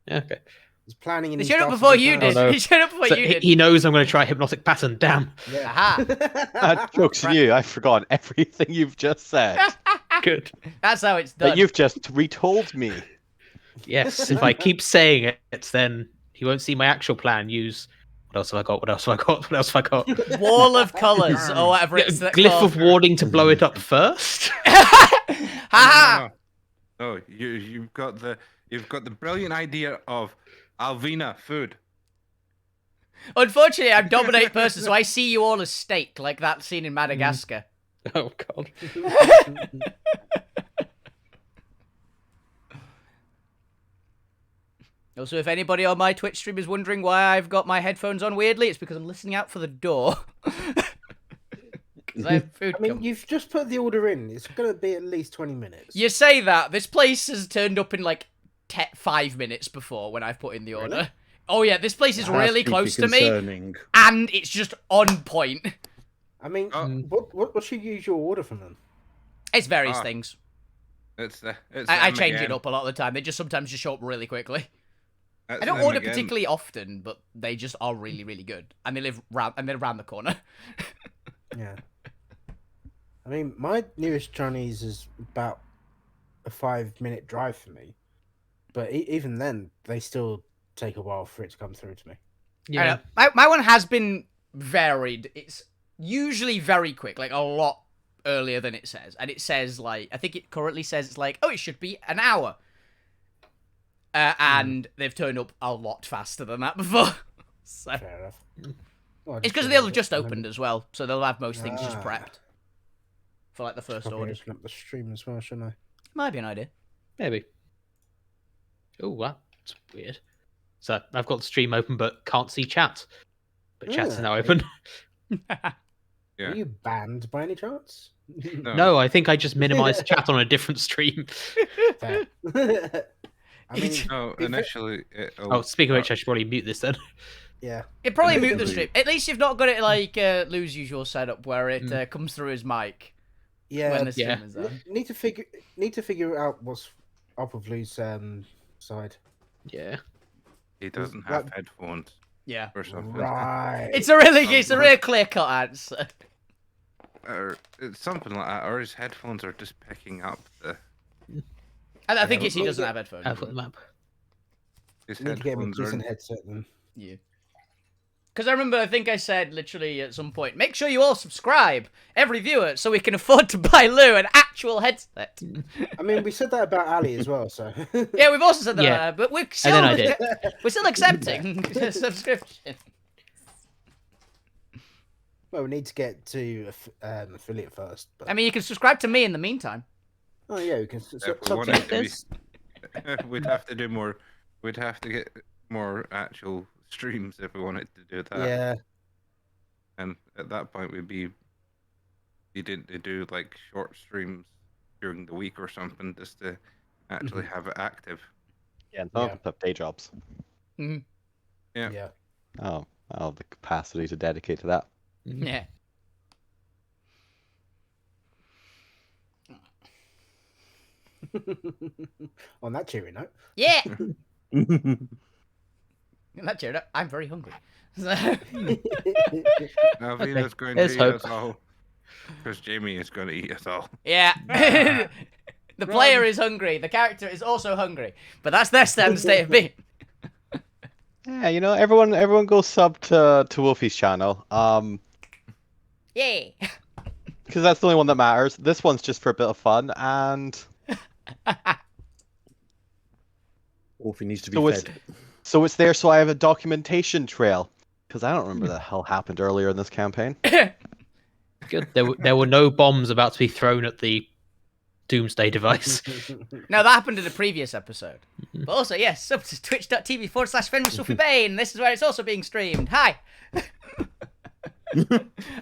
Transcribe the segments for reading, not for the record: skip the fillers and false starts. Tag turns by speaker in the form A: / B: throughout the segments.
A: Yeah, okay.
B: He's planning in
C: He
B: his
C: showed up
B: dark
C: before you
B: plans.
C: did.
A: Oh, no.
C: He showed up before
A: So
C: you did.
A: he knows I'm going to try hypnotic pattern. Damn.
B: Yeah.
C: Aha.
D: Jokes on you, I've forgotten everything you've just said.
A: Good.
C: That's how it's done.
D: But you've just retold me.
A: Yes, if I keep saying it, then he won't see my actual plan. Use what else have I got? What else have I got? What else have I got?
C: Wall of colours, or whatever it's
A: Glyph
C: called.
A: of warding to blow it up first.
C: Haha.
E: No, you've got the brilliant idea of Alvina food.
C: Unfortunately, I'm dominate person, so I see you all as steak, like that scene in Madagascar.
A: Oh god.
C: Also, if anybody on my Twitch stream is wondering why I've got my headphones on weirdly, it's because I'm listening out for the door. Because I have food
B: I mean,
C: coming.
B: you've just put the order in. It's going to be at least 20 minutes.
C: You say that. This place has turned up in like 5 minutes before when I've put in the order.
B: Really?
C: Oh yeah, this place is really close to me,
F: concerning.
C: and it's just on point.
B: I mean,
E: Oh.
B: what should you use your order from them?
C: It's various
E: Ah.
C: things.
E: It's
C: I
E: them
C: change it
E: again.
C: up a lot of the time. They just sometimes just show up really quickly.
E: It's
C: I don't
E: them
C: order
E: again.
C: particularly often, but they just are really, really good, and they live they're around the corner.
B: Yeah. I mean, my nearest Chinese is about a 5-minute drive for me. But even then, they still take a while for it to come through to me.
C: Yeah. My one has been varied. It's usually very quick, like a lot earlier than it says. And it says, like, I think it currently says it's like, oh, it should be an hour. And they've turned up a lot faster than that before. So.
B: Fair enough. Well,
C: It's because they'll have just opened as well, so they'll have most things just
B: Ah.
C: prepped. For, like, the first
B: Probably
C: orders.
B: open up the stream as well, shouldn't I?
C: Might be an idea.
A: Maybe. Oh, that's weird. So I've got the stream open but can't see chat. But chat is
B: Yeah.
A: now open.
E: Yeah.
B: Are you banned by any chance?
A: No, I think I just minimized chat on a different stream.
B: Fair. I mean,
E: No,
B: if it-
E: initially.
A: Oh, speaking of which, I should probably mute this then.
B: yeah.
C: It'd probably mute the
F: Initially.
C: stream. At least you've not got it like Lou's usual setup where it comes through his mic
B: Yeah.
C: when the stream
A: Yeah.
C: is on.
B: Need to figure out what's up with Lou's side.
A: Yeah.
E: He doesn't
B: that-
E: have headphones
C: Yeah.
E: or something.
B: Right.
C: It's a real clear cut answer.
E: Or it's something like that, or his headphones are just picking up the.
C: I think
B: Yeah,
C: it's he
B: well,
C: doesn't
B: yeah.
C: have headphones.
A: I've got the map.
E: His
B: You need to get him a
E: headphones are.
B: decent headset then.
C: Yeah. Because I remember, I think I said literally at some point, make sure you all subscribe, every viewer, so we can afford to buy Lou an actual headset.
B: I mean, we said that about Ali as well, so.
C: Yeah, we've also said that,
A: Yeah.
C: but we're
A: And
C: still,
A: then I did.
C: we're still accepting subscription.
B: Well, we need to get to affiliate first. But...
C: I mean, you can subscribe to me in the meantime.
B: oh yeah, we can.
E: If we wanted to be, we'd have to do more. We'd have to get more actual streams if we wanted to do that.
B: Yeah.
E: And at that point, we'd be needing to do like short streams during the week or something just to actually have it active.
D: Yeah, and some of
B: Yeah.
D: us have day jobs.
E: Yeah.
B: Yeah.
D: Oh, I'll have the capacity to dedicate to that.
C: Yeah.
B: On that cheery note.
C: Yeah! Not cheered up. I'm very hungry.
E: Alvina's going
A: there's
E: to eat
A: hope.
E: us all. Because Jamie is going to eat us all.
C: Yeah. The player is hungry. The character is also hungry. But that's their standard state of being.
D: Yeah, you know, everyone go sub to Wolfie's channel.
C: Yay.
D: Because that's the only one that matters. This one's just for a bit of fun, and
F: Wolfie needs to be
D: so it's
F: fed.
D: so it's there. So I have a documentation trail. Because I don't remember the hell happened earlier in this campaign.
A: Good. There were no bombs about to be thrown at the doomsday device.
C: No, that happened in the previous episode. But also, yes, sub to twitch.tv/friend-with-Sophie-Bane. This is where it's also being streamed. Hi!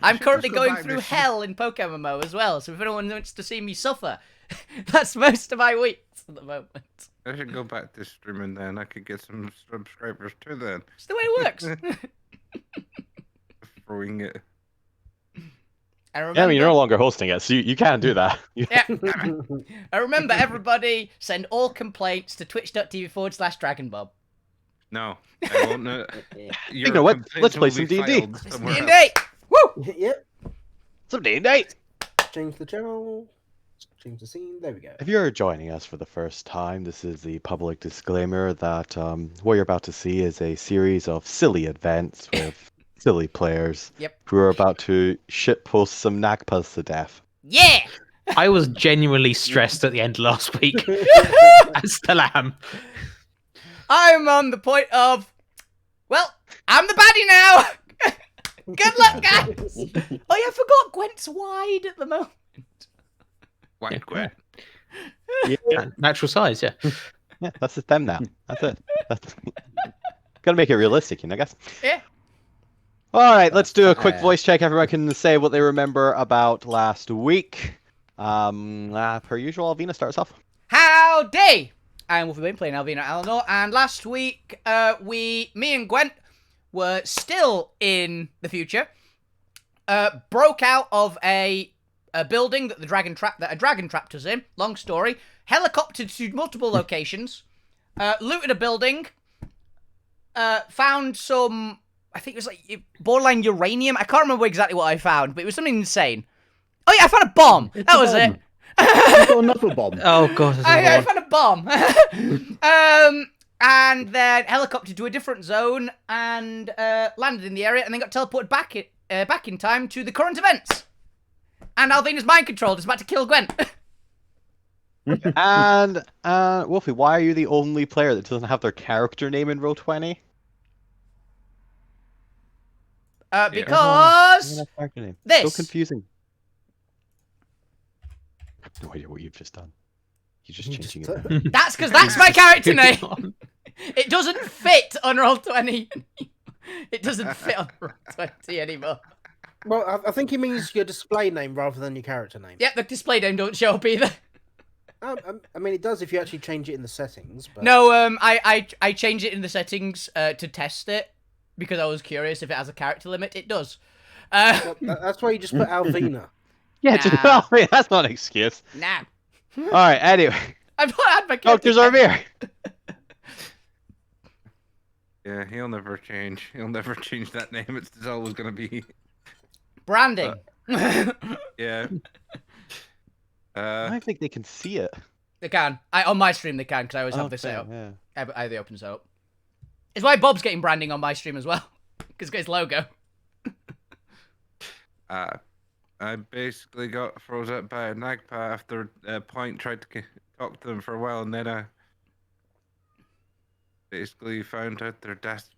C: I'm currently
E: just go
C: going
E: back
C: through
E: this-
C: hell in Pokemon Mo as well, so if anyone wants to see me suffer, that's most of my weeks at the moment.
E: I should go back to streaming then. I could get some subscribers too then.
C: It's the way it works.
E: Throwing it.
C: I remember,
D: Yeah, I mean, you're no longer hosting it, so you can't do that.
C: yeah. I remember everybody send all complaints to twitch.tv/DragonBob.
E: No, I won't know.
D: You know what? Let's play some D&D.
C: D&D! Woo!
B: Yep.
D: Some D&D.
B: Change the channel. Change the scene. There we go.
D: If you're joining us for the first time, this is the public disclaimer that what you're about to see is a series of silly events with silly players who are about to shitpost some Nagpas to death.
C: Yeah!
A: I was genuinely stressed at the end of last week. I still am.
C: I'm on the point of, well, I'm the baddie now! Good luck, guys! Oh yeah, I forgot Gwent's wide at the moment.
E: Whack, whack.
A: Natural size, yeah.
D: Yeah, that's the them now. That's it. Gotta make it realistic, I guess.
C: Yeah.
D: All right, let's do a quick voice check. Everyone can say what they remember about last week. Per usual, Alvina starts off.
C: Howdy! And we've been playing Alvina Eleanor, and last week, me and Gwent were still in the future. Broke out of a building that a dragon trapped us in. Long story. Helicoptered to multiple locations. Looted a building. Found some, I think it was like borderline uranium. I can't remember exactly what I found, but it was something insane. Oh yeah, I found a bomb. That was it.
F: You got another bomb.
A: Oh god,
C: I found a bomb. And then helicoptered to a different zone and landed in the area, and then got teleported back in time to the current events. And Alvina's mind controlled is about to kill Gwent.
D: And Wolfie, why are you the only player that doesn't have their character name in Roll20?
C: Because
D: Character name.
C: this.
D: So confusing. I have no idea what you've just done. You're just changing it.
C: That's because that's my character name. It doesn't fit on Roll20. It doesn't fit on Roll20 anymore.
B: Well, I think he means your display name rather than your character name.
C: Yeah, the display name don't show up either.
B: I mean, it does if you actually change it in the settings. But...
C: No, I changed it in the settings to test it because I was curious if it has a character limit. It does.
B: Well, that's why you just put Alvina.
D: Yeah,
C: Nah.
D: well, that's not an excuse.
C: Nah.
D: All right, anyway.
C: I've not had my character.
D: Doctors are here.
E: Yeah, he'll never change. He'll never change that name. It's always going to be...
C: Branding.
E: Yeah.
D: I think they can see it.
C: They can. On my stream they can because I always have this set up.
D: Yeah.
C: I have the open set up. It's why Bob's getting branding on my stream as well. Because it's got his logo.
E: I basically got froze up by a Nagpa after Point tried to talk to them for a while, and then I basically found out their desk.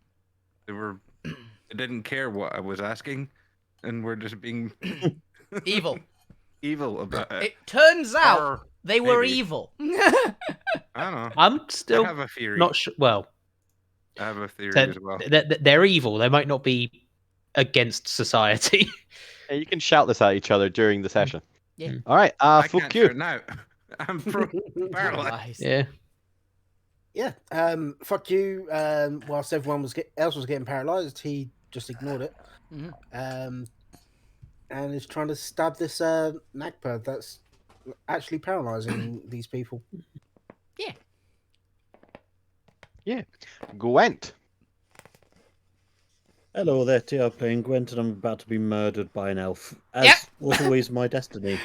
E: They didn't care what I was asking, and were just being
C: Evil.
E: evil about it.
C: It turns out
E: Or
C: they were
E: maybe.
C: evil.
E: I don't know.
A: I'm
E: I
A: still
E: have a theory.
A: not sure. Well,
E: I have a theory as well.
A: they're evil. They might not be against society.
D: Hey, you can shout this at each other during the session.
C: Yeah.
D: All right,
E: I
D: fuck
E: can't
D: you.
E: hear it now. I'm paralyzed.
A: Yeah.
B: Yeah. Fuck you. Whilst everyone else was getting paralyzed, he just ignored it.
C: Mhm.
B: And is trying to stab this Nagpa that's actually paralyzing these people.
C: Yeah.
D: Gwent.
F: Hello there, TR playing Gwent, and I'm about to be murdered by an elf. As
C: Yep.
F: was always my destiny.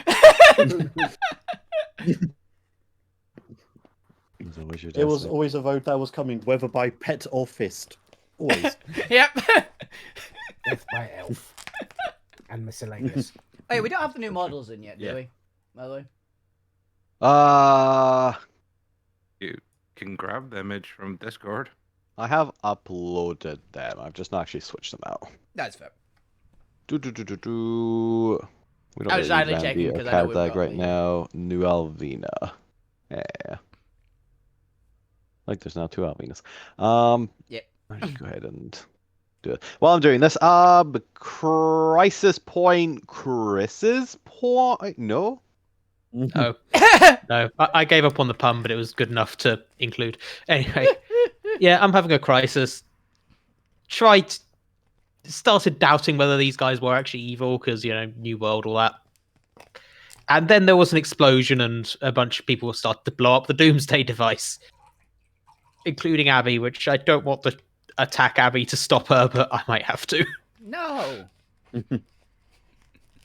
F: It was always a vote that was coming, whether by pet or fist. Always.
C: Yep.
B: Death by elf. And miscellaneous.
C: Hey, we don't have the new models in yet, do
F: Yeah.
C: we? By the way.
E: You can grab the image from Discord.
D: I have uploaded them. I've just not actually switched them out.
C: That's fair.
D: We don't
C: I was
D: really
C: idly
D: use
C: checking
D: Andy or
C: 'cause I know we've
D: Kadag
C: got
D: right
C: the-
D: now. New Alvina. Yeah. Like there's now 2 Alvinas.
C: Yep.
D: I'll just go ahead and do it. While I'm doing this, Crisis Point, Chris's point? No?
A: Oh no, I gave up on the pun, but it was good enough to include. Anyway, yeah, I'm having a crisis. Started doubting whether these guys were actually evil because New World, all that. And then there was an explosion, and a bunch of people started to blow up the Doomsday device. including Abby, which I don't want to attack Abby to stop her, but I might have to.
C: No.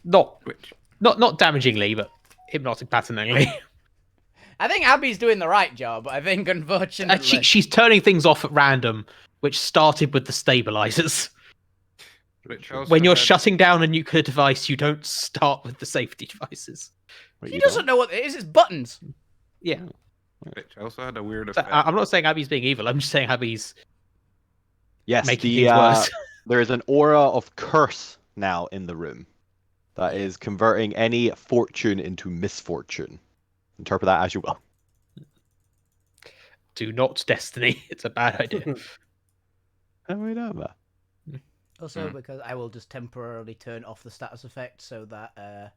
A: Not damagingly, but hypnotic patterningly.
C: I think Abby's doing the right job. I think, unfortunately,
A: she's turning things off at random, which started with the stabilizers. When you're shutting down a nuclear device, you don't start with the safety devices.
C: He doesn't know what it is. It's buttons.
A: Yeah.
E: Which also had a weird effect.
A: I'm not saying Abby's being evil. I'm just saying Abby's making things worse.
D: There is an aura of curse now in the room that is converting any fortune into misfortune. Interpret that as you will.
A: Do not destiny. It's a bad idea.
D: How do we know that?
C: Also, because I will just temporarily turn off the status effect so that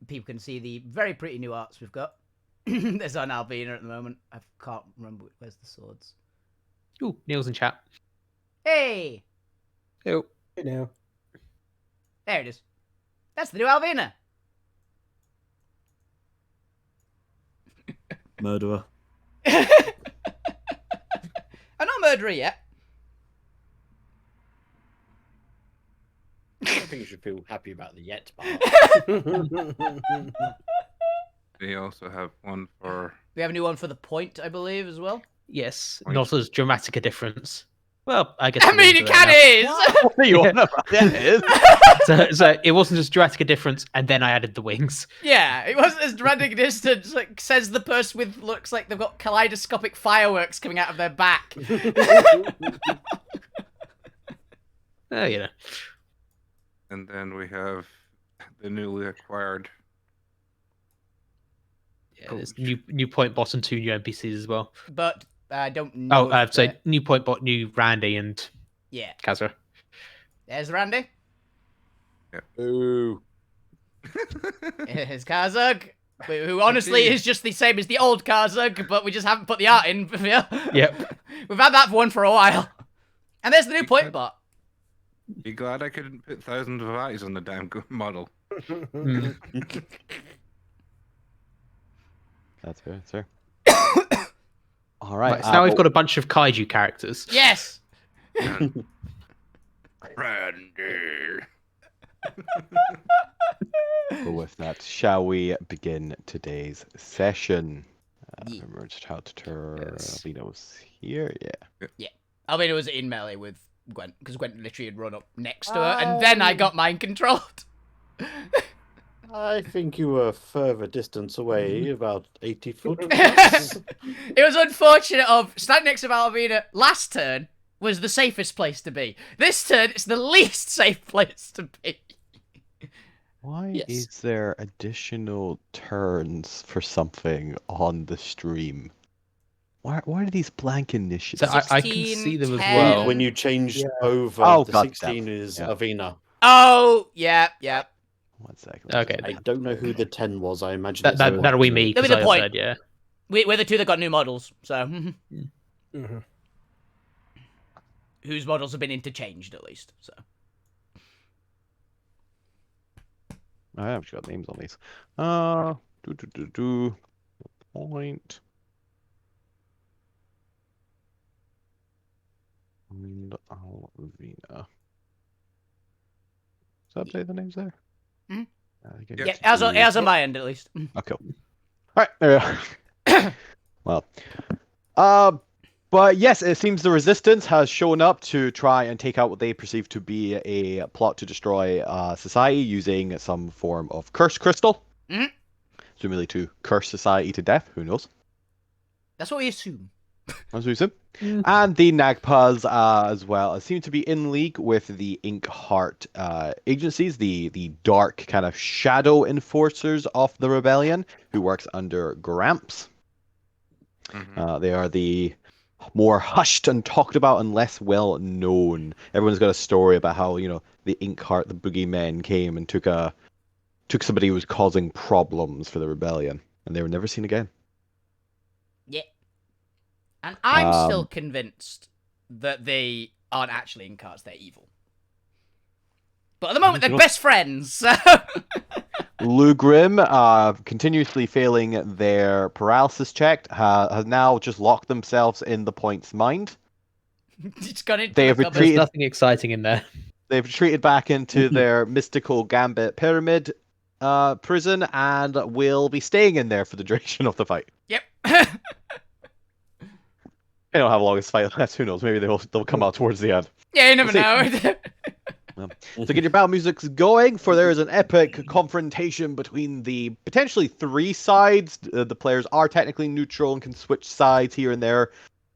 C: people can see the very pretty new arts we've got. There's on Alvina at the moment. I can't remember where's the swords.
A: Ooh, Neil's in chat.
C: Hey!
A: Oh.
B: Hey, Neil.
C: There it is. That's the new Alvina.
F: Murderer.
C: I'm not murderer yet.
G: I don't think you should feel happy about the yet part.
E: They also have one for...
C: We have a new one for the point, I believe, as well.
A: Yes,
E: Point.
A: not as dramatic a difference. Well, I guess.
C: I mean, it kind of is.
D: What are you on about? Yeah, it is.
A: So it wasn't as dramatic a difference, and then I added the wings.
C: Yeah, it wasn't as dramatic a distance. Like says the person with looks like they've got kaleidoscopic fireworks coming out of their back.
A: Oh, you know.
E: And then we have the newly acquired...
A: Yeah, there's new point bot and 2 new NPCs as well.
C: But I don't know.
A: So new point bot, new Randy and Kazra.
C: There's Randy.
E: Yep.
G: Ooh.
C: Here's Kazug, who honestly is just the same as the old Kazug, but we just haven't put the art in.
A: Yep.
C: We've had that one for a while. And there's the new point bot.
E: Be glad I couldn't put thousands of eyes on the damn model.
D: That's fair, sir. All right.
A: So now we've got a bunch of kaiju characters.
C: Yes.
E: Randy.
D: With that, shall we begin today's session? Remember just how to turn Alvina's here. Yeah.
C: Alvina was in melee with Gwent, because Gwent literally had run up next to her, and then I got mind controlled.
F: I think you were further distance away, about 80 foot.
C: It was unfortunate of standing next to Alvina last turn was the safest place to be. This turn, it's the least safe place to be.
D: Why is there additional turns for something on the stream? Why are these blank initiatives?
A: So I can see them
C: 10.
A: as well.
F: When you changed over, the
D: God
F: 16 is Avina.
C: Oh, yeah.
D: 1 second.
A: Okay.
F: I don't know who the 10 was. I imagine
A: That'll be me.
C: That'll be the point.
A: Said, yeah.
C: We're the two that got new models, so. Whose models have been interchanged, at least, so.
D: I haven't got names on these. Point. And Alvina. Does that update the names there?
C: Yeah, as on my end, at least.
D: Okay. All right, there we go. Well, but yes, it seems the Resistance has shown up to try and take out what they perceive to be a plot to destroy society using some form of curse crystal. Presumably to curse society to death. Who knows?
C: That's what we assume.
D: As we assume. And the Nagpas as well seem to be in league with the Inkheart agencies, the dark kind of shadow enforcers of the rebellion, who works under Gramps. They are the more hushed and talked about and less well known. Everyone's got a story about how, you know, the Inkheart, the boogeymen, came and took somebody who was causing problems for the rebellion, and they were never seen again.
C: Yeah. And I'm still convinced that they aren't actually Inkhearts, they're evil. But at the moment, they're best friends, so...
D: Lugrim, continuously failing their paralysis check, has now just locked themselves in the Point's mind.
C: It's gone into
D: They
C: the
D: have
C: cupboard.
A: There's
D: retreated.
A: nothing exciting in there.
D: They've retreated back into their mystical Gambit pyramid prison and will be staying in there for the duration of the fight.
C: Yep.
D: They don't have the longest fight left. Who knows? Maybe they'll come out towards the end.
C: Yeah, you never
D: We'll
C: know.
D: So get your battle music going, for there is an epic confrontation between the potentially 3 sides. The players are technically neutral and can switch sides here and there,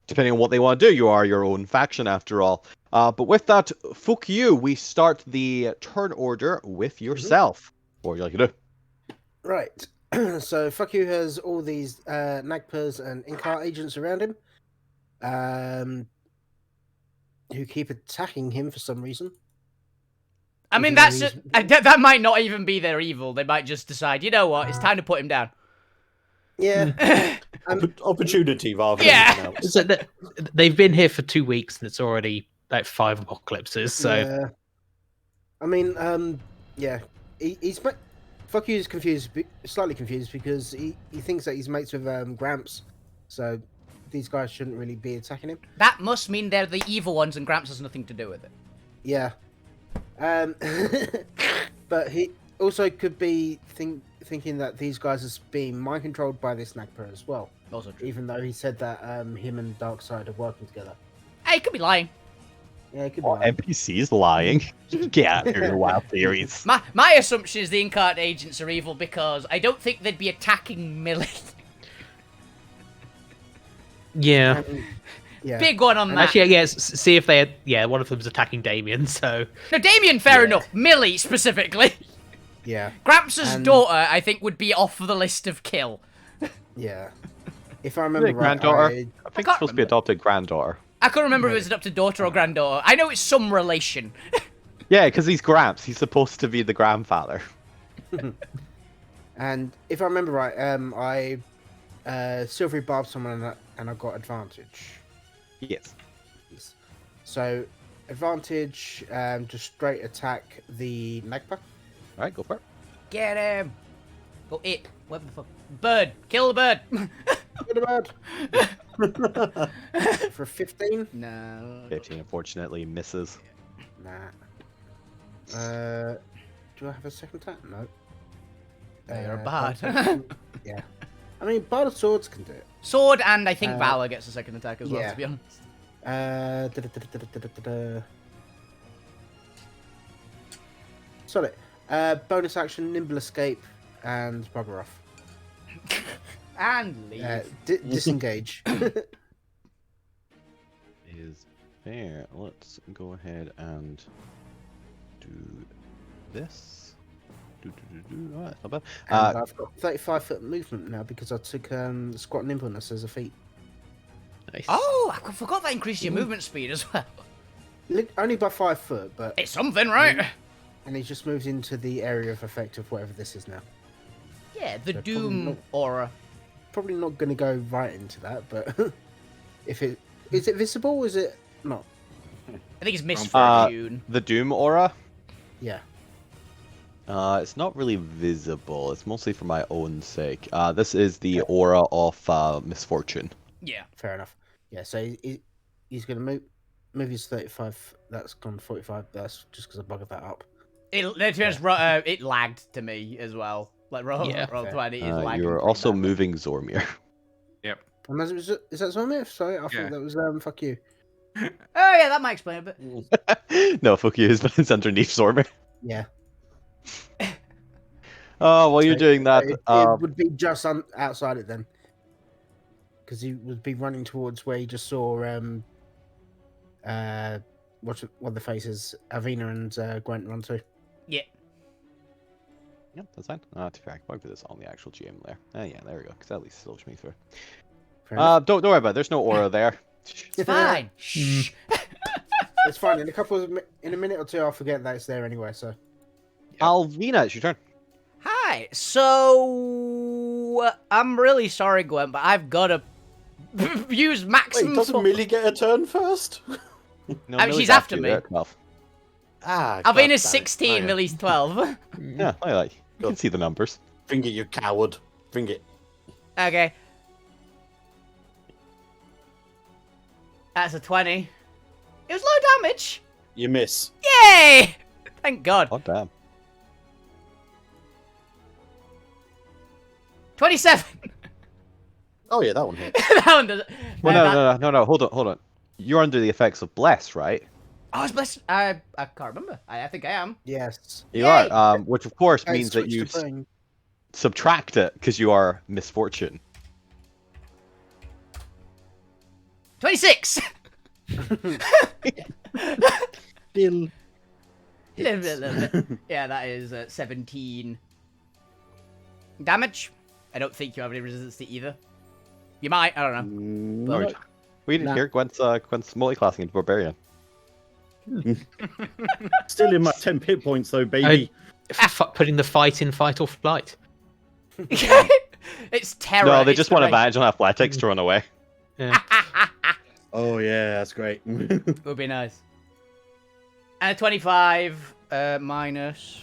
D: depending on what they want to do. You are your own faction, after all. But with that, fuck you. We start the turn order with yourself. What would you like to do?
B: Right. So fuck you has all these Nagpers and Inkart agents around him, who keep attacking him for some reason.
C: I mean,
B: Even though
C: that's
B: he's-
C: that might not even be their evil. They might just decide, you know what, it's time to put him down.
B: Yeah.
F: Opportunity rather
C: Yeah.
F: than anything else.
A: So they've been here for 2 weeks, and it's already like 5 apocalypses. So
B: Yeah. I mean, yeah. Fuck you is confused, slightly confused, because he thinks that he's mates with Gramps, so these guys shouldn't really be attacking him.
C: That must mean they're the evil ones, and Gramps has nothing to do with it.
B: Yeah. But he also could be thinking that these guys are being mind controlled by this Nagper as well.
C: Also true.
B: Even though he said that him and Darkseid are working together.
C: Hey, he could be lying.
B: Yeah, it could be.
D: Oh,
B: like-
D: NPCs lying. Get out of here, your wild theories.
C: My assumption is the Inkart agents are evil because I don't think they'd be attacking Millie.
A: yeah.
B: Yeah.
C: Big one on
A: And
C: that.
A: actually, yes. See if they. One of them's attacking Damien. So
C: No, Damien, fair
B: Yeah.
C: enough. Millie, specifically.
B: Yeah.
C: Gramps'
B: And-
C: daughter, I think, would be off the list of kill.
B: Yeah. If I remember right,
D: Granddaughter? I think
C: can't
D: it's supposed to be
C: remember.
D: adopted granddaughter.
C: I couldn't remember if it was adopted daughter or granddaughter. I know it's some relation.
D: Yeah, because he's Gramps. He's supposed to be the grandfather.
B: And if I remember right, I silvery barbed someone and I got advantage.
D: Yes.
B: So advantage, just straight attack the Nagpa.
D: Alright, go for it.
C: Get him. Oh, it. What the fuck? Bird. Kill the bird.
B: Good about. For 15?
C: No.
D: 15, unfortunately, misses.
B: Nah. Do I have a second attack? No.
C: You're
B: Bard
C: bad.
B: attack- yeah. I mean, Bard of Swords can do it.
C: Sword and I think Valor gets a second attack as well,
B: yeah.
C: to be honest.
B: Solid. Bonus action, Nimble Escape, and bugger off.
C: And leave.
B: Disengage.
D: Is fair. Let's go ahead and do this. Oh, that's not bad.
B: And I've got 35-foot movement now because I took squat nimbleness as a feat.
A: nice.
C: Oh, I forgot that increases your movement speed as well.
B: Only by 5 foot, but
C: It's something, right?
B: and he just moves into the area of effect of whatever this is now.
C: Yeah, the
B: So probably
C: Doom
B: not-
C: aura.
B: Probably not going to go right into that, but if it is it visible or is it not?
C: I think it's missed for a June.
D: The Doom aura?
B: Yeah.
D: It's not really visible. It's mostly for my own sake. This is the aura of misfortune.
C: Yeah.
B: Fair enough. Yeah, so he's going to move his 35. That's gone 45. That's just because I bugged that up.
C: It lagged to me as well. Like roll
A: Yeah.
C: 20 is lagging.
D: You're
C: pretty
D: also
C: bad.
D: moving Zormir.
B: And is that Zormir? Sorry, I
E: Yeah.
B: thought that was fuck you.
C: Oh yeah, that might explain a bit.
D: No, fuck you. It's underneath Zormir.
B: Yeah.
D: Oh, while you're
B: So
D: doing that,
B: it would be just outside it then, because he would be running towards where he just saw what the faces Avina and Gwent run to.
C: Yeah.
D: yeah, that's fine. To be fair, I can probably put this on the actual GM layer. Yeah, there we go. Because at least it'll me through.
B: Fair enough.
D: Don't worry about it. There's no aura there.
C: It's fine. Shh.
B: It's fine. In a minute or two, I'll forget that it's there anyway. So
D: Alvina, it's your turn.
C: Hi. So I'm really sorry, Gwen, but I've got to use maximum.
F: Wait, doesn't Millie get a turn first?
D: No,
C: I mean,
D: Millie's
C: she's after
D: you
C: me.
D: there, Cuff.
F: Ah,
C: I've been
F: God
C: as
F: damn it.
C: 16,
F: Oh, yeah.
C: Millie's 12.
D: Yeah, I like. You can see the numbers.
F: Bring it, you coward. Bring it.
C: Okay. That's a 20. It was low damage.
F: You miss.
C: Yay! Thank God.
D: Oh, damn.
C: 27.
F: Oh yeah, that one hit.
C: That one does.
D: Well, no. Hold on. You're under the effects of Bless, right?
C: I was blessed. I can't remember. I think I am.
B: Yes.
D: You
C: Yay!
D: are, which of course
B: I
D: means that
B: switched
D: you
B: the thing.
D: subtract it because you are misfortune.
C: 26.
F: Still.
C: Yeah, that is 17 damage. I don't think you have any resistance to either. You might. I don't know.
F: No.
D: We didn't hear Gwent's multiclassing into Barbarian.
F: Still in my 10 hit points though, baby.
A: Putting the fight in fight or flight.
C: It's terror.
D: No, they
C: it's
D: just want
C: great.
D: advantage on athletics to run away.
A: Yeah.
F: Oh yeah, that's great.
C: Would be nice. And a 25 minus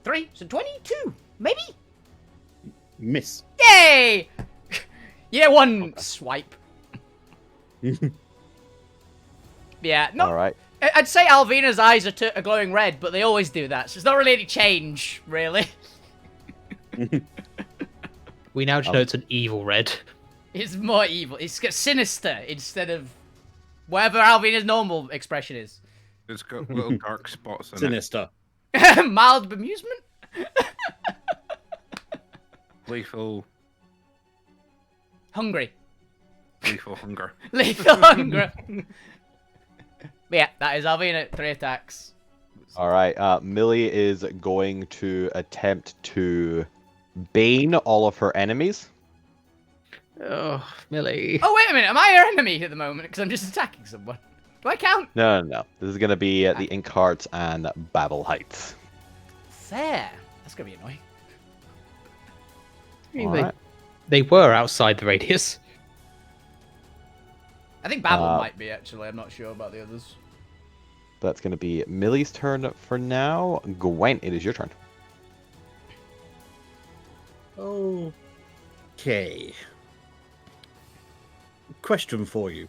C: 3, so 22, maybe?
F: Miss.
C: Yay! Yeah, one swipe. Yeah, no.
D: All right.
C: I'd say Alvina's eyes are glowing red, but they always do that, so it's not really any change, really.
A: We now just know it's an evil red.
C: It's more evil. It's got sinister instead of whatever Alvina's normal expression is.
E: It's got little dark spots in
F: Sinister.
C: Mild bemusement?
E: it. Lethal
C: Hungry.
E: hunger.
C: Lethal hunger. Yeah, that is Alvina. 3 attacks.
D: All right. Millie is going to attempt to bane all of her enemies.
A: Oh, Millie.
C: Oh, wait a minute. Am I your enemy at the moment? Because I'm just attacking someone. Do I count?
D: No. This is going to be the Ink Hearts and Babel Heights.
C: Fair. That's going to be annoying.
D: All right.
A: They were outside the radius.
C: I think Babel might be, actually. I'm not sure about the others.
D: That's going to be Millie's turn for now. Gwent, it is your turn.
F: Okay. Question for you.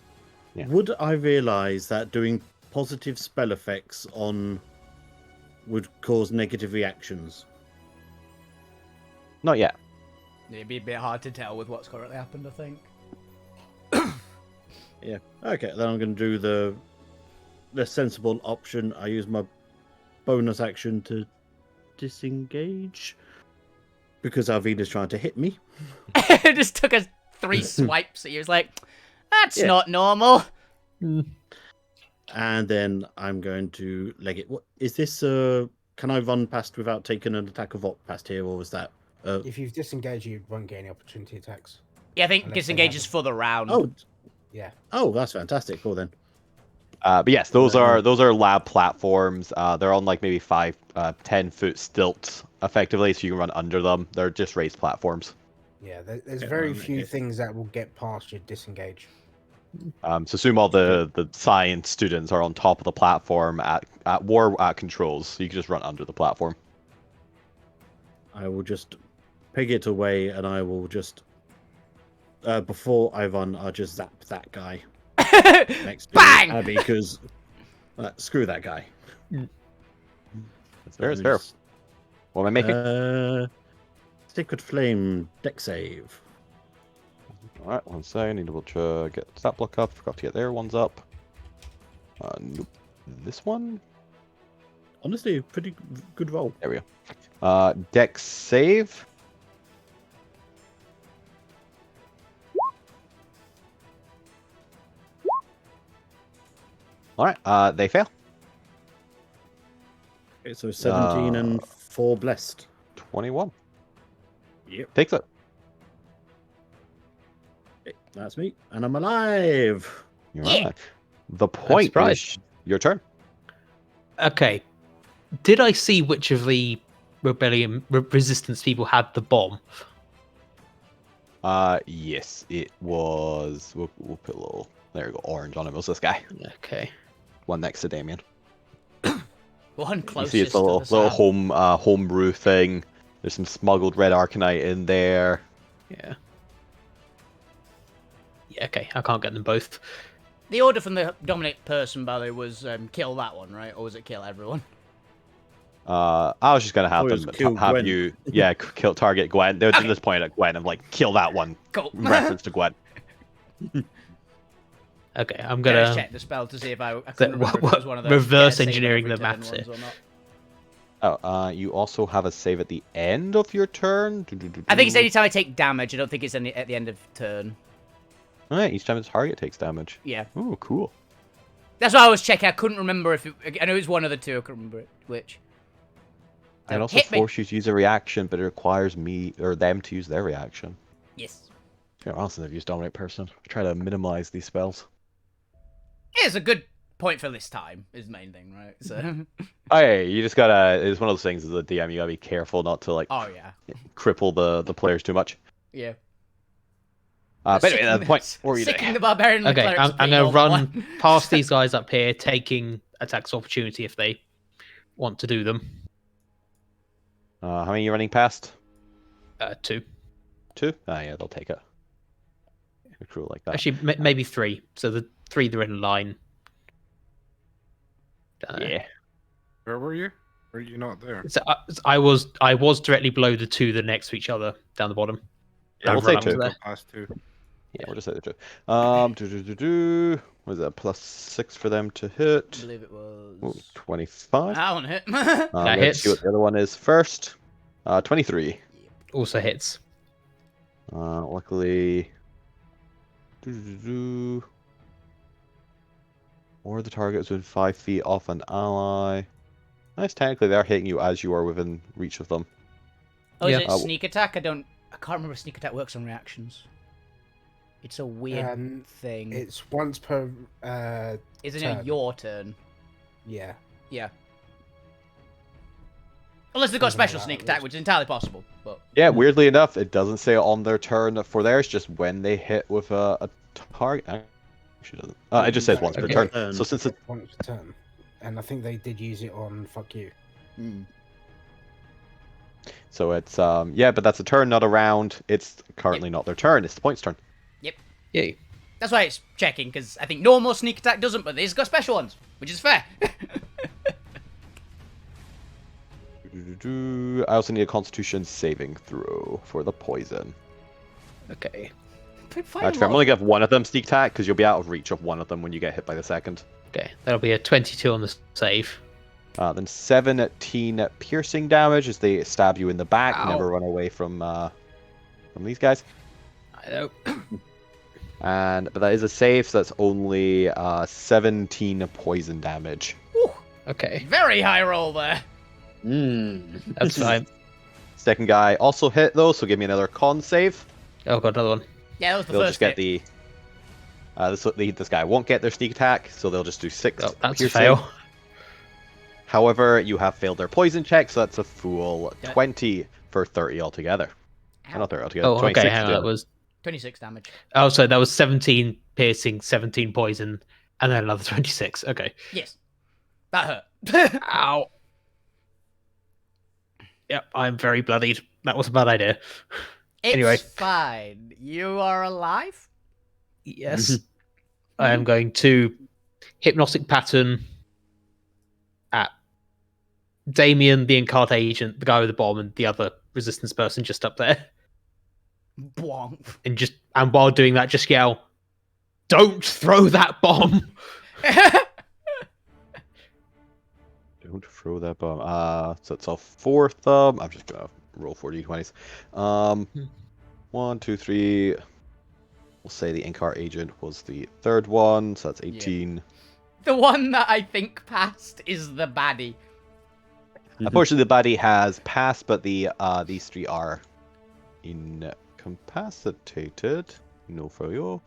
D: Yeah.
F: Would I realise that doing positive spell effects on would cause negative reactions?
D: Not yet.
C: It'd be a bit hard to tell with what's currently happened, I think.
F: Yeah. Okay, then I'm going to do the sensible option. I use my bonus action to disengage because Alvina's trying to hit me.
C: It just took us 3 swipes. He was like, that's not normal.
F: And then I'm going to leg it. What is this? Can I run past without taking an attack of op past here, or was that?
B: If you've disengaged, you won't get any opportunity attacks.
C: Yeah, I think
B: Unless they
C: disengage is
B: have
C: for the round.
F: Oh,
B: Yeah.
F: oh, that's fantastic. Cool then.
D: But yes, those are lab platforms. They're on like maybe 5-10 foot stilts effectively, so you can run under them. They're just raised platforms.
B: Yeah, there's
F: Yeah,
B: very
F: well,
B: few
F: okay.
B: things that will get past your disengage.
D: So assume all the science students are on top of the platform at war controls, so you can just run under the platform.
F: I will just peg it away, and I will just before I run, I'll just zap that guy next to
C: Bang!
F: Abby because screw that guy.
D: That's fair. It's fair. What am I making?
F: Sacred Flame deck save.
D: All right, 1 second. Need to get stat block up. Forgot to get their ones up. Nope. This one.
F: Honestly, a pretty good roll.
D: There we go. Deck save. All right. They fail.
F: Okay, so 17 and 4 blessed.
D: 21.
F: Yep.
D: Takes it.
F: Okay, that's me, and I'm alive.
D: You're right. The point
A: surprised.
D: is your turn.
A: Okay. Did I see which of the rebellion resistance people had the bomb?
D: Yes, it was. We'll put a little. There we go. Orange on it. It was this guy.
A: Okay.
D: One next to Damien.
C: One
D: You
C: closest
D: see it's a
C: to
D: little,
C: the south.
D: homebrew thing. There's some smuggled red arcanite in there.
A: Yeah. Yeah, okay. I can't get them both.
C: The order from the dominant person, by the way, was kill that one, right? Or was it kill everyone?
D: I was just gonna have
F: Oh, it was
D: them
F: kill
D: have
F: Gwen.
D: you, kill target Gwen. They're
C: Okay.
D: just pointing at Gwen. I'm like, kill that one.
C: Cool.
D: In reference to Gwen.
A: Okay, I'm
C: Gonna
A: gonna
C: check the spell to see if I couldn't remember if it was one of the
A: reverse
C: save
A: engineering
C: every
A: the
C: turn
A: maths
C: ones
A: here.
C: or not.
D: You also have a save at the end of your turn.
C: I think it's any time I take damage. I don't think it's at the end of turn.
D: All right, each time the target takes damage.
C: Yeah.
D: Ooh, cool.
C: That's why I was checking. I couldn't remember if it... I know it was one of the two. I couldn't remember which.
D: It also
C: hit me.
D: forces you to use a reaction, but it requires me or them to use their reaction.
C: Yes.
D: Yeah, honestly, I've used Dominate Person. I try to minimize these spells.
C: It's a good point for this time, is the main thing, right? So...
D: Oh, yeah, you just gotta. It's one of those things as a DM, you gotta be careful not to like
C: Oh, yeah.
D: cripple the players too much.
C: Yeah.
D: But anyway, that's the point. What were you
C: Sicking
D: doing?
C: the barbarian and the
A: Okay,
C: cleric's
A: I'm
C: pretty
A: gonna
C: normal
A: run
C: one.
A: past these guys up here, taking attacks of opportunity if they want to do them.
D: How many are you running past?
A: 2.
D: 2? Ah, yeah, they'll take it. You're cruel like that.
A: Actually, maybe 3. So the 3 that are in line.
D: Yeah.
E: Where were you? Were you not there?
A: So I was directly below the 2 that are next to each other down the bottom.
D: Yeah, we'll
A: I've
D: say
A: run up to
D: 2.
A: there.
E: Go past 2.
D: Yeah, we'll just say the 2. Was that +6 for them to
C: I
D: hit?
C: believe it was...
D: Ooh, 25.
C: That one hit.
A: That
D: Let's
A: hits.
D: see what the other one is first. 23.
A: Also hits.
D: Luckily. Or the target is within 5 feet off an ally. Nice, technically they're hitting you as you are within reach of them.
C: Oh,
A: Yeah.
C: is it sneak attack? I can't remember if sneak attack works on reactions. It's a weird thing.
B: It's once per.
C: Isn't
B: turn.
C: it your turn?
B: Yeah.
C: Yeah. Unless they've got
B: Something like
C: special
B: that,
C: sneak
B: at
C: attack,
B: least.
C: which is entirely possible. But
D: Yeah, weirdly enough, it doesn't say on their turn for theirs, just when they hit with a target. Actually, doesn't. It just says once per
A: Okay.
D: turn. So since it,
B: Once per turn. And I think they did use it on Fuck You.
D: so it's yeah, but that's a turn, not a round. It's currently not their turn. It's the point's turn.
A: Yay.
C: that's why it's checking, because I think normal sneak attack doesn't, but these got special ones, which is fair.
D: I also need a Constitution saving throw for the poison.
A: Okay.
D: Actually, I'm only gonna have one of them sneak attack because you'll be out of reach of one of them when you get hit by the second.
A: Okay. That'll be a 22 on the save.
D: Then 17 piercing damage as they stab you in the back.
A: Ow.
D: Never run away from these guys.
A: I know.
D: But that is a save, so that's only 17 poison damage.
A: Okay.
C: Very high roll there.
A: That's fine.
D: Second guy also hit though, so give me another con save.
A: Oh, got another one.
C: Yeah, that was the
D: They'll
C: first
D: just get
C: hit.
D: this guy won't get their sneak attack, so they'll just do 6
A: Oh, that's a
D: piercing.
A: fail.
D: However, you have failed their poison check, so that's a full
C: Yeah.
D: 20 for 30 altogether. Not 30 altogether.
A: Oh,
D: 26
A: okay. Hang on. That
D: altogether.
A: was
C: 26 damage.
A: Oh, so that was 17 piercing, 17 poison, and then another 26. Okay.
C: Yes. That hurt.
A: Ow. Yep, I'm very bloodied. That was a bad idea.
C: It's
A: Anyway.
C: fine. You are alive?
A: Yes. I am going to hypnotic pattern at Damien, the Incarnate agent, the guy with the bomb, and the other resistance person just up there.
C: Bonk.
A: And while doing that, just yell, "Don't throw that bomb!"
D: Don't throw that bomb. So it's a fourth. I'm just gonna roll 4d20s. 1, 2, 3. We'll say the Inkar agent was the third one, so that's 18.
C: The one that I think passed is the baddie.
D: Unfortunately, the baddie has passed, but these 3 are incapacitated. No for you.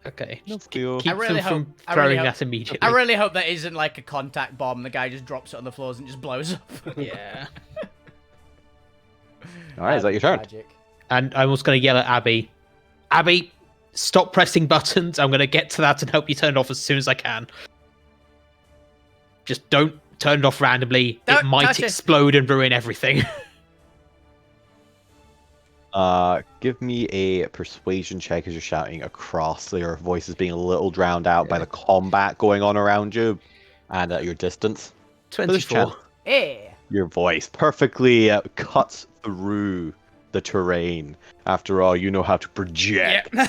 A: Okay.
D: No
A: Just
D: for you.
A: keep
C: I really
A: them from
C: hope- I
A: throwing
C: really hope-
A: that immediately.
C: I really hope that isn't like a contact bomb. The guy just drops it on the floors and just blows up.
A: Yeah.
D: All right, is that your turn?
C: Tragic.
A: And I'm also going to yell at Abby. Abby, stop pressing buttons. I'm going to get to that and help you turn it off as soon as I can. Just don't turn it off randomly.
C: Don't
A: it might
C: touch it.
A: explode and ruin everything.
D: Give me a persuasion check as you're shouting across. Your voice is being a little drowned out by the combat going on around you and at your distance.
A: 24.
C: Yeah.
D: Your voice perfectly cuts through the terrain. After all, you know how to project.
C: Yeah.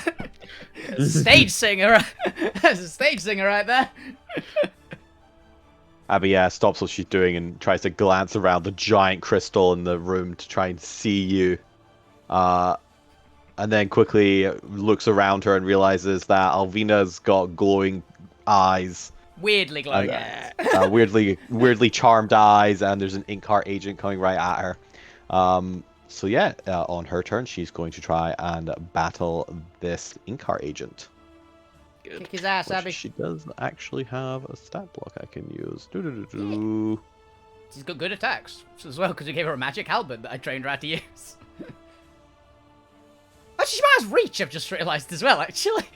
C: Stage singer. That's a stage singer right there.
D: Abby stops what she's doing and tries to glance around the giant crystal in the room to try and see you. And then quickly looks around her and realizes that Alvina's got glowing eyes.
C: Weirdly glowing eyes.
D: Weirdly charmed eyes, and there's an Inkheart agent coming right at her. So yeah, on her turn, she's going to try and battle this Inkheart agent.
C: Kick his ass,
D: Which
C: Abby.
D: she does actually have a stat block I can use.
C: She's got good attacks as well, because we gave her a magic halberd that I trained her how to use. Actually, she might have reach, I've just realised as well, actually.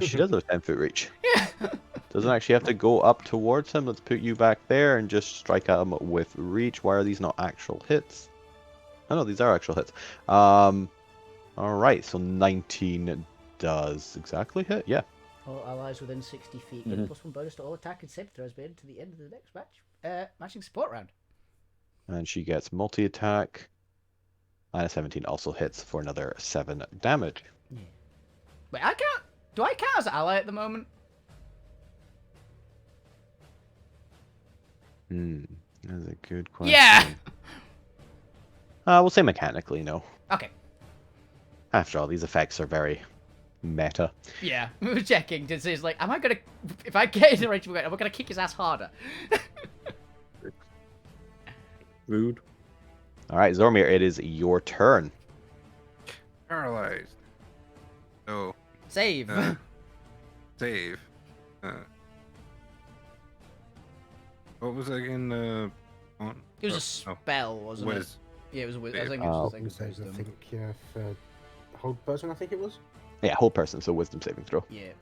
D: She does have a 10-foot reach.
C: Yeah.
D: Doesn't actually have to go up towards him. Let's put you back there and just strike at him with reach. Why are these not actual hits? Oh no, these are actual hits. Alright, so 19 does exactly hit, yeah.
C: All allies within 60 feet get +1 bonus to all attack and save throws made to the end of the next match. Matching support round.
D: And she gets multi-attack. And a 17 also hits for another 7 damage.
C: Yeah. Wait, I can't... Do I count as an ally at the moment?
D: That's a good question.
C: Yeah!
D: We'll say mechanically, no.
C: Okay.
D: After all, these effects are very meta.
C: Yeah, we were checking to see, it's like, am I gonna... If I get in the range of am I gonna kick his ass harder?
F: Rude.
D: Alright, Zormir, it is your turn.
E: Paralyzed. So,
C: Save.
E: save. What was it again? On?
C: It was a spell, wasn't it? Yeah, it was a I think it was a thing.
B: I think, yeah, for hold person, I think it was.
D: Yeah, whole person, so wisdom saving throw.
C: Yeah.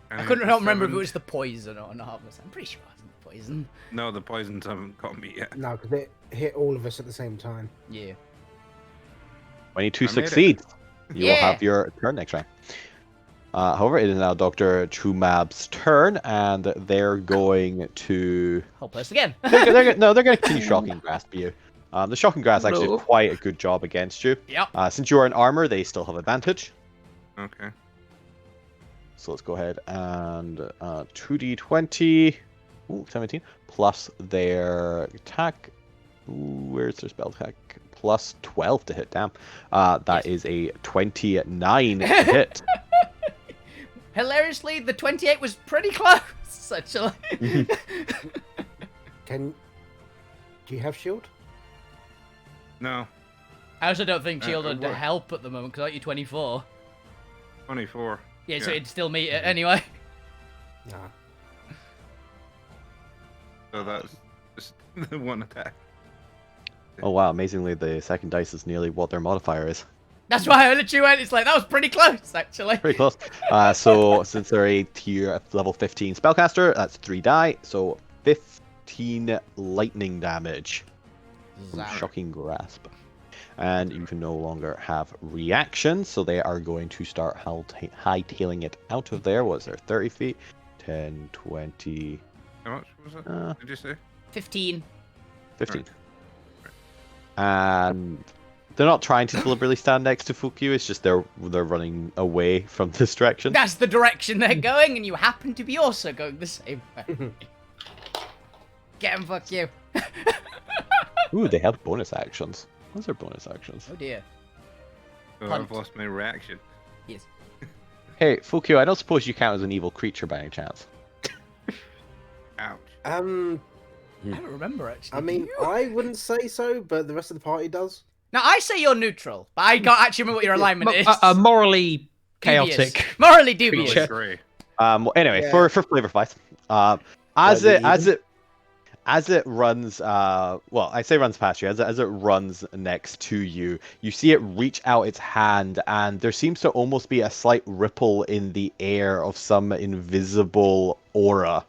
C: I couldn't remember if it was the poison or not. I'm pretty sure it wasn't the poison.
E: No, the poisons haven't got me yet.
B: No, because it hit all of us at the same time.
C: Yeah.
D: 22
E: I made it.
D: succeeds. You will
C: Yeah.
D: have your turn next round. However, it is now Dr. Chumab's turn, and they're going to...
C: Whole person again.
D: they're going to continue Shocking Grasp you. The Shocking Grasp actually did quite a good job against you.
C: Yep.
D: Since you are in armor, they still have advantage.
E: Okay.
D: So let's go ahead and 2d20, 17, plus their attack. Where's their spell attack? Plus 12 to hit, damn. That is a 29 to hit.
C: Hilariously, the 28 was pretty close, actually.
B: Do you have shield?
E: No.
C: I also don't think shield would
E: what?
C: help at the moment, because aren't you 24?
E: 24.
C: Yeah, so it'd still meet it anyway.
B: Nah.
E: So that's just the one attack.
D: Oh wow, amazingly the second dice is nearly what their modifier is.
C: That's why I literally went, it's like, that was pretty close, actually.
D: Pretty close. So since they're a tier level 15 spellcaster, that's 3 die, so 15 lightning damage from
C: Zap.
D: Shocking Grasp. And you can no longer have reactions, so they are going to start hightailing it out of there. What's there? 30 feet? 10, 20...
E: How much was it? Did you say?
C: 15.
D: 15. And they're not trying to deliberately stand next to Fukyu, it's just they're running away from this direction.
C: That's the direction they're going, and you happen to be also going the same way. Get him, fuck you.
D: Ooh, they have bonus actions. What's their bonus actions?
C: Oh dear.
E: So
C: Punt.
E: I've lost my reaction.
C: Yes.
D: Hey, Fukyu, I don't suppose you count as an evil creature by any chance.
E: Ouch.
C: I don't remember, actually.
B: I mean, I wouldn't say so, but the rest of the party does.
C: Now, I say you're neutral, but I can't actually remember what your alignment is.
A: Morally
C: Dubious.
A: chaotic.
C: Morally dubious.
A: Creature.
E: Great.
D: Well, anyway,
B: Yeah.
D: for flavor spice, as it runs, well, I say runs past you. As it runs next to you, you see it reach out its hand, and there seems to almost be a slight ripple in the air of some invisible aura.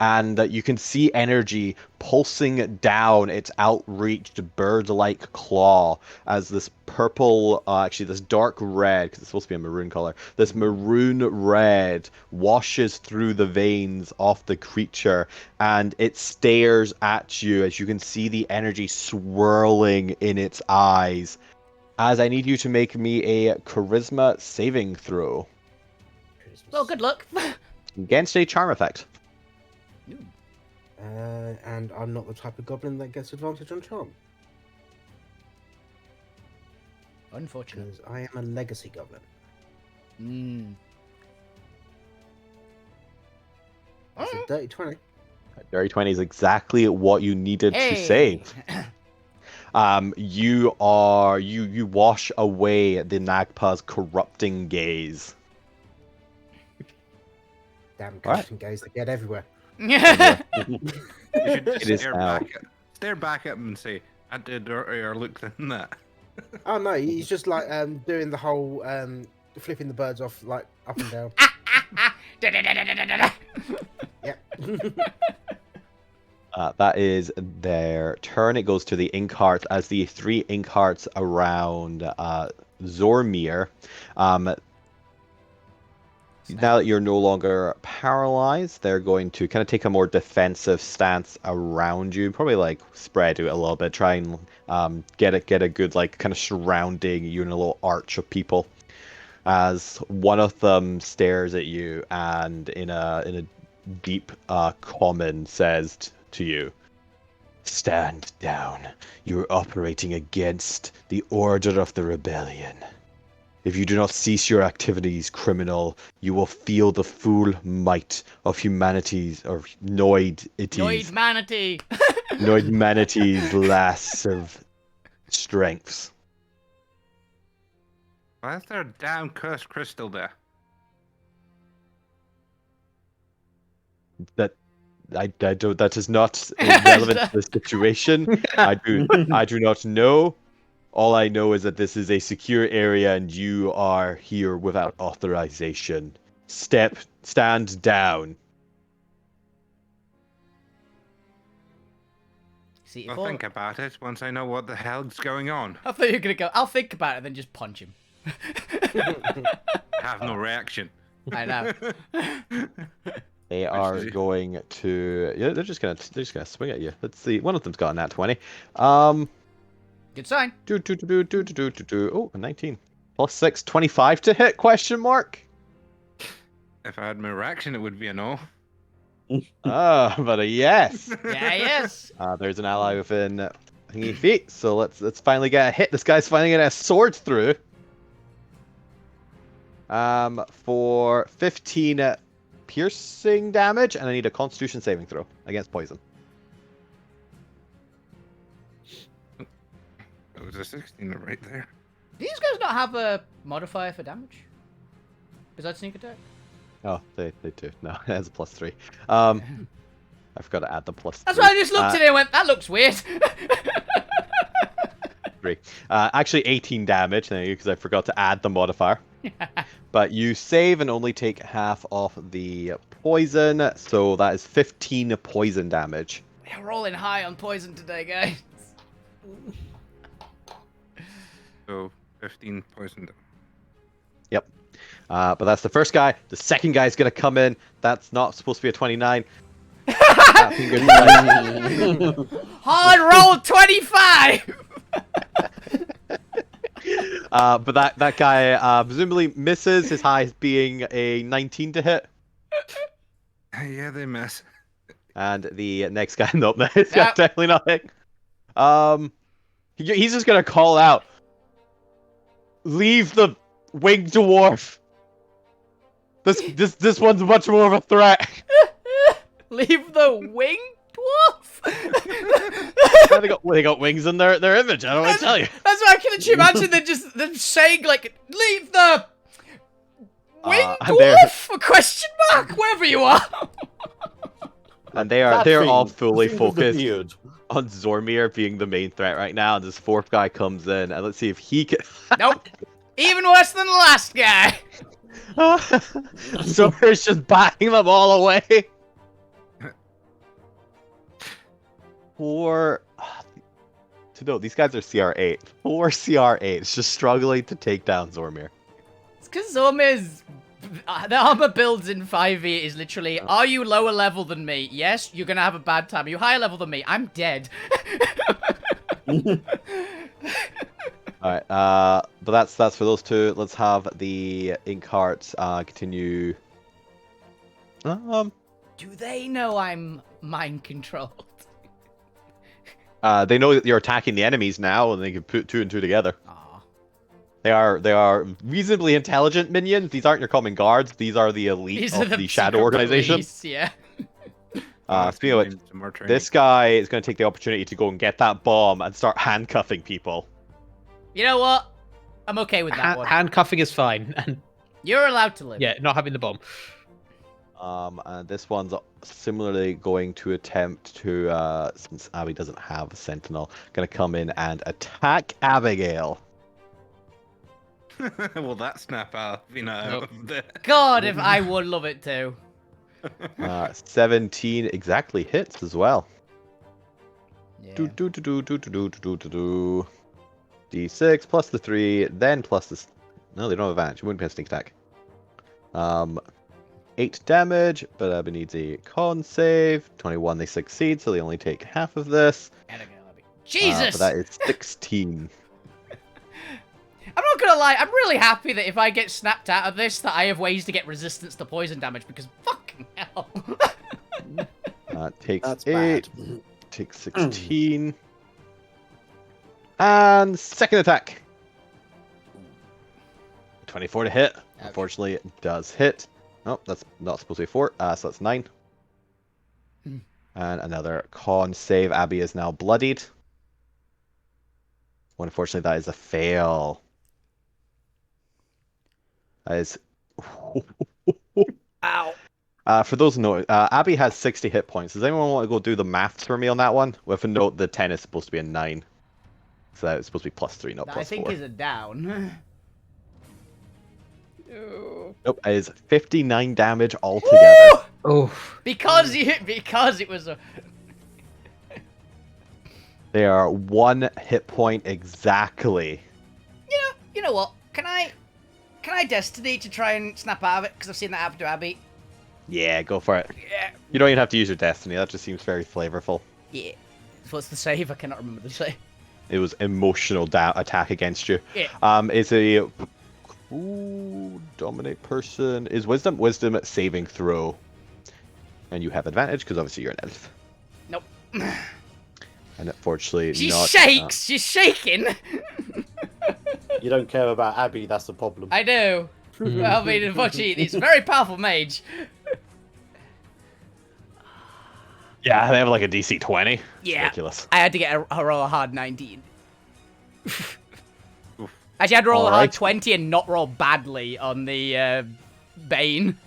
D: And you can see energy pulsing down its outreached bird-like claw as this purple, actually this dark red, because it's supposed to be a maroon color, this maroon red washes through the veins of the creature, and it stares at you as you can see the energy swirling in its eyes. As I need you to make me a charisma saving throw.
C: Well, good luck.
D: Against a charm effect.
B: And I'm not the type of goblin that gets advantage on charm.
C: Unfortunate.
B: Because I am a legacy goblin. It's a dirty 20.
D: Dirty 20 is exactly what you needed to save. You wash away the Nagpa's corrupting gaze.
B: Damn corrupting gaze, they get everywhere.
E: You should
D: It is
E: stare back at him and say, "I did dirtier look than that."
B: Oh no, he's just like doing the whole flipping the birds off like up and down. Yep.
D: That is their turn. It goes to the ink heart as the 3 ink hearts around Zormir. Now that you're no longer paralyzed, they're going to kind of take a more defensive stance around you. Probably like spread out a little bit, try and get a good like kind of surrounding you in a little arch of people. As one of them stares at you and in a deep common says to you, "Stand down. You're operating against the order of the rebellion. If you do not cease your activities, criminal, you will feel the full might of humanity's or Noidmanity's last of strengths."
E: Why is there a damn cursed crystal there?
D: That is not relevant to the situation. I do not know. All I know is that this is a secure area and you are here without authorization. Stand down.
C: See,
E: I'll think about it once I know what the hell's going on.
C: I thought you were gonna go, I'll think about it and then just punch him.
E: Have no reaction.
C: I know.
D: They are going to. Yeah, they're just gonna swing at you. Let's see. One of them's got a nat 20.
C: Good sign.
D: Oh, a 19. Plus 6, 25 to hit, question mark?
E: If I had my reaction, it would be a no.
D: But a yes.
C: Yeah, yes.
D: There's an ally within thingy feet, so let's finally get a hit. This guy's finally getting a sword through. For 15 piercing damage, and I need a Constitution saving throw against poison.
E: It was a 16 right there.
C: Do these guys not have a modifier for damage? Besides sneak attack?
D: Oh, they do. No, it has a +3. I forgot to add the +3.
C: That's why I just looked at it and went, that looks weird.
D: 3. Actually 18 damage, because I forgot to add the modifier. But you save and only take half of the poison, so that is 15 poison damage.
C: We're rolling high on poison today, guys.
E: So 15 poison.
D: Yep. But that's the first guy. The second guy's gonna come in. That's not supposed to be a 29.
C: Hard roll 25!
D: But that guy presumably misses, his highest being a 19 to hit.
E: Yeah, they miss.
D: And the next guy, nope, that's definitely not hit. He's just gonna call out, "Leave the winged dwarf. This one's much more of a threat."
C: Leave the winged dwarf?
D: They got wings in their image. I don't want to tell you.
C: That's why I can imagine them saying like, "Leave the winged dwarf?" A question mark, wherever you are.
D: And they're all fully focused on Zormir being the main threat right now. And this fourth guy comes in, and let's see if he can.
C: Nope. Even worse than the last guy.
D: Zormir's just batting them all away. 4. To note, these guys are CR8. 4 CR8s just struggling to take down Zormir.
C: It's because Zormir's... The armor builds in 5e is literally, are you lower level than me? Yes, you're gonna have a bad time. Are you higher level than me? I'm dead.
D: Alright, but that's for those two. Let's have the ink hearts continue.
C: Do they know I'm mind controlled?
D: They know that you're attacking the enemies now, and they can put 2 and 2 together.
C: Aw.
D: They are reasonably intelligent minions. These aren't your common guards. These are the elite of the Shadow
C: secret
D: Organization.
C: police, yeah.
D: Speaking of which, this guy is going to take the opportunity to go and get that bomb and start handcuffing people.
C: You know what? I'm okay with that one.
A: Handcuffing is fine. And
C: You're allowed to live.
A: yeah, not having the bomb.
D: And this one's similarly going to attempt to, since Abby doesn't have a Sentinel, going to come in and attack Abigail.
E: Will that snap out? You know.
C: God, if I would love it too.
D: 17 exactly hits as well.
C: Yeah.
D: D6 plus the 3, then plus the... No, they don't have advantage. It wouldn't be a sneak attack. 8 damage, but Abby needs a con save. 21, they succeed, so they only take half of this.
C: Jesus!
D: But that is 16.
C: I'm not gonna lie, I'm really happy that if I get snapped out of this, that I have ways to get resistance to poison damage, because fucking hell.
D: Takes
F: That's
D: 8,
F: bad.
D: takes 16. And second attack. 24 to hit. Unfortunately, it does hit. Oh, that's not supposed to be 4, so that's 9. And another con save. Abby is now bloodied. Well, unfortunately, that is a fail. That is...
C: Ow.
D: For those who know, Abby has 60 hit points. Does anyone want to go do the maths for me on that one? With a note, the 10 is supposed to be a 9. So it's supposed to be +3, not
C: That
D: +4.
C: I think is a down.
D: Nope, it is 59 damage altogether.
A: Oh.
C: Because it was a...
D: They are 1 hit point exactly.
C: You know what? Can I Destiny to try and snap out of it? Because I've seen that happen to Abby.
D: Yeah, go for it.
C: Yeah.
D: You don't even have to use your destiny. That just seems very flavorful.
C: Yeah. What's the save? I cannot remember the save.
D: It was emotional attack against you.
C: Yeah.
D: It's a dominate person is wisdom saving throw, and you have advantage because obviously you're an elf.
C: Nope.
D: And unfortunately,
C: She
D: not,
C: shakes. She's shaking.
F: You don't care about Abby, that's the problem.
C: I do. Well, I mean, unfortunately, it's a very powerful mage.
D: Yeah, they have like a DC 20. It's
C: Yeah.
D: ridiculous.
C: I had to get a roll a hard 19. Actually, I had to roll a hard
D: Alright.
C: 20 and not roll badly on the Bane.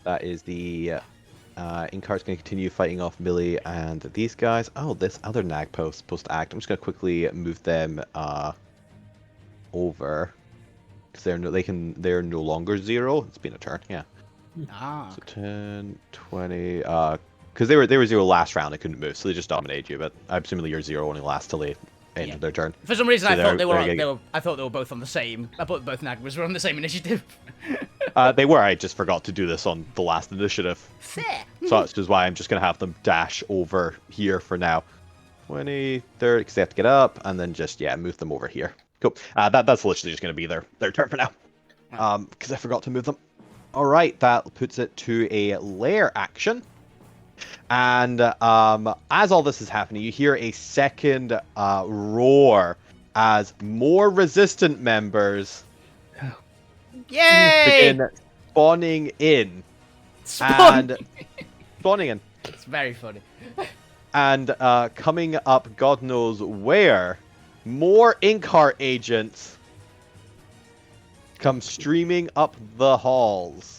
D: That is the Incar's going to continue fighting off Millie and these guys. Oh, this other nag post supposed to act. I'm just going to quickly move them over because they're no longer 0. It's been a turn, yeah.
C: Ah.
D: So 10, 20. Because they were 0 last round, they couldn't move, so they just dominated you. But I'm assuming your 0 only lasts till they end their turn.
C: For some reason,
D: So
C: I thought
D: they're
C: I thought they were both on the same. I thought both Nagmas were on the same initiative.
D: They were. I just forgot to do this on the last initiative.
C: Fair.
D: So that's just why I'm just going to have them dash over here for now. 20, 30, because they have to get up, and then just, move them over here. Cool. That's literally just going to be their turn for now. Because I forgot to move them. Alright, that puts it to a lair action. And as all this is happening, you hear a second
C: Yay!
D: roar as more resistant members begin spawning in. And spawning in.
C: It's very funny.
D: And coming up, God knows where, more Inkheart agents come streaming up the halls.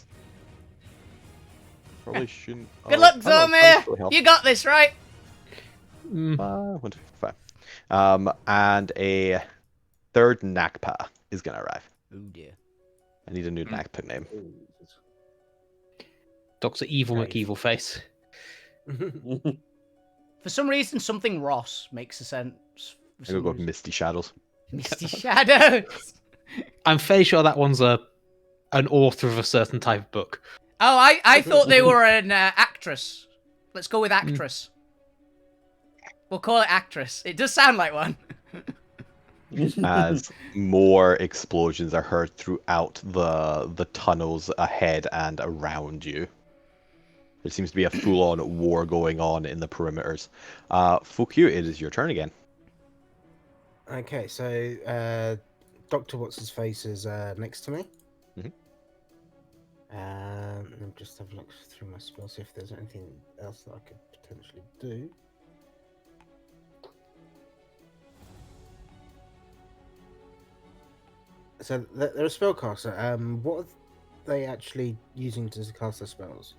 D: Probably shouldn't.
C: Good luck, Zormir! You got this, right?
D: 1, 2, 5. And a third Nakpa is gonna arrive.
C: Oh dear.
D: I need a new Nakpa name.
A: Dr. Evil McEvil Face.
C: For some reason, something Ross makes a sense.
D: I'm gonna go with Misty Shadows.
C: Misty Shadows.
A: I'm fairly sure that one's an author of a certain type of book.
C: Oh, I thought they were an actress. Let's go with actress. We'll call it actress. It does sound like one.
D: As more explosions are heard throughout the tunnels ahead and around you. There seems to be a full-on war going on in the perimeters. Fukyu, it is your turn again.
B: Okay, so Dr. What's-His-Face is next to me.
D: Mhm.
B: Let me just have a look through my spells, see if there's anything else that I could potentially do. So they're a spellcaster. What are they actually using to cast their spells?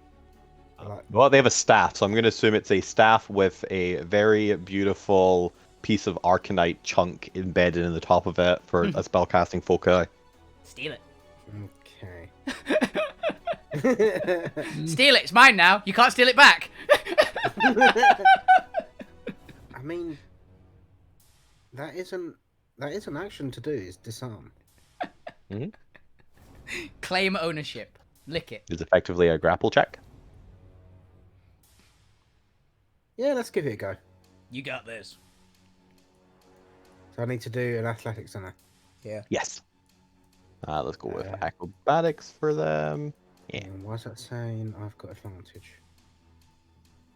D: Well, they have a staff, so I'm going to assume it's a staff with a very beautiful piece of Arcanite chunk embedded in the top of it for a spellcasting foci.
C: Steal it.
B: Okay.
C: Steal it. It's mine now. You can't steal it back.
B: I mean, that is an action to do. Is disarm.
C: Claim ownership. Lick it.
D: It's effectively a grapple check.
B: Yeah, let's give it a go.
C: You got this.
B: So I need to do an athletics, don't I?
C: Yeah.
D: Yes. Let's go with acrobatics for them. Yeah.
B: And why is that saying I've got advantage?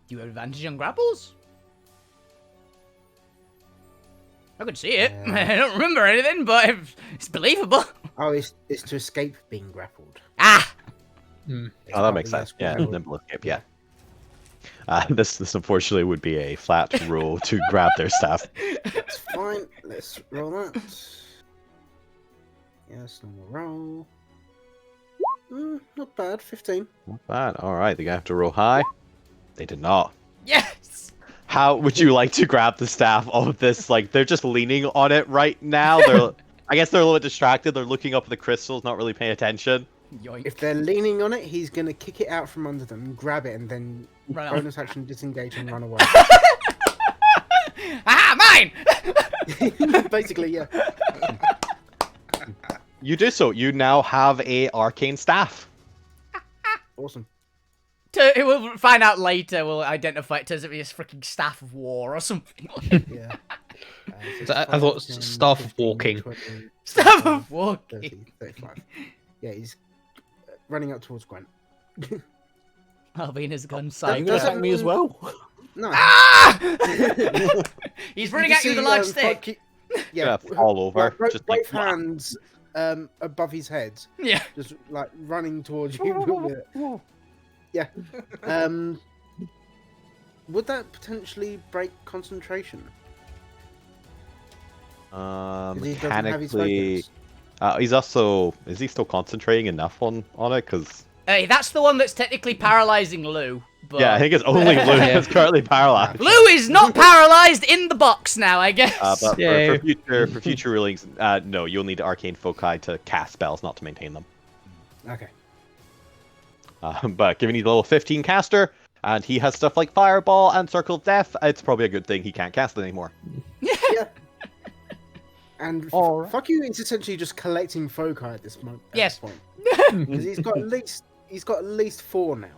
C: Do you have advantage on grapples? I could see it. I don't remember anything, but it's believable.
B: Oh, it's to escape being grappled.
C: Ah!
B: It's
D: Oh, that
B: not
D: makes
B: the
D: sense. Yeah,
B: grapple.
D: nimble escape. Yeah. This unfortunately would be a flat roll to grab their staff.
B: That's fine. Let's roll that. Yes, normal roll. Not bad. 15.
D: Not bad. All right, they're gonna have to roll high. They did not.
C: Yes!
D: How would you like to grab the staff of this? Like they're just leaning on it right now. I guess they're a little bit distracted. They're looking up at the crystals, not really paying attention.
C: Yoink.
B: If they're leaning on it, he's gonna kick it out from under them, grab it, and then
C: Run off.
B: bonus action disengage and run away.
C: Ah, mine!
B: Basically, yeah.
D: You do so. You now have a arcane staff.
B: Awesome.
C: We'll find out later. We'll identify it as if it's a freaking staff of war or something.
B: Yeah.
A: So I thought staff of walking.
C: Staff of walking.
B: 30, 35. Yeah, he's running up towards Gwent.
C: Alvina's gone
F: Are you
C: psycho.
F: going to attack me as well?
B: No.
C: Ah! He's running at you with a large stick.
B: Yeah,
D: Fall over.
B: Both,
D: just
B: both
D: like,
B: hands above his head,
C: Yeah.
B: just like running towards you with it. Yeah. Would that potentially break concentration? Because he doesn't have his
D: mechanically.
B: focus.
D: He's also. Is he still concentrating enough on it? Because
C: Hey, that's the one that's technically paralyzing Lou. But
D: yeah, I think it's only Lou that's currently paralyzed.
C: Lou is not paralyzed in the box now, I guess.
D: But
A: Yay.
D: for future rulings, no, you'll need arcane foci to cast spells, not to maintain them.
B: Okay.
D: But given he's a level 15 caster, and he has stuff like Fireball and Circle of Death, it's probably a good thing he can't cast it anymore.
B: Yeah. And
D: Alright.
B: fuck you, it's essentially just collecting foci at this moment.
C: Yes.
B: Because he's got at least 4 now.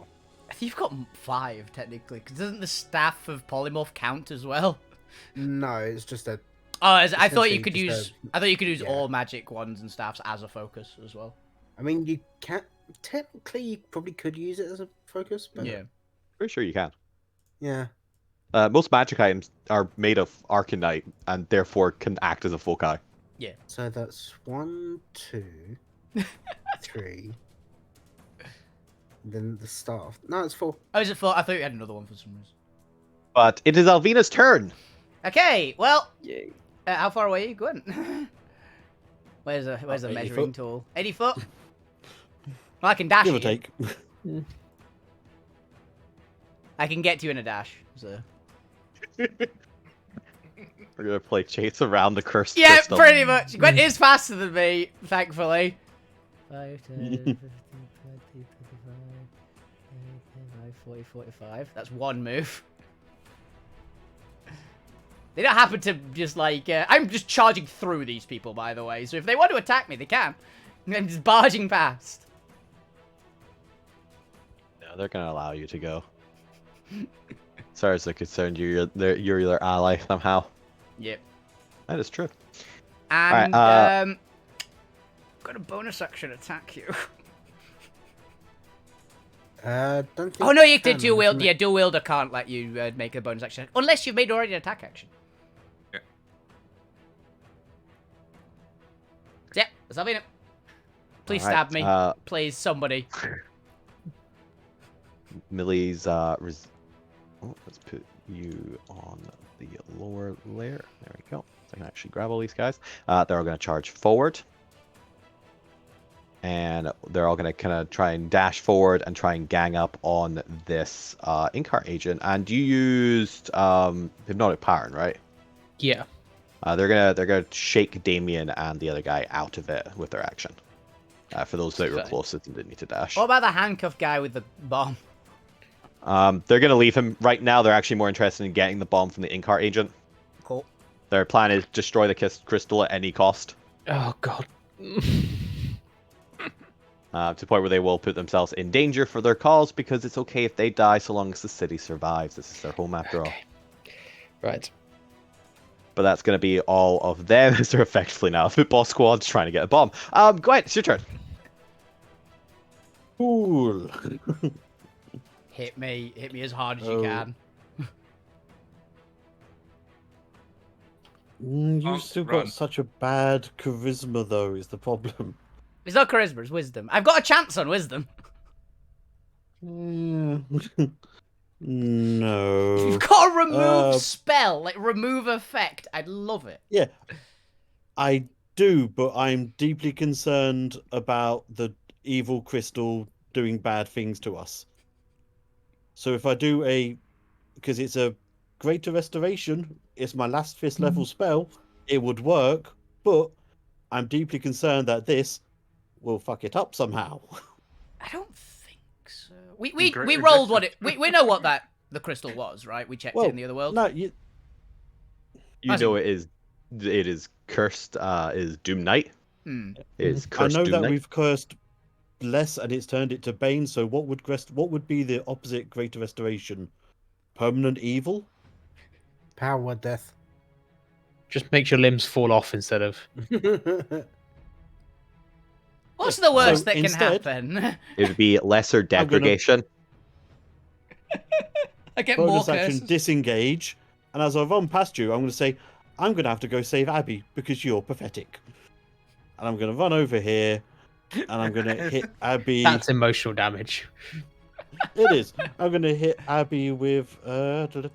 C: I think you've got 5 technically, because doesn't the staff of polymorph count as well?
B: No, it's just a.
C: Oh, I thought you
B: Essentially
C: could
B: just
C: use. I thought you could use
B: yeah.
C: all magic ones and staffs as a focus as well.
B: I mean, you can't. Technically, you probably could use it as a focus, but
C: Yeah.
D: Pretty sure you can.
B: yeah.
D: Most magic items are made of Arcanite, and therefore can act as a foci.
B: So that's 1, 2, 3. Then the staff. No, it's 4.
C: Oh, is it 4? I thought you had another one for some reason.
D: But it is Alvina's turn.
C: Okay, well,
A: Yay.
C: how far away are you going? Where's the
F: 80
C: measuring
F: foot.
C: tool? 80 foot. Well, I can dash
F: Give or
C: you.
F: take.
C: I can get you in a dash. So.
D: We're gonna play chase around the cursed
C: Yeah,
D: crystal.
C: pretty much. Gwent is faster than me, thankfully. 5, 10, 15, 20, 25, 25, 40, 45. That's one move. They don't happen to just like... I'm just charging through these people, by the way. So if they want to attack me, they can. I'm just barging past.
D: No, they're gonna allow you to go. As far as they're concerned, you're their ally somehow.
C: Yep.
D: That is true.
C: And
D: Alright,
C: got a bonus action attack you.
B: Don't think
C: Oh no, you
B: can,
C: did dual wield.
B: isn't it?
C: Yeah, dual wielder can't let you make a bonus action unless you've made already an attack action.
E: Yeah.
C: Yeah, that's having it. Please
D: Alright,
C: stab me. Please, somebody.
D: Millie's let's put you on the lower layer. There we go. So I can actually grab all these guys. They're all going to charge forward. And they're all going to kind of try and dash forward and try and gang up on this in-car agent. And you used hypnotic pattern, right?
A: Yeah.
D: They're gonna shake Damien and the other guy out of it with their action. For those that were
A: Fine.
D: closest and didn't need to dash.
C: What about the handcuffed guy with the bomb?
D: They're gonna leave him right now. They're actually more interested in getting the bomb from the in-car agent.
C: Cool.
D: Their plan is destroy the crystal at any cost.
A: Oh god.
D: To the point where they will put themselves in danger for their cause, because it's okay if they die so long as the city survives. This is their home after all.
A: Right.
D: But that's going to be all of them, as they're effectively now a football squad trying to get a bomb. Go ahead, it's your turn.
F: Cool.
C: Hit me as hard as you
F: Oh.
C: can.
F: You've still
E: Run.
F: got such a bad charisma, though, is the problem.
C: It's not charisma, it's wisdom. I've got a chance on wisdom.
F: No.
C: You've got a remove
F: Uh,
C: spell, like remove effect. I'd love it.
F: Yeah, I do, but I'm deeply concerned about the evil crystal doing bad things to us. So if I do because it's a greater restoration, it's my last 5th level spell, it would work, but I'm deeply concerned that this will fuck it up somehow.
C: I don't think so. We
E: Great
C: rolled what
E: rejection.
C: we know what the crystal was, right? We checked it in the other world.
F: No,
D: You
C: As
D: know it is cursed, is Doom Knight.
C: Hmm.
D: It is
F: I
D: cursed
F: know
D: Doom
F: that
D: Knight.
F: we've cursed Bless and it's turned it to Bane, so what would be the opposite greater restoration? Permanent evil?
B: Power death.
A: Just makes your limbs fall off instead of.
C: What's the worst that
F: instead-
C: can happen?
D: It would be lesser
F: gonna-
D: degradation.
C: I get more
F: Bonus action
C: curses.
F: disengage, and as I run past you, I'm going to say, I'm going to have to go save Abby because you're pathetic. And I'm going to run over here, and I'm going to hit Abby.
A: That's emotional damage.
F: It is. I'm going to hit Abby with.
C: I don't know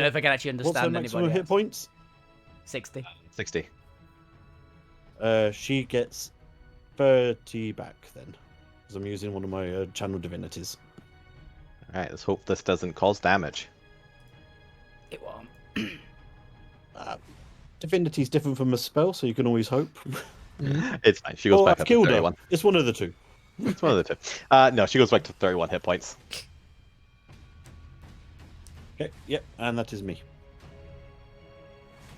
C: if I can actually
F: What's her
C: understand
F: maximum
C: anybody
F: hit
C: else.
F: points?
C: 60.
D: 60.
F: She gets 30 back then, because I'm using one of my channel divinities.
D: Alright, let's hope this doesn't cause damage.
C: It won't.
F: Divinity's different from a spell, so you can always hope.
D: It's fine. She goes
F: Oh,
D: back
F: I've
D: up to
F: killed her.
D: 31.
F: It's one of the two.
D: It's one of the two. No, she goes back to 31 hit points.
F: Okay, yep, and that is me.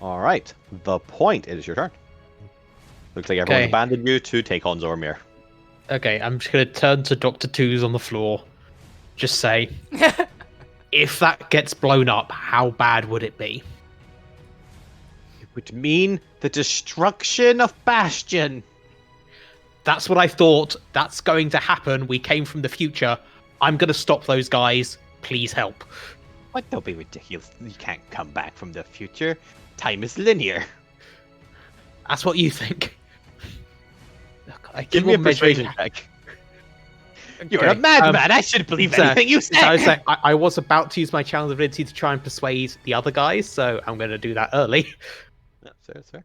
D: Alright, the point. It is your turn. Looks like everyone
A: Okay.
D: abandoned you to take on Zormir.
A: Okay, I'm just gonna turn to Dr. Twos on the floor. Just say, if that gets blown up, how bad would it be?
D: It would mean the destruction of Bastion.
A: That's what I thought. That's going to happen. We came from the future. I'm gonna stop those guys. Please help.
D: What? Don't be ridiculous. You can't come back from the future. Time is linear.
A: That's what you think. Look, I
D: Give
A: keep
D: me a
A: on measuring-
D: persuasion check. You're a
A: Okay,
D: madman. I should believe
A: so-
D: anything you
A: So I,
D: say.
A: was like, I was about to use my channel divinity to try and persuade the other guys, so I'm going to do that early.
D: Sir.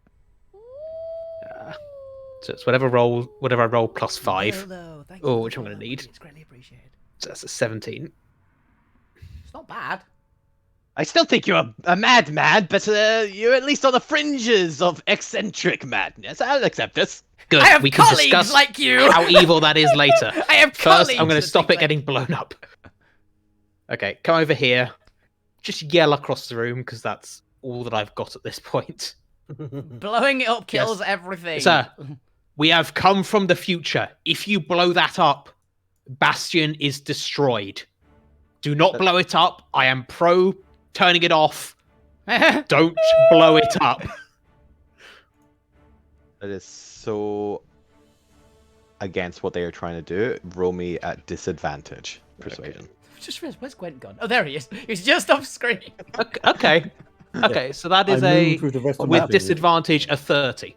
A: So it's whatever I roll plus 5.
C: Hello, thank
A: Oh,
C: you
A: which
C: for
A: I'm gonna
C: that.
A: need.
C: It's greatly appreciated.
A: So that's a 17.
C: It's not bad.
D: I still think you're a madman, but you're at least on the fringes of eccentric madness. I'll accept this.
A: Good.
C: I have
A: we can
C: colleagues
A: discuss
C: like you.
A: how evil that is later.
C: I have
A: First,
C: colleagues
A: I'm going to
C: that
A: stop
C: think
A: it getting blown up. Okay, come over here. Just yell across the room, because that's all that I've got at this point.
C: Blowing it up kills everything.
A: Sir, we have come from the future. If you blow that up, Bastion is destroyed. Do not blow it up. I am pro turning it off. Don't blow it up.
D: That is so against what they are trying to do. Roll me at disadvantage. Persuasion.
C: Just realized, where's Gwent gone? Oh, there he is. He's just off screen.
A: Okay. Okay, so that is with disadvantage a 30.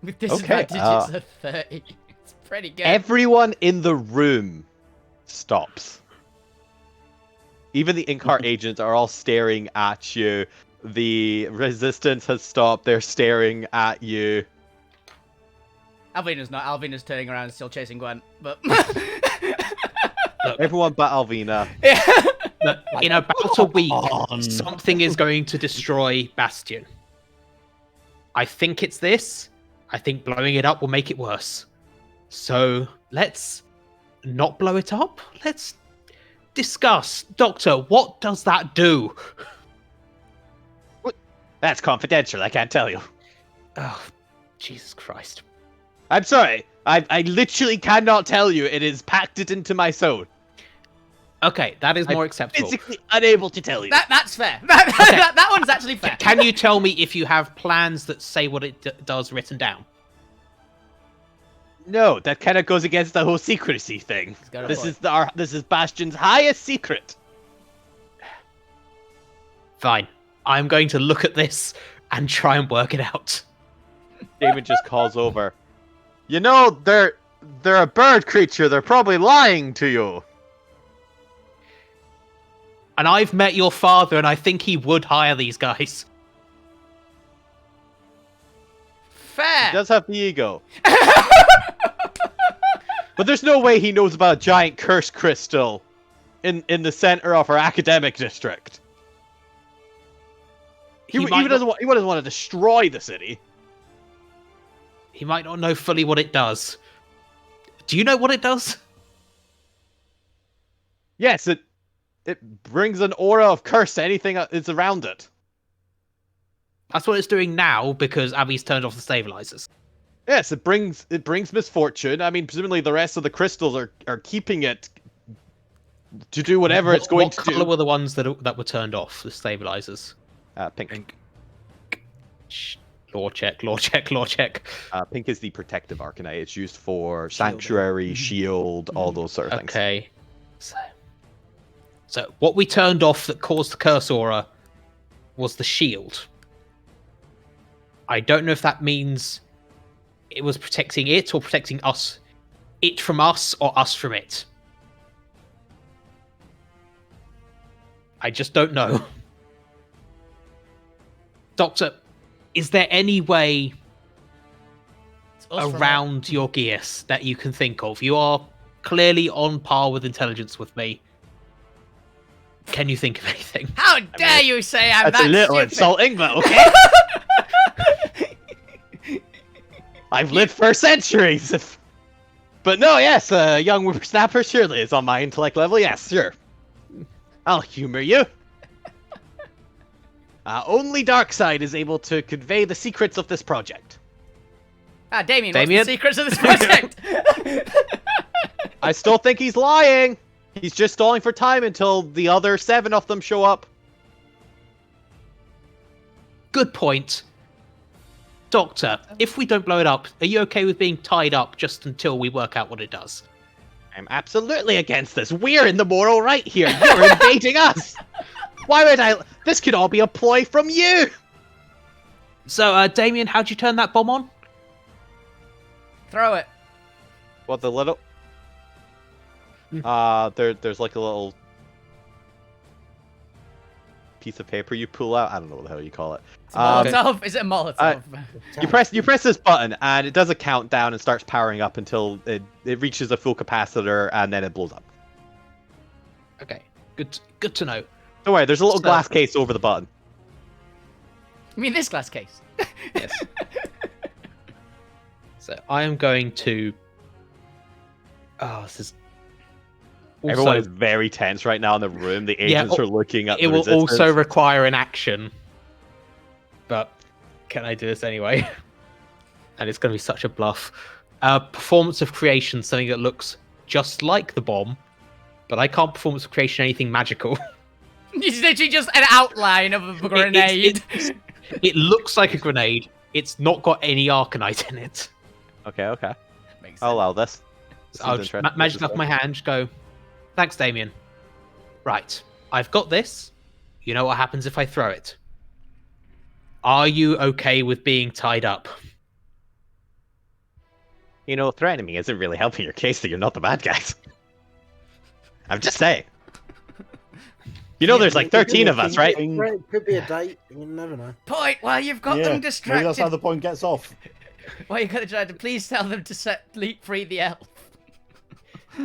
C: With disadvantage, it's a 30. It's pretty good.
D: Everyone in the room stops. Even the in-cart agents are all staring at you. The resistance has stopped. They're staring at you.
C: Alvina's not. Alvina's turning around and still chasing Gwent. But
A: Look,
D: everyone but Alvina.
A: Look, in about a week, something is going to destroy Bastion. I think it's this. I think blowing it up will make it worse. So let's not blow it up. Let's discuss. Doctor, what does that do?
D: What? That's confidential. I can't tell you.
A: Oh, Jesus Christ.
D: I'm sorry. I literally cannot tell you. It is packed it into my soul.
A: Okay, that is more acceptable.
D: Physically unable to tell you.
C: That's fair. That one's actually fair.
A: Can you tell me if you have plans that say what it does written down?
D: No, that kind of goes against the whole secrecy thing. This is Bastion's highest secret.
A: Fine. I'm going to look at this and try and work it out.
D: David just calls over. You know, they're a bird creature. They're probably lying to you.
A: And I've met your father, and I think he would hire these guys.
C: Fair.
D: He does have the ego. But there's no way he knows about a giant curse crystal in the center of our academic district. He doesn't want to destroy the city.
A: He might not know fully what it does. Do you know what it does?
D: Yes, it brings an aura of curse to anything that's around it.
A: That's what it's doing now because Abby's turned off the stabilizers.
D: Yes, it brings misfortune. I mean, presumably the rest of the crystals are keeping it to do whatever it's going to do.
A: What color were the ones that were turned off? The stabilizers.
D: Pink.
A: Shh. Lore check.
D: Pink is the protective arcanite. It's used for sanctuary, shield, all those sort of things.
A: Okay. So what we turned off that caused the curse aura was the shield. I don't know if that means it was protecting it or protecting us. It from us or us from it. I just don't know. Doctor, is there any way around your gears that you can think of? You are clearly on par with intelligence with me. Can you think of anything?
C: How dare you say I'm
D: that's
C: that
D: a little
C: stupid?
D: insulting, but okay. I've lived for centuries. But no, yes, a young whippersnapper surely is on my intellect level. Yes, sure. I'll humor you. Only Darkseid is able to convey the secrets of this project.
C: Damien, what's the secrets of this project?
D: I still think he's lying. He's just stalling for time until the other 7 of them show up.
A: Good point. Doctor, if we don't blow it up, are you okay with being tied up just until we work out what it does?
D: I'm absolutely against this. We're in the moral right here. You're invading us. Why would I? This could all be a ploy from you.
A: So, Damien, how'd you turn that bomb on?
C: Throw it.
D: What, the little... there's like a little piece of paper you pull out. I don't know what the hell you call it.
C: It's a Molotov? Is it a Molotov?
D: You press this button and it does a countdown and starts powering up until it reaches a full capacitor and then it blows up.
A: Okay, good to know.
D: Don't worry, there's a little glass case over the button.
C: You mean this glass case?
A: Yes. So I am going to... Oh, this is...
D: Everyone is very tense right now in the room. The agents are looking at the
A: will
D: resistance.
A: also require an action. But can I do this anyway? And it's going to be such a bluff. Performance of creation, something that looks just like the bomb, but I can't performance of creation anything magical.
C: It's literally just an outline of a grenade.
A: It looks like a grenade. It's not got any arcanite in it.
D: Okay.
C: Makes sense.
D: I'll allow this.
A: I'll just magic off my hand, just go, thanks, Damien. Right, I've got this. You know what happens if I throw it. Are you okay with being tied up?
D: You know, threatening me isn't really helping your case that you're not the bad guys. I'm just saying. You know, there's like 13 of us, right?
B: It could be a date. You never know.
C: Point while you've got them distracted.
F: Maybe that's how the point gets off.
C: Why you got distracted? Please tell them to set free the elf.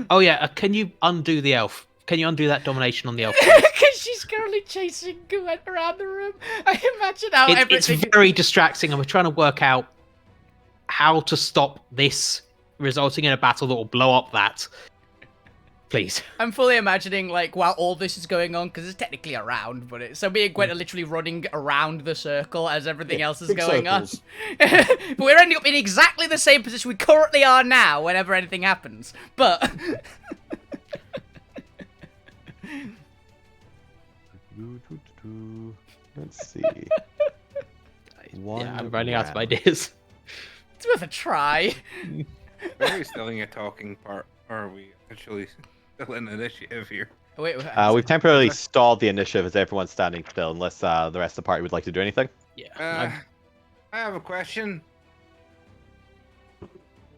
A: Oh yeah, can you undo the elf? Can you undo that domination on the elf?
C: Because she's currently chasing Gwen around the room. I imagine how everything...
A: It's very distracting, and we're trying to work out how to stop this resulting in a battle that will blow up that. Please.
C: I'm fully imagining, like, while all this is going on, because it's technically a round, but so me and Gwen are literally running around the circle as everything else is going
F: circles.
C: on. But we're ending up in exactly the same position we currently are now whenever anything happens. But...
D: Let's see.
A: I'm running out of ideas.
C: It's worth a try.
E: Are we still in a talking part, or are we actually still in initiative here?
C: Wait,
D: We've temporarily stalled the initiative as everyone's standing still, unless the rest of the party would like to do anything.
A: Yeah.
E: I have a question.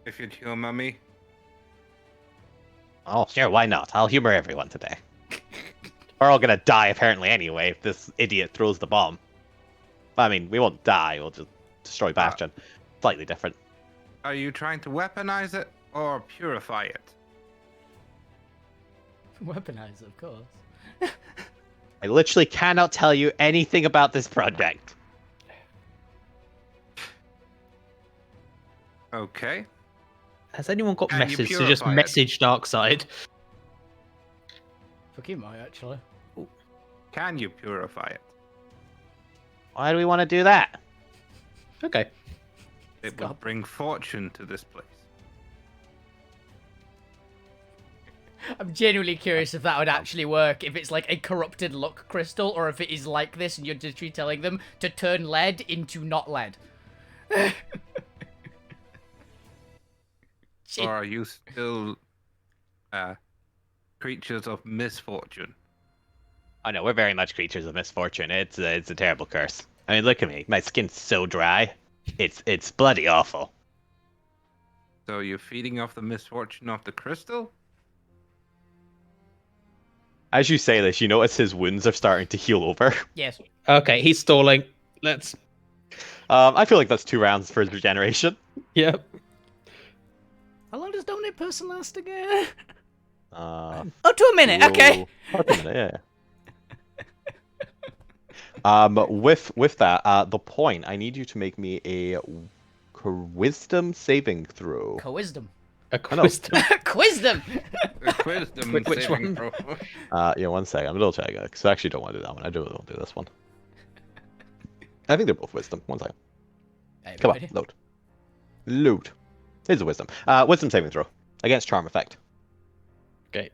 E: If you'd humor me.
D: Oh, sure, why not? I'll humor everyone today. We're all gonna die apparently anyway if this idiot throws the bomb. I mean, we won't die, we'll just destroy Bastion. Slightly different.
E: Are you trying to weaponize it or purify it?
C: Weaponize, of course.
D: I literally cannot tell you anything about this project.
E: Okay.
A: Has anyone got
E: Can you
A: message to just
E: purify it?
A: message Darkseid?
C: Fuck you, might actually.
E: Can you purify it?
D: Why do we want to do that?
A: Okay.
E: It will bring fortune to this place.
C: I'm genuinely curious if that would actually work, if it's like a corrupted luck crystal, or if it is like this and you're literally telling them to turn lead into not lead.
E: Or are you still creatures of misfortune?
D: Oh no, we're very much creatures of misfortune. It's a terrible curse. I mean, look at me. My skin's so dry. It's bloody awful.
E: So you're feeding off the misfortune of the crystal?
D: As you say this, you notice his wounds are starting to heal over.
C: Yes.
A: Okay, he's stalling. Let's...
D: I feel like that's 2 rounds for his regeneration.
A: Yep.
C: How long does Dominate Person last again?
D: Oh,
C: to a minute, okay.
D: A minute, yeah. With that, the point, I need you to make me a wisdom saving throw.
C: Wisdom.
A: A wisdom.
C: Wisdom.
E: Wisdom
A: Which
E: saving
A: one?
E: throw.
D: Yeah, 1 second. I'm double checking because I actually don't want to do that one. I do want to do this one. I think they're both wisdom. 1 second. Come on, load. Load. Here's a wisdom. Wisdom saving throw against charm effect.
A: Okay.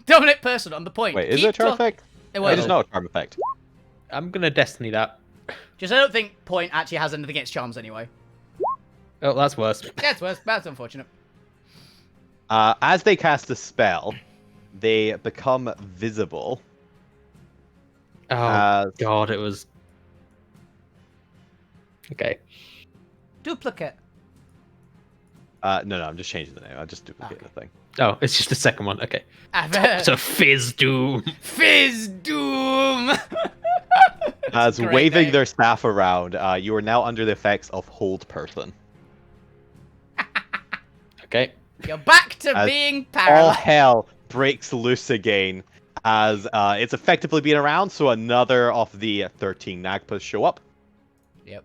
C: Dominate Person on the point.
D: Wait, is it a charm effect?
C: It
D: It is
C: was.
D: not a charm effect.
A: I'm gonna destiny that.
C: Just I don't think Point actually has anything against charms anyway.
A: Oh, that's worse.
C: Yeah, it's worse. That's unfortunate.
D: As they cast a spell, they become visible.
A: Oh, God, it was... Okay.
C: Duplicate.
D: No, I'm just changing the name. I'll just duplicate the thing.
A: Oh, it's just the second one. Okay.
C: It's
A: a Fizz Doom.
C: Fizz Doom!
D: As
C: great
D: waving
C: name.
D: their staff around, you are now under the effects of Hold Person.
A: Okay.
C: You're back to
D: As
C: being
D: All
C: paralyzed.
D: hell breaks loose again as it's effectively been around, so another of the 13 Nagpas show up.
C: Yep.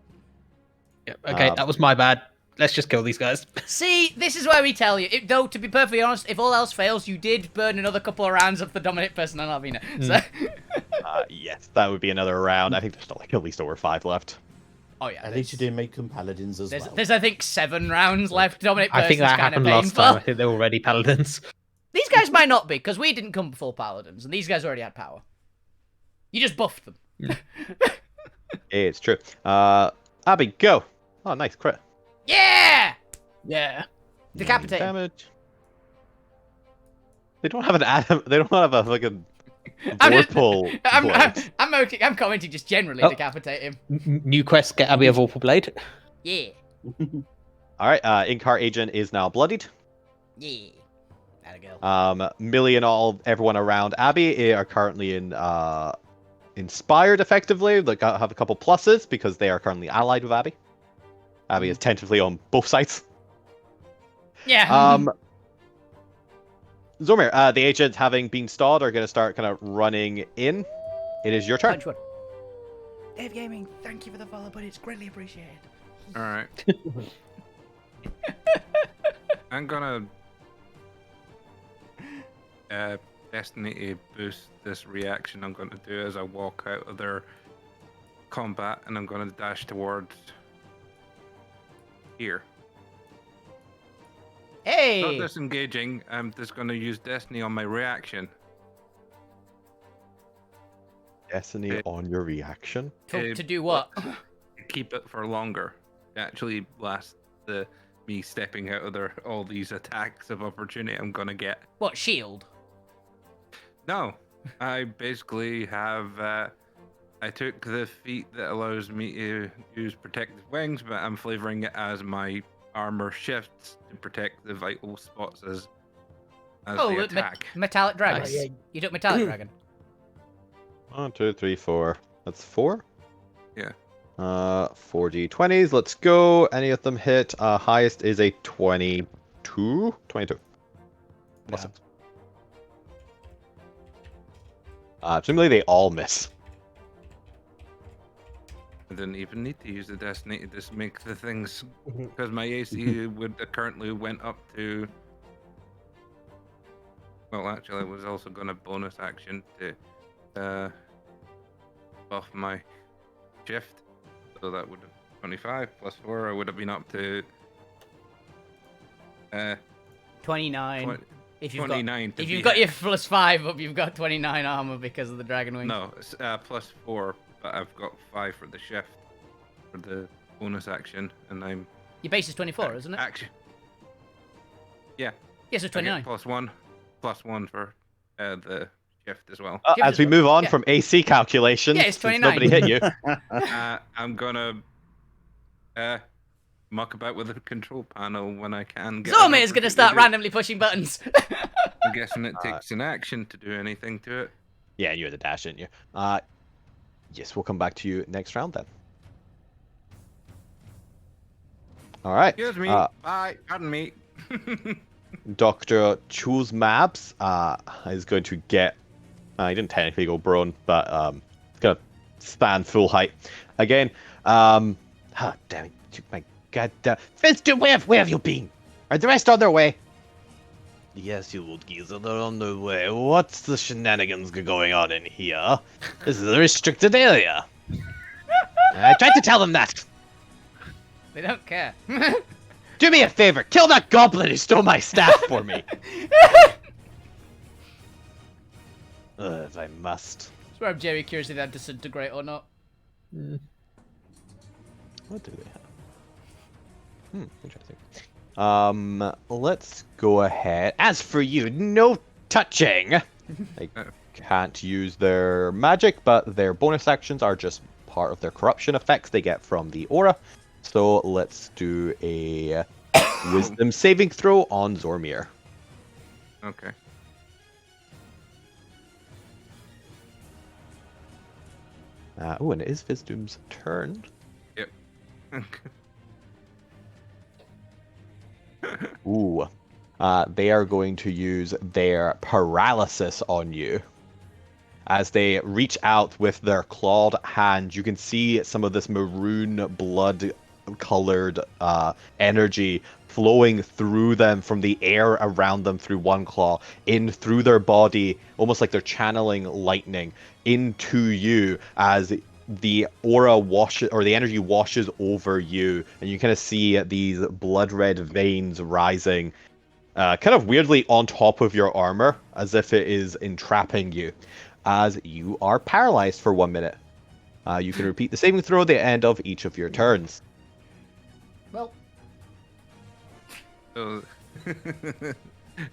A: Okay, that was my bad. let's just kill these guys.
C: See, this is where we tell you. Though, to be perfectly honest, if all else fails, you did burn another couple of rounds of the dominant person on Alvina. So.
D: Yes, that would be another round. I think there's still like at least over 5 left.
C: Oh yeah.
F: At least you didn't make them paladins as well.
C: There's I think 7 rounds left. Dominant
A: I think
C: person's
A: that
C: kind of
A: happened last
C: painful.
A: time. I think they're already paladins.
C: These guys might not be, because we didn't come full paladins, and these guys already had power. You just buffed them.
D: It's true. Abby, go. Oh, nice crit.
C: Yeah!
A: Yeah.
C: Decapitate.
D: Damage. They don't have an Adam. They don't have a fucking
C: I'm just-
D: Vorpal blade.
C: I'm commenting just generally
A: Oh.
C: decapitate him.
A: New quest, get Abby a Vorpal Blade.
C: Yeah.
D: All right. Inkar agent is now bloodied.
C: Yeah. Atta girl.
D: Millie and everyone around Abby are currently inspired effectively. Like have a couple pluses because they are currently allied with Abby. Abby is tentatively on both sides.
C: Yeah.
D: Zormir, the agents having been stalled are going to start kind of running in. It is your turn.
C: Punch one. Dave Gaming, thank you for the follow, but it's greatly appreciated.
E: All right. I'm gonna Destiny to boost this reaction. I'm gonna do as I walk out of their combat, and I'm gonna dash towards here.
C: Hey!
E: Not disengaging. I'm just gonna use Destiny on my reaction.
D: Destiny on your reaction.
C: To do what?
E: Keep it for longer. Actually, last me stepping out of all these attacks of opportunity I'm gonna get.
C: What, shield?
E: No, I basically have. I took the feat that allows me to use protective wings, but I'm flavoring it as my armor shifts to protect the vital spots as the attack.
C: Metallic Dragon.
A: Nice.
C: You took Metallic Dragon.
D: 1, 2, 3, 4. That's 4.
E: Yeah.
D: 4d20s. Let's go. Any of them hit. Highest is a 22. 22. Plus
F: Yeah.
D: 6. Presumably they all miss.
E: I didn't even need to use the Destiny to just make the things, because my AC would currently went up to. Well, actually, I was also going to bonus action to buff my shift, so that would have 25 plus 4. I would have been up to
C: 29.
E: 20,
C: If you've
E: 29.
C: got, if you've got your +5 up, you've got 29 armor because of the dragon wings.
E: No, it's, plus 4, but I've got 5 for the shift for the bonus action, and I'm
C: Your base is 24, isn't it?
E: action. Yeah.
C: Yes, it's
E: I get
C: 29.
E: plus one for the shift as well.
C: Give
D: As
C: us
D: we
C: one.
D: move on
C: Yeah.
D: from AC calculations,
C: Yeah, it's
D: since
C: 29.
D: nobody hit you.
E: I'm gonna muck about with the control panel when I can.
C: Zome is going to start randomly pushing buttons.
E: I'm guessing it takes an action to do anything to it.
D: Yeah, you had the dash, didn't you? Yes, we'll come back to you next round then. All right.
E: Excuse me. Bye. Pardon me.
D: Dr. Choose Mabs is going to get. He didn't technically go prone, but he's going to stand full height again. Damn it! My God, Finston, where have you been? Are the rest on their way? Yes, you old geezer, they're on their way. What's the shenanigans going on in here? This is a restricted area. I tried to tell them that.
C: They don't care.
D: Do me a favor, kill that goblin who stole my staff for me. If I must.
C: That's where I'm very curious if that disintegrate or not.
D: What do they have? Interesting. Let's go ahead. As for you, no touching. They can't use their magic, but their bonus actions are just part of their corruption effects they get from the aura. So let's do a wisdom saving throw on Zormir.
E: Okay.
D: And it is Wisdom's turn.
E: Yep.
D: Ooh. They are going to use their paralysis on you. As they reach out with their clawed hand, you can see some of this maroon blood colored energy flowing through them from the air around them through one claw in through their body, almost like they're channeling lightning into you as the aura washes, or the energy washes over you, and you kind of see these blood red veins rising kind of weirdly on top of your armor, as if it is entrapping you, as you are paralyzed for 1 minute. You can repeat the saving throw at the end of each of your turns.
C: Well,
E: So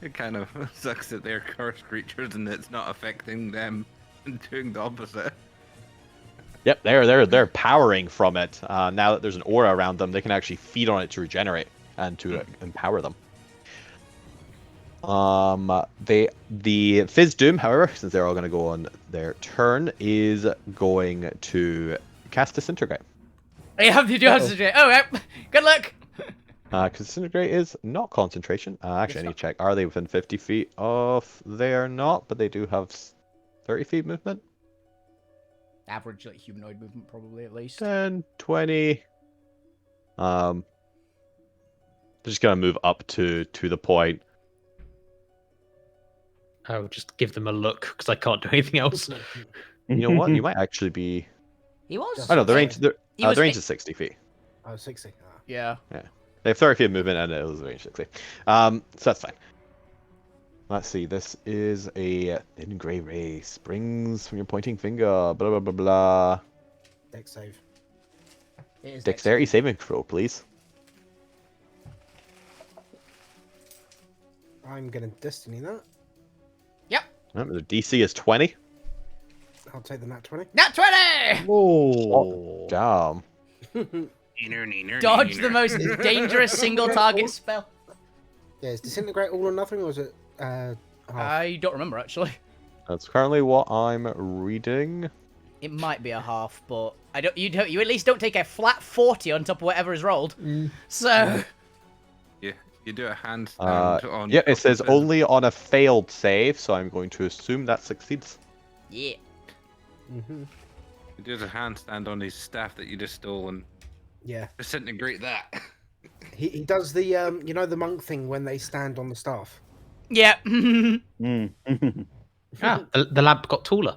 E: it kind of sucks that they're cursed creatures and it's not affecting them and doing the opposite.
D: Yep, they're powering from it. Now that there's an aura around them, they can actually feed on it to regenerate and to empower them. The Fizz Doom, however, since they're all going to go on their turn, is going to cast Disintegrate.
C: yeah, you do have to. Oh, yeah. Good luck.
D: Because Disintegrate is not concentration. Actually, I need to check. Are they within 50 feet of? They are not, but they do have 30 feet movement.
C: Average like humanoid movement, probably at least.
D: 10, 20. Just gonna move up to the point.
A: I'll just give them a look because I can't do anything else.
D: You know what? You might actually be.
C: He was.
D: Oh no, the range. The
C: was
D: range is 60 feet.
B: Oh, 60. Ah.
C: Yeah.
D: They have 30 feet of movement, and it was range 60. So that's fine. Let's see. This is a thin gray ray. Springs from your pointing finger. Blah blah blah blah.
B: Dex save.
C: It is
D: Dexterity saving throw, please.
B: I'm gonna destiny that.
D: The DC is 20.
B: I'll take the nat 20.
C: Nat 20!
F: Oh,
D: Damn.
C: Dodge the most dangerous single target spell.
B: Yeah, is disintegrate all or nothing, or is it half?
C: I don't remember actually.
D: That's currently what I'm reading.
C: It might be a half, but I don't. You at least don't take a flat 40 on top of whatever is rolled. So.
E: Yeah, you do a handstand on.
D: Yeah, it
E: top
D: says
E: of the-
D: only on a failed save, so I'm going to assume that succeeds.
C: Yeah.
B: Mm-hmm.
E: He does a handstand on his staff that you just stole and
B: Yeah.
E: disintegrate that.
B: He does the you know, the monk thing when they stand on the staff.
C: Yeah.
A: The lamp got taller.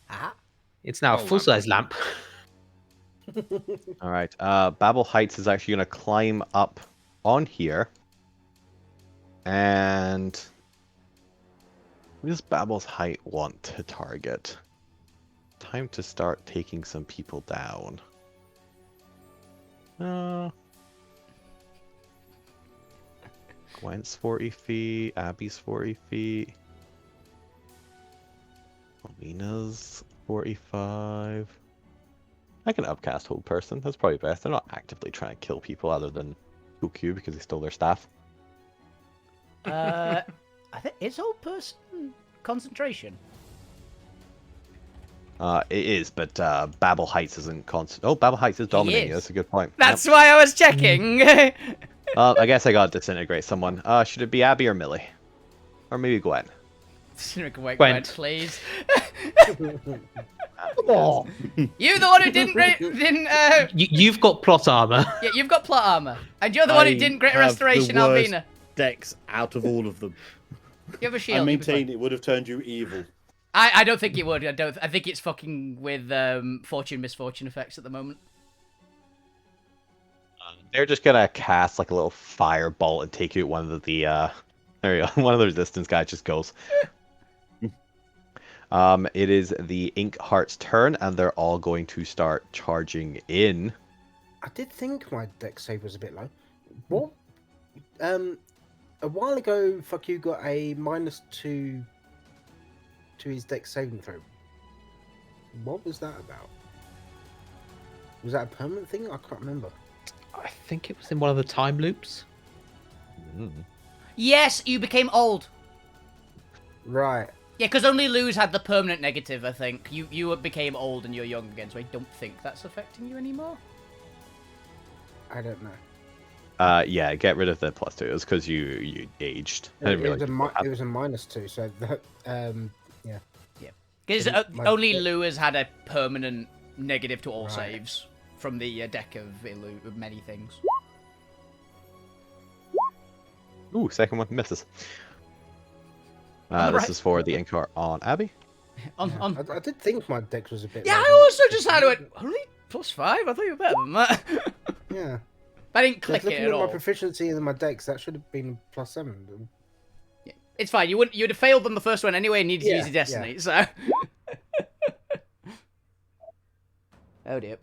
C: Aha.
A: It's now a
E: Oh,
A: full-size lamp.
D: All right. Babel Heights is actually going to climb up on here. And who does Babel's Height want to target? Time to start taking some people down. Gwent's 40 feet. Abby's 40 feet. Alina's 45. I can upcast Hold Person. That's probably best. They're not actively trying to kill people other than Kuku because they stole their staff.
C: I think it's all person concentration.
D: It is, but Babel Heights isn't constant. Oh, Babel Heights is dominating.
C: is.
D: That's a good point.
C: That's why I was checking.
D: Yep. I guess I gotta disintegrate someone. Should it be Abby or Millie? Or maybe Gwen?
C: Wait,
A: Gwent.
C: please.
F: Oh.
C: You the one who didn't
A: You've got plot armor.
C: Yeah, you've got plot armor, and you're the one who
F: I
C: didn't Greater
F: have
C: Restoration,
F: the worst
C: Alvina.
F: Dex out of all of them.
C: You have a
F: I
C: shield. you'll be
F: maintain
C: fine.
F: it would have turned you evil.
C: I don't think it would. I think it's fucking with fortune misfortune effects at the moment.
D: They're just gonna cast like a little fireball and take you at one of the there you go. One of the resistance guys just goes. It is the Ink Heart's turn, and they're all going to start charging in.
B: I did think my dex save was a bit low. What? A while ago, fuck you got a -2 to his dex saving throw. What was that about? Was that a permanent thing? I can't remember.
A: I think it was in one of the time loops.
C: Yes, you became old.
B: Right.
C: Yeah, because only Luz had the permanent negative, I think. You became old and you're young again, so I don't think that's affecting you anymore.
B: I don't know.
D: Yeah, get rid of the +2. It was because you aged. I didn't
B: It
D: realize
B: was a -2, so that yeah.
C: Because
B: My
C: only
B: dex-
C: Luz had a permanent negative to all
B: Right.
C: saves from the deck of many things.
D: Ooh, second one misses.
C: On the
D: This
C: right.
D: is for the Inkar on Abby.
B: I did think my dex was a bit.
C: Yeah,
B: low,
C: I also
B: but-
C: just had it. Only +5? I thought you were better than that.
B: Yeah.
C: I didn't
B: Just
C: click it
B: looking
C: at
B: at my
C: all.
B: proficiency in my dex, that should have been +7.
C: It's fine. You'd have failed on the first one anyway and needed to
B: Yeah,
C: use your destiny, so. Oh dear.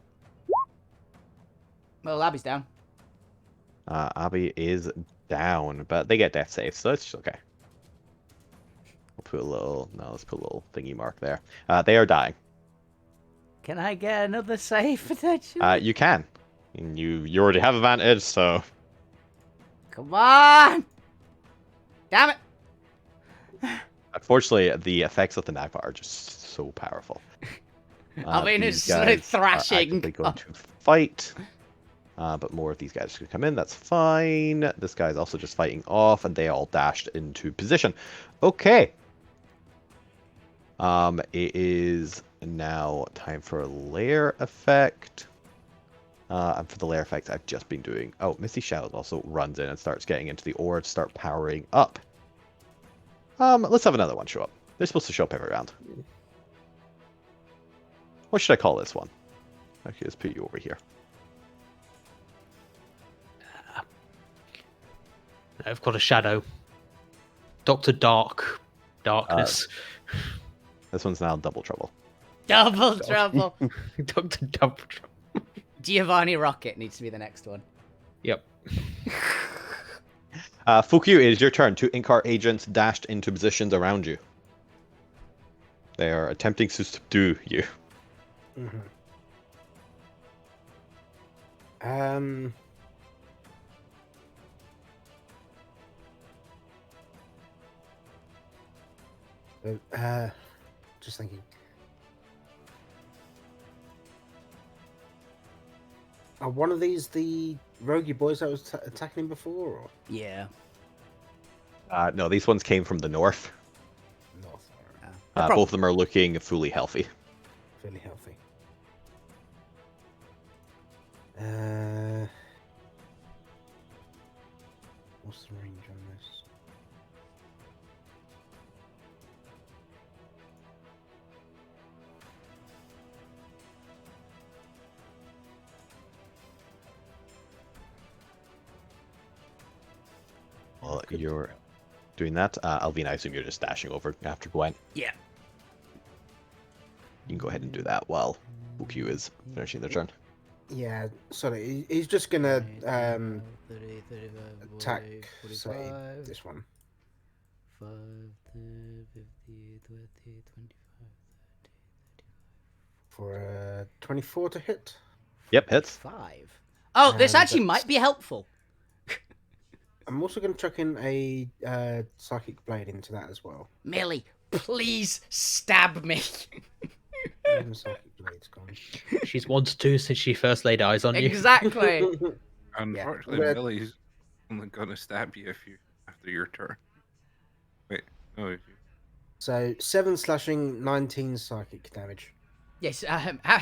C: Well, Abby's down.
D: Abby is down, but they get death saves, so it's okay. We'll put a little. No, let's put a little thingy mark there. They are dying.
C: Can I get another save potentially?
D: You can. And you already have advantage, so.
C: Come on! Damn it!
D: Unfortunately, the effects of the Nagpa are just so powerful.
C: Alvina's
D: these guys
C: thrashing.
D: are actively going to fight. But more of these guys can come in. That's fine. This guy's also just fighting off, and they all dashed into position. Okay. It is now time for a lair effect. And for the lair effect, I've just been doing. Oh, Misty Shadow also runs in and starts getting into the ore to start powering up. Let's have another one show up. They're supposed to show up every round. What should I call this one? Okay, let's put you over here.
A: I've got a shadow. Dr. Darkness.
D: This one's now Double Trouble.
C: Double trouble.
A: Dr. Double Trouble.
C: Giovanni Rocket needs to be the next one.
A: Yep.
D: Fukyu, it is your turn. 2 Inkar agents dashed into positions around you. They are attempting to subdue you.
B: Just thinking. Are one of these the roguey boys that was attacking him before, or
C: Yeah.
D: No, these ones came from the north.
B: north?
D: Both of them are looking fully healthy.
B: Fairly healthy. What's the range on this?
D: Well, you're doing that. Alvina, I assume you're just dashing over after Gwen.
C: Yeah.
D: You can go ahead and do that while Fukyu is finishing their turn.
B: Yeah, sorry, he's just gonna
C: 30, 35,
B: attack,
C: 40,
B: say,
C: 45,
B: this one.
C: 5, 10, 50, 20, 25, 30, 35.
B: For a 24 to hit.
D: Yep, hits.
C: 5. Oh, this actually
B: that's-
C: might be helpful.
B: I'm also going to chuck in a psychic blade into that as well.
C: Millie, please stab me.
B: And the psychic blade's gone.
A: She's wanted to since she first laid eyes on you.
C: Exactly.
E: Unfortunately,
B: Yeah.
E: Millie's only gonna stab you after your turn. Wait, no, if you...
B: So 7 slashing, 19 psychic damage.
C: Yes,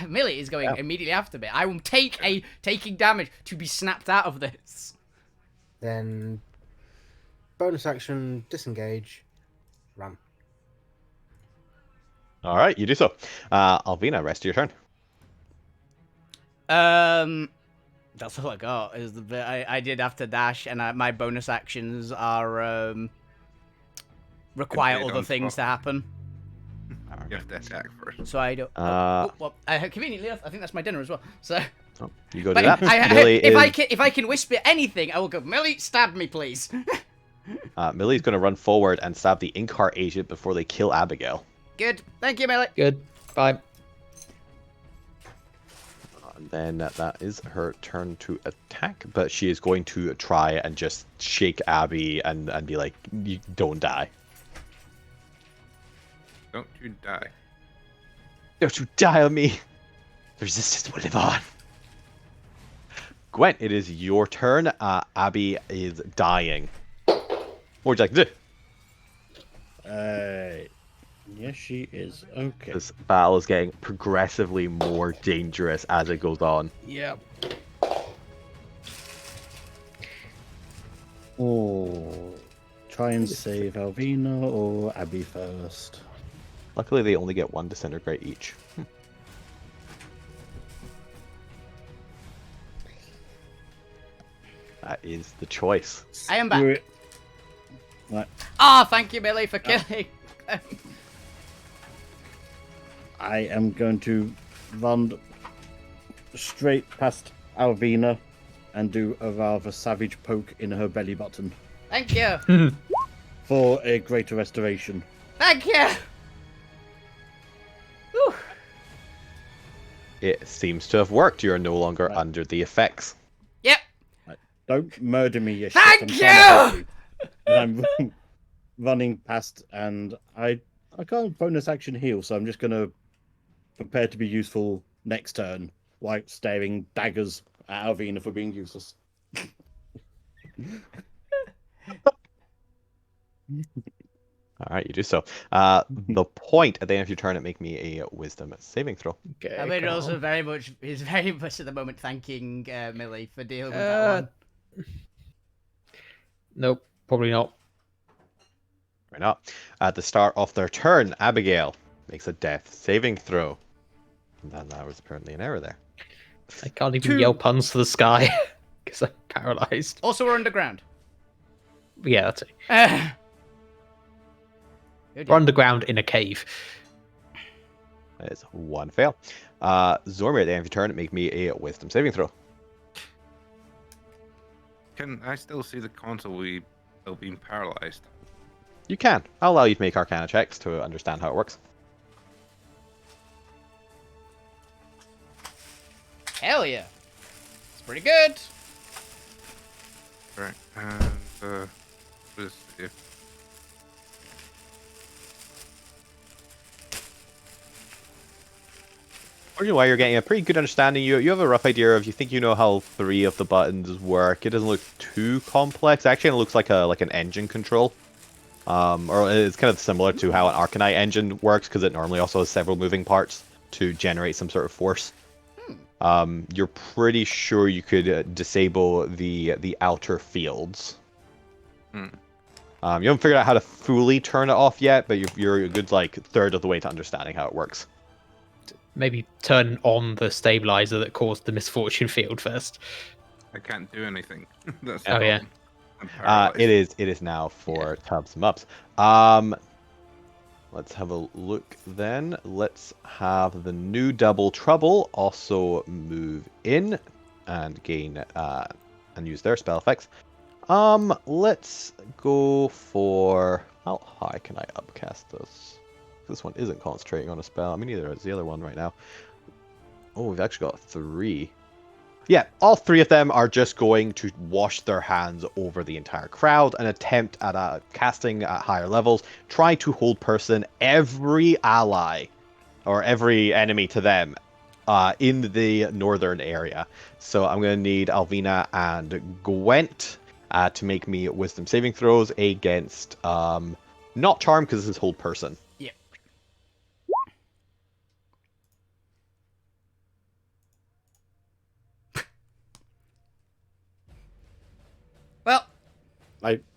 C: Millie is going immediately after me. I will take taking damage to be snapped out of this.
B: Then bonus action, disengage, run.
D: All right, you do so. Alvina, rest of your turn.
C: That's all I got. Is the bit I did have to dash, and my bonus actions are require
E: They
C: other
E: don't
C: things to
E: stop.
C: happen.
E: You have to attack first.
C: So I don't. Well, conveniently enough, I think that's my dinner as well. So,
D: Oh, you go do
C: but
D: that. Millie
C: if I can whisper anything, I will go. Millie, stab me, please.
D: Millie's going to run forward and stab the Inkar agent before they kill Abigail.
C: Good, thank you, Millie.
A: Good. Bye.
D: And then that is her turn to attack, but she is going to try and just shake Abby and be like, "You don't die.
E: Don't you die.
D: Don't you die on me. The resistance will live on." Gwen, it is your turn. Abby is dying. What would you like to do?
F: Yes, she is. Okay.
D: This battle is getting progressively more dangerous as it goes on.
A: Yep.
F: Oh, try and save Alvina or Abby first.
D: Luckily, they only get 1 disintegrate each. That is the choice.
C: I am back.
F: Screw it. Right.
C: Thank you, Millie, for killing.
F: I am going to run straight past Alvina and do a rather savage poke in her belly button
C: Thank you.
F: for a greater restoration.
C: Thank you. Whew.
D: It seems to have worked. You are no longer under the effects.
C: Yep.
F: Don't murder me, you
C: Thank
F: shit. I'm trying to
C: you!
F: help you. And I'm running past, and I can't bonus action heal, so I'm just going to prepare to be useful next turn, like staring daggers at Alvina for being useless.
D: All right, you do so. The point at the end of your turn, make me a wisdom saving throw.
A: Okay.
C: I mean,
A: come
C: also
A: on.
C: very much at the moment thanking Millie for dealing with that one.
A: Nope, probably not.
D: Why not? At the start of their turn, Abigail makes a death saving throw. And then there was apparently an error there.
A: I can't even yell puns to the sky because I'm paralyzed.
C: Also, we're underground.
A: Yeah, that's it.
C: Oh, dear.
A: We're underground in a cave.
D: That is 1 fail. Zormir, at the end of your turn, make me a wisdom saving throw.
E: Can I still see the console still being paralyzed?
D: You can. I'll allow you to make Arcana checks to understand how it works.
C: Hell yeah. It's pretty good.
E: Right. And let's see.
D: Why you're getting a pretty good understanding. You have a rough idea of, you think you know how 3 of the buttons work. It doesn't look too complex. Actually, it looks like an engine control. Or it's kind of similar to how an Arcanite engine works, because it normally also has several moving parts to generate some sort of force. You're pretty sure you could disable the outer fields. You haven't figured out how to fully turn it off yet, but you're a good third of the way to understanding how it works.
A: Maybe turn on the stabilizer that caused the misfortune field first.
E: I can't do anything. That's
A: Oh, yeah.
E: I'm paralyzed.
D: It is now for Tubs and Mups. Let's have a look then. Let's have the new Double Trouble also move in and gain and use their spell effects. Let's go for, how high can I upcast this? This one isn't concentrating on a spell. I mean, neither is the other one right now. Oh, we've actually got 3. Yeah, all 3 of them are just going to wash their hands over the entire crowd and attempt at casting at higher levels. Try to hold person every ally or every enemy to them in the northern area. So I'm going to need Alvina and Gwent to make me wisdom saving throws against not charm, because this is hold person.
C: Yep. Well,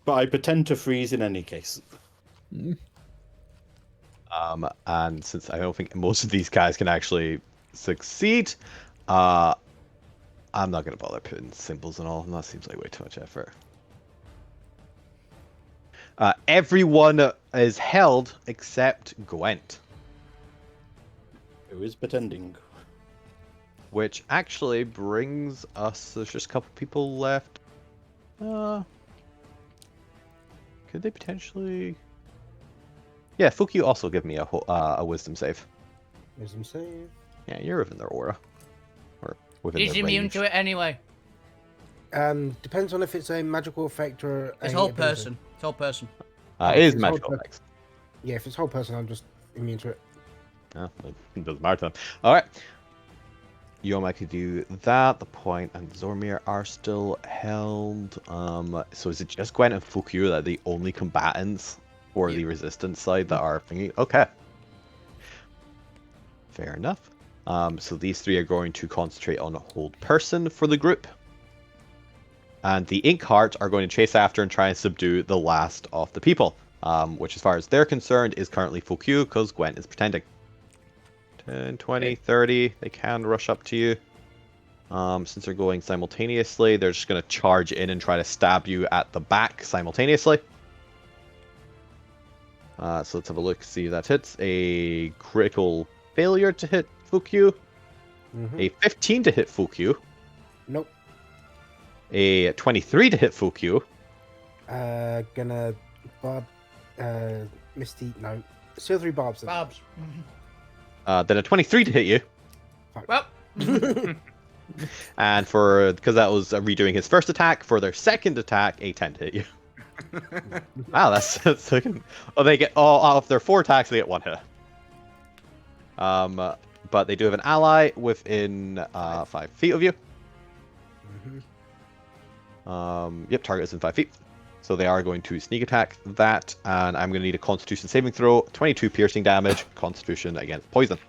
F: But I pretend to freeze in any case.
D: And since I don't think most of these guys can actually succeed, I'm not going to bother putting symbols and all. That seems like way too much effort. Everyone is held except Gwent,
F: Who is pretending?
D: which actually brings us. There's just a couple people left. Could they potentially? Yeah, Fuku also give me a wisdom save.
B: Wisdom save.
D: Yeah, you're within their aura, or within
C: he's
D: their
C: immune
D: range.
C: to it anyway.
B: Depends on if it's a magical effect or
C: It's
B: a
C: whole
B: ability.
C: person. It's whole person.
D: It is
B: It's
D: magical
B: hold-
D: effects.
B: Yeah, if it's whole person, I'm just immune to it.
D: It doesn't matter to them. All right. Yoma could do that. The Point and Zormir are still held. So is it just Gwen and Fuku that are the only combatants for the resistance side that are thingy. Okay. Fair enough. So these 3 are going to concentrate on a hold person for the group. And the Ink Heart are going to chase after and try and subdue the last of the people. Which, as far as they're concerned, is currently full Q, because Gwent is pretending. 10, 20, 30, they can rush up to you. Since they're going simultaneously, they're just going to charge in and try to stab you at the back simultaneously. So let's have a look, see if that hits. A critical failure to hit full Q. A 15 to hit full Q.
B: Nope.
D: A 23 to hit full Q.
B: Gonna barb, Misty, no. Silvery barbs.
C: Barbs.
D: Then a 23 to hit you.
C: Well.
D: And because that was redoing his first attack, for their second attack, a 10 to hit you. Wow, that's oh, they get all out of their 4 attacks, they get 1 hit. But they do have an ally within 5 feet of you. Yep, target is in 5 feet. So they are going to sneak attack that, and I'm going to need a Constitution saving throw. 22 piercing damage, Constitution against poison.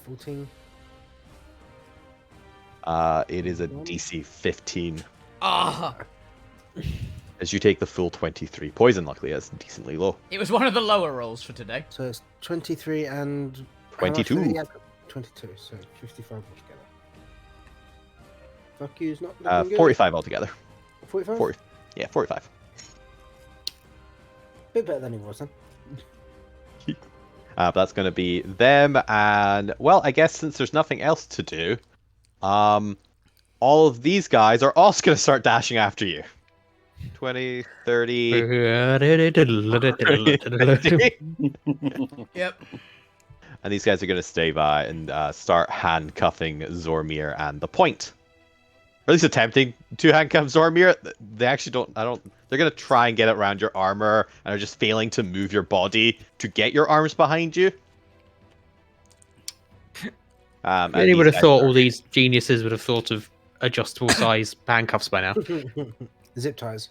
B: 14.
D: It is a DC 15.
C: Ah.
D: As you take the full 23 poison. Luckily, that's decently low.
C: It was one of the lower rolls for today.
B: So it's 23 and...
D: 22.
B: 22, so 55 altogether. Fuck you's not looking good.
D: 45 altogether.
B: 45?
D: 40. Yeah, 45.
B: Bit better than he was then.
D: But that's going to be them, and, well, I guess since there's nothing else to do, all of these guys are also going to start dashing after you. 20, 30...
C: Yep.
D: And these guys are going to stay by and start handcuffing Zormir and the point. Or at least attempting to handcuff Zormir. They actually don't... They're going to try and get it around your armor, and are just failing to move your body to get your arms behind you.
A: Really would have thought all these geniuses would have thought of adjustable size handcuffs by now.
B: Zip ties.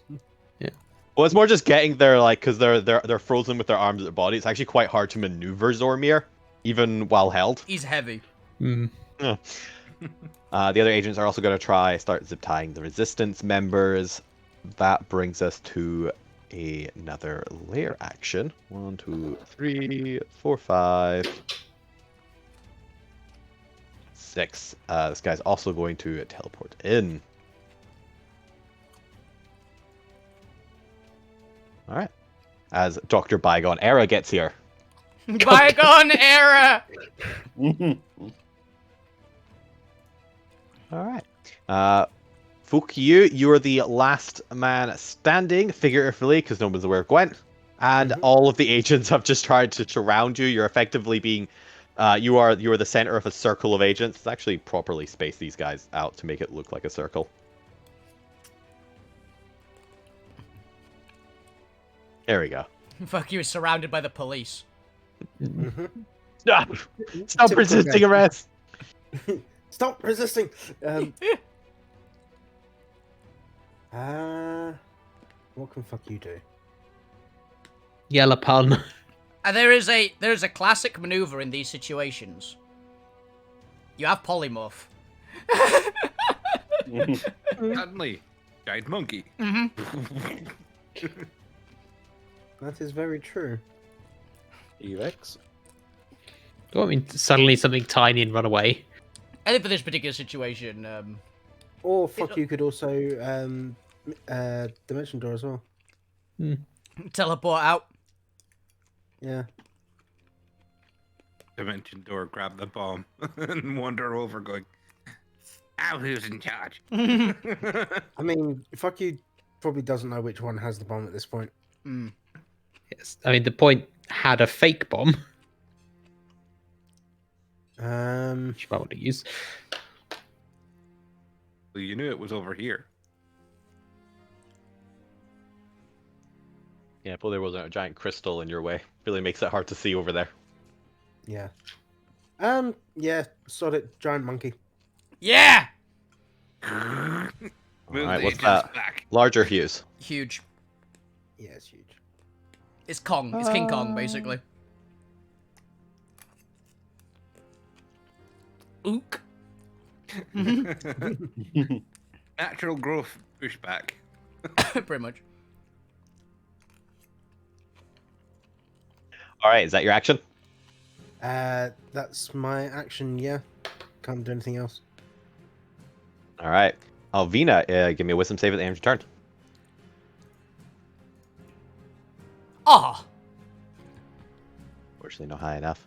A: Yeah.
D: Well, it's more just getting there, like, because they're frozen with their arms at their body. It's actually quite hard to maneuver Zormir, even while held.
C: He's heavy.
A: Mm.
D: Yeah. The other agents are also going to try start zip tying the resistance members. That brings us to another layer action. 1, 2, 3, 4, 5, 6. This guy's also going to teleport in. All right. As Dr. Bygone Era gets here.
C: Bygone Era!
D: All right. Fook, you are the last man standing, figuratively, because no one's aware of Gwent. And all of the agents have just tried to surround you. You're effectively being... you are the center of a circle of agents. Let's actually properly space these guys out to make it look like a circle. There we go.
C: Fuck you, surrounded by the police.
D: Stop resisting arrest!
B: Stop resisting! What can fuck you do?
A: Yellow pun.
C: There is a classic maneuver in these situations. You have polymorph.
E: Suddenly, giant monkey.
B: That is very true.
F: Elex.
A: Oh, I mean, suddenly something tiny and run away.
C: I think for this particular situation,
B: Or fuck you could also dimension door as well.
C: teleport out.
B: Yeah.
E: Dimension door, grab the bomb, and wander over going, "Now who's in charge?"
B: I mean, fuck you probably doesn't know which one has the bomb at this point.
A: Yes. I mean, the point had a fake bomb. Which you might want to use.
E: Well, you knew it was over here.
D: Yeah, but there wasn't a giant crystal in your way. Really makes it hard to see over there.
B: Yeah. Yeah, solid giant monkey.
C: Yeah!
E: Move
D: Alright,
E: the
D: what's
E: agents
D: that?
E: back.
D: Larger hues.
C: Huge.
B: Yeah, it's huge.
C: It's Kong. It's King Kong, basically. Ook.
E: Natural growth pushback.
C: Pretty much.
D: All right, is that your action?
B: That's my action. Yeah, can't do anything else.
D: All right. Alvina, give me a wisdom save at the end of your turn.
C: Ah.
D: Fortunately, not high enough.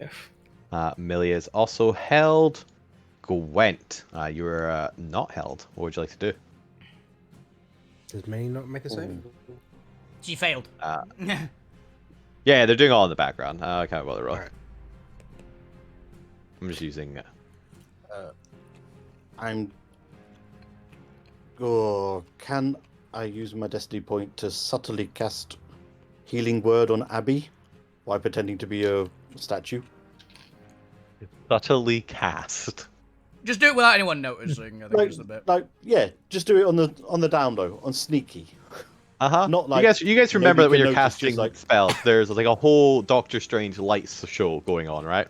A: Yeah.
D: Millie is also held. Gwent, you're not held. What would you like to do?
B: Does Minnie not make a save?
C: She failed.
D: Yeah, they're doing all in the background. I can't bother roll.
B: Alright.
D: I'm just using.
F: I'm. Oh, can I use my destiny point to subtly cast Healing Word on Abby while pretending to be a statue?
D: Subtly cast.
C: Just do it without anyone noticing. I think is the bit.
F: Yeah, just do it on the down low, on sneaky. Not like
D: you guys remember that when
F: nobody
D: you're
F: can notice,
D: casting
F: just like-
D: spells, there's like a whole Doctor Strange lights show going on, right?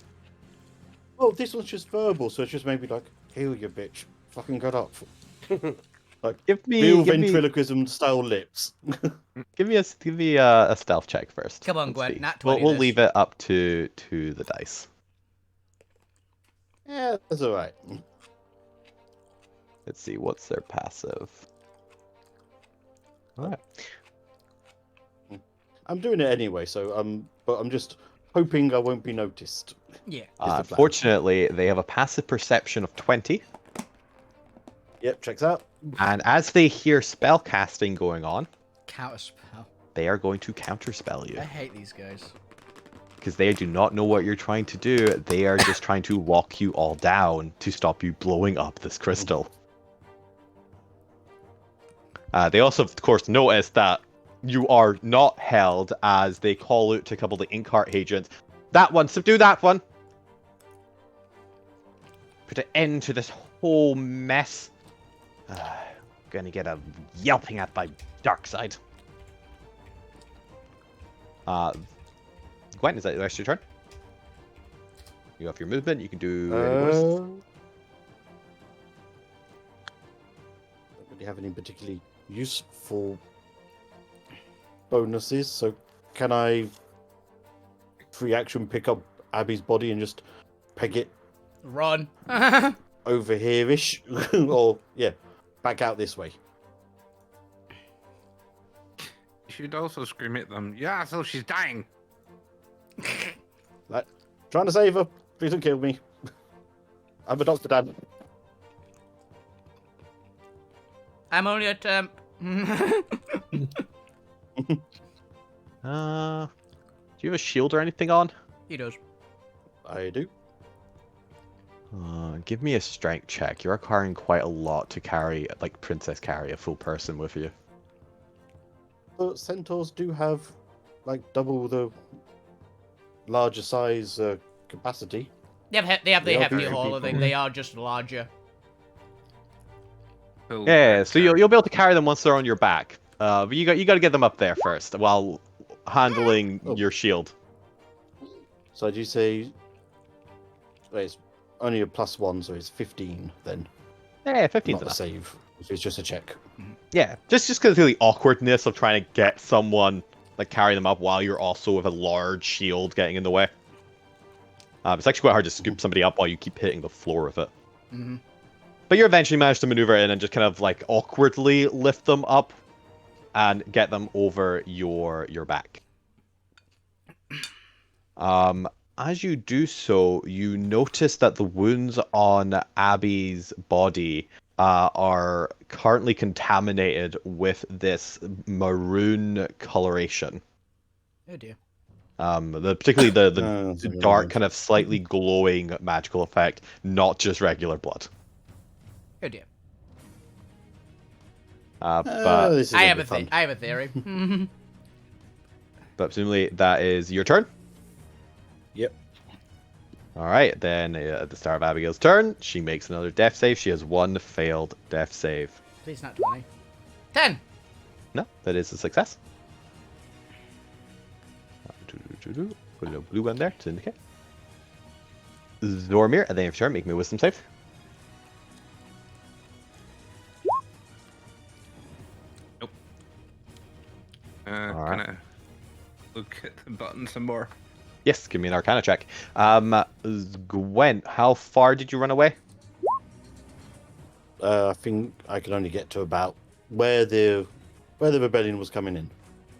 F: Oh, this one's just verbal, so it's just maybe like, heal you, bitch. Fucking got up. Like,
D: Give me
F: real ventriloquism style lips.
D: give me a stealth check first.
C: Come on,
D: Let's
C: Gwen,
D: see.
C: nat 20
D: We'll
C: this.
D: leave it up to the dice.
F: Yeah, that's alright.
D: Let's see, what's their passive? Alright.
F: I'm doing it anyway, so but I'm just hoping I won't be noticed.
C: Yeah.
F: the plan.
D: Fortunately, they have a passive perception of 20,
F: Yep, checks out.
D: and as they hear spell casting going on,
C: Counterspell.
D: they are going to counterspell you.
C: I hate these guys.
D: Because they do not know what you're trying to do. They are just trying to lock you all down to stop you blowing up this crystal. They also, of course, notice that you are not held as they call out to a couple of the Inkheart agents. That one, subdue that one! Put an end to this whole mess. Gonna get a yelping at by dark side. Gwen, is that the rest of your turn? You have your movement, you can do any bonus.
F: Don't really have any particularly useful bonuses, so can I free action pick up Abby's body and just peg it
C: Run.
F: over here-ish? Or, yeah, back out this way.
E: You should also scream at them. Yeah, so she's dying.
F: Trying to save her. Please don't kill me. I'm a doctor, Dad.
C: I'm only a temp.
D: Do you have a shield or anything on?
C: He does.
F: I do.
D: Give me a strength check. You're requiring quite a lot to carry, like Princess carry a full person with you.
F: But centaurs do have, like, double the larger size capacity.
C: They have the
F: They are
C: heavier
F: bigger
C: haul. I think
F: people.
C: they are just larger.
E: Pull
D: Yeah,
E: back
D: so you'll be able to carry them once they're on your back. But you got to get them up there first while handling
F: Oh.
D: your shield.
F: So do you say... Wait, it's only a +1, so it's 15 then.
D: Yeah, 15's
F: Not a
D: enough.
F: save. If it's just a check.
D: Yeah, just because of the awkwardness of trying to get someone, like, carry them up while you're also with a large shield getting in the way. It's actually quite hard to scoop somebody up while you keep hitting the floor with it.
C: Mm-hmm.
D: But you eventually manage to maneuver in and just kind of, like, awkwardly lift them up and get them over your back. As you do so, you notice that the wounds on Abby's body are currently contaminated with this maroon coloration.
C: Oh dear.
D: Particularly the
F: so
D: dark, kind of slightly glowing magical effect, not just regular blood.
C: Oh dear.
D: But
F: this is
C: I
F: gonna
C: have
F: be
C: a
F: fun.
C: I have a theory.
D: but presumably that is your turn.
F: Yep.
D: All right, then at the start of Abigail's turn, she makes another death save. She has one failed death save.
C: Please not 20. 10.
D: No, that is a success. Put a little blue one there to indicate. Zormir, and then if sure, make me a wisdom save.
E: Nope. Can I look at the button some more?
D: Yes, give me an Arcana check. Gwen, how far did you run away?
F: I think I can only get to about where the rebellion was coming in.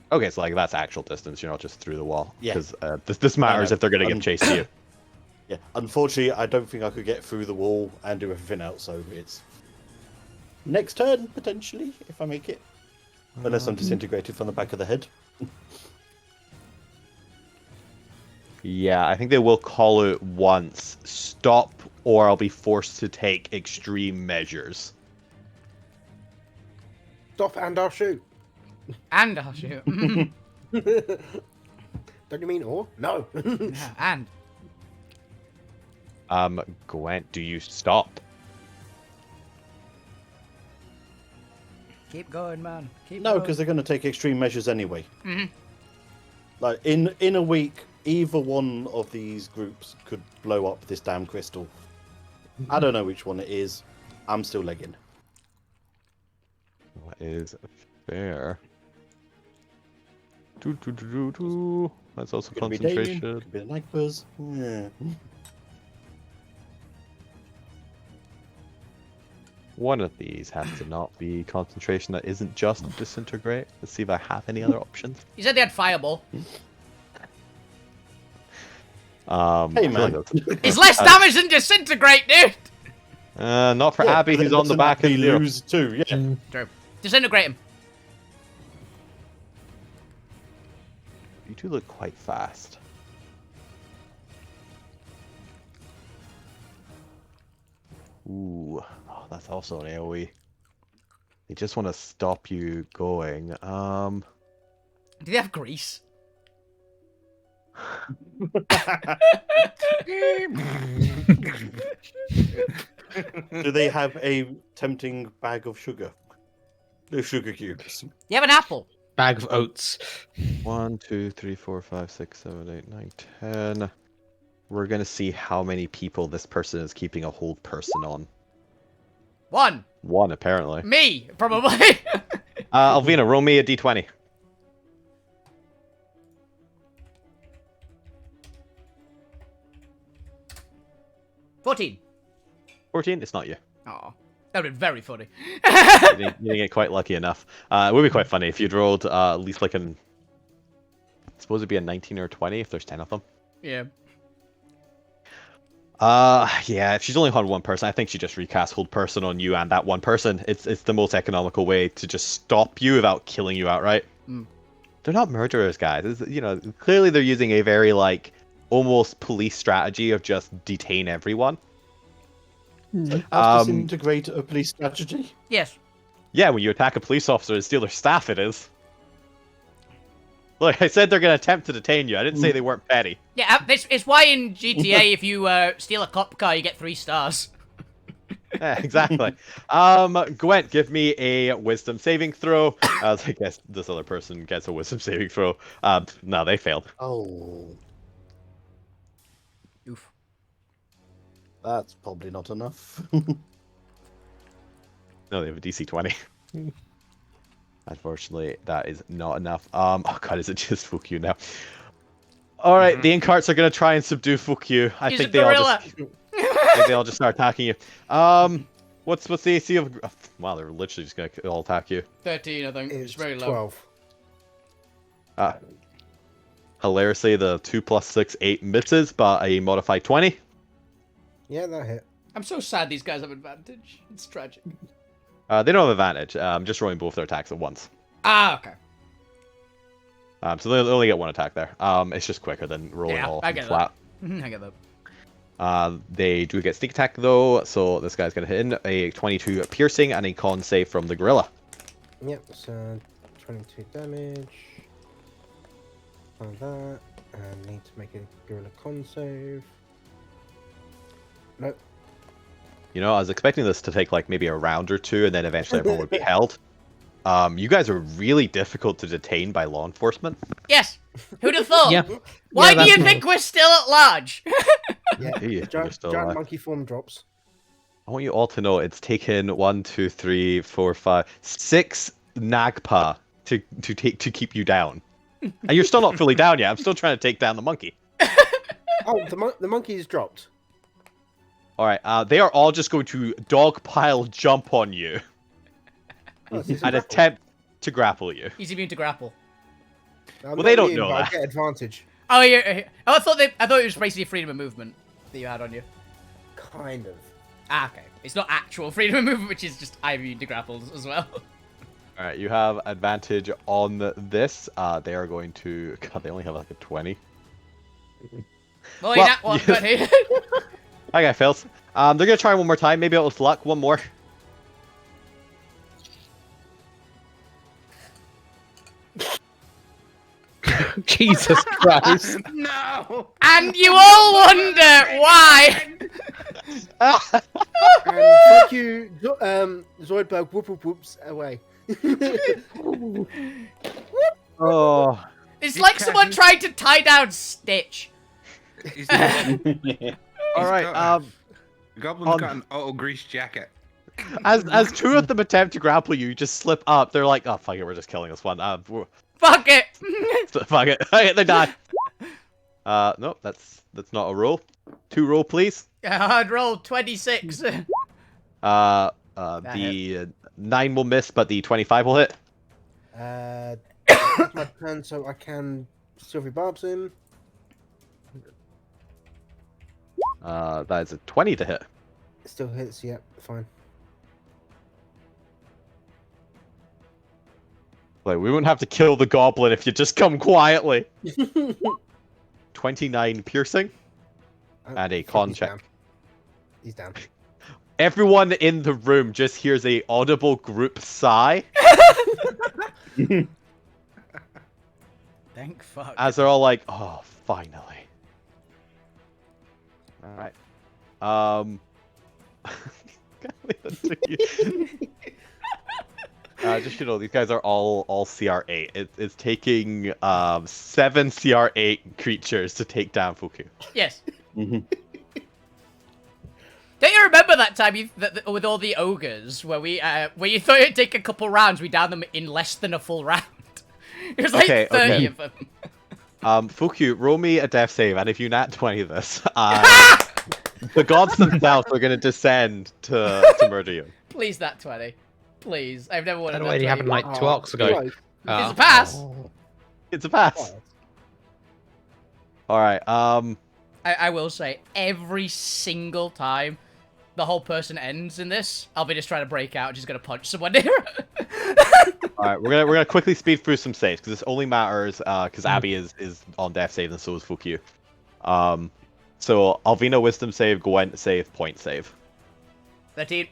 D: Okay, so like that's actual distance. You're not just through the wall.
F: Yeah.
D: Because this matters if they're going to give chase to you.
F: Yeah. Unfortunately, I don't think I could get through the wall and do everything else. So it's next turn potentially if I make it, unless I'm disintegrated from the back of the head.
D: Yeah, I think they will call it once. Stop, or I'll be forced to take extreme measures.
B: Stop and I'll shoot.
C: And I'll shoot.
B: Don't you mean or? No.
C: Yeah, and.
D: Gwent, do you stop?
C: Keep going, man. Keep
F: No,
C: going.
F: because they're going to take extreme measures anyway.
C: Mm-hmm.
F: Like in a week, either one of these groups could blow up this damn crystal. I don't know which one it is. I'm still legging.
D: That is fair. That's also
F: Could be
D: concentration.
F: Damien, could be the Nagpers. Yeah.
D: One of these has to not be concentration that isn't just disintegrate. Let's see if I have any other options.
C: You said they had fireball.
F: Hey man,
C: It's less damage than disintegrate, dude!
D: not for
F: Yeah,
D: Abby,
F: but
D: who's
F: then
D: on the
F: doesn't
D: back of
F: Abby
D: zero.
F: lose too. Yeah.
C: True. Disintegrate him.
D: You two look quite fast. Ooh, oh, that's also an AoE. They just want to stop you going.
C: Do they have grease?
F: Do they have a tempting bag of sugar? The sugar cubes.
C: You have an apple.
A: Bag of oats.
D: 1, 2, 3, 4, 5, 6, 7, 8, 9, 10. We're gonna see how many people this person is keeping a hold person on.
C: One.
D: One, apparently.
C: Me, probably.
D: Alvina, roll me a d20.
C: 14.
D: 14? It's not you.
C: Oh, that would have been very funny.
D: You didn't get quite lucky enough. It would be quite funny if you'd rolled at least like I suppose it'd be a 19 or a 20 if there's 10 of them.
C: Yeah.
D: Yeah, if she's only had one person, I think she just recast hold person on you and that one person. It's the most economical way to just stop you without killing you outright.
C: Mm.
D: They're not murderers, guys. Clearly they're using a very, like, almost police strategy of just detain everyone.
F: Disintegrate a police strategy?
C: Yes.
D: Yeah, when you attack a police officer and steal their staff, it is. Look, I said they're going to attempt to detain you. I didn't say they weren't petty.
C: Yeah, it's why in GTA, if you steal a cop car, you get 3 stars.
D: Yeah, exactly. Gwent, give me a wisdom saving throw. I guess this other person gets a wisdom saving throw. No, they failed.
F: Oh,
C: Oof.
F: that's probably not enough.
D: No, they have a DC 20. Unfortunately, that is not enough. Oh god, is it just fuck you now? Alright, the Incarts are gonna try and subdue fuck you. I
C: He's
D: think
C: a
D: they all
C: gorilla.
D: just start attacking you. What's the AC of wow, they're literally just gonna all attack you.
C: 13, I think. It's very low.
B: 12.
D: Hilariously, the 2 + 6, 8 misses, but a modified 20.
B: Yeah, that hit.
C: I'm so sad these guys have advantage. It's tragic.
D: They don't have advantage. I'm just rolling both their attacks at once.
C: Ah, okay.
D: So they only get one attack there. It's just quicker than rolling all
C: I get
D: flat.
C: that. I get that.
D: They do get sneak attack though, so this guy's gonna hit in a 22 piercing and a con save from the gorilla.
B: Yep, so 22 damage. On that. And need to make a gorilla con save. Nope.
D: You know, I was expecting this to take like maybe a round or two, and then eventually everyone would be held. You guys are really difficult to detain by law enforcement.
C: Yes. Who'd have thought?
A: Yeah.
C: Why do
A: that's
C: you
A: not-
C: think we're still at large?
B: Yeah,
D: Yeah, you're
B: giant,
D: still
B: giant
D: alive.
B: monkey form drops.
D: I want you all to know it's taken 1, 2, 3, 4, 5, 6 Nagpa to keep you down. And you're still not fully down yet. I'm still trying to take down the monkey.
B: Oh, the monkey's dropped.
D: Alright, they are all just going to dogpile jump on you
B: Oh, so it's a
D: and
B: grapple.
D: attempt to grapple you.
C: He's immune to grapple.
B: I'm
D: Well,
B: not
D: they don't
B: immune,
D: know
B: but I
D: that.
B: get advantage.
C: Oh, I thought it was basically freedom of movement that you had on you.
B: Kind of.
C: Ah, okay. It's not actual freedom of movement, which is just I'm immune to grapples as well.
D: Alright, you have advantage on this. They are going to... God, they only have like a 20.
C: Well,
D: Well,
C: that one,
D: you-
C: but hey.
D: Okay, fails. They're gonna try one more time. Maybe with luck, one more.
A: Jesus Christ.
E: No!
C: And you all wonder why.
B: And fuck you, Zoidberg. Whoop whoop whoops away.
D: Oh.
C: It's
E: You
C: like someone
E: can't-
C: tried to tie down Stitch.
E: He's got,
D: Alright,
E: the goblin's got an auto grease jacket.
D: as two of them attempt to grapple you, you just slip up. They're like, oh fuck it, we're just killing this one.
C: Fuck it.
D: Fuck it. Okay, they die. Nope, that's not a roll. 2 roll, please.
C: I'd roll 26.
D: The 9 will miss, but the 25 will hit.
B: It's my turn, so I can Sylvie Barbs him.
D: That is a 20 to hit.
B: It still hits. Yep, fine.
D: Like, we wouldn't have to kill the goblin if you just come quietly. 29 piercing. And a con
B: he's
D: check.
B: down. He's down.
D: Everyone in the room just hears a audible group sigh
C: Thank fuck.
D: as they're all like, "Oh, finally." All right. Just these guys are all CR8. It's taking 7 CR8 creatures to take down Fuku.
C: Yes. Don't you remember that time with all the ogres where where you thought it'd take a couple rounds, we downed them in less than a full round? It was like
D: Okay,
C: 30
D: okay.
C: of them.
D: Fuku, roll me a death save, and if you nat 20 this, the gods themselves are gonna descend to murder you.
C: Please, that 20. Please. I've never
A: That
C: wanted
A: already
C: that
A: happened
C: 20.
A: like 2 arcs ago.
B: Close.
C: It's a pass.
D: It's a pass. All right.
C: I will say, every single time the whole person ends in this, I'll be just trying to break out and just gonna punch someone near.
D: All right. We're gonna quickly speed through some saves because this only matters because Abby is on death save and so is Fuku. So Alvina wisdom save, Gwent save, point save.
C: 13.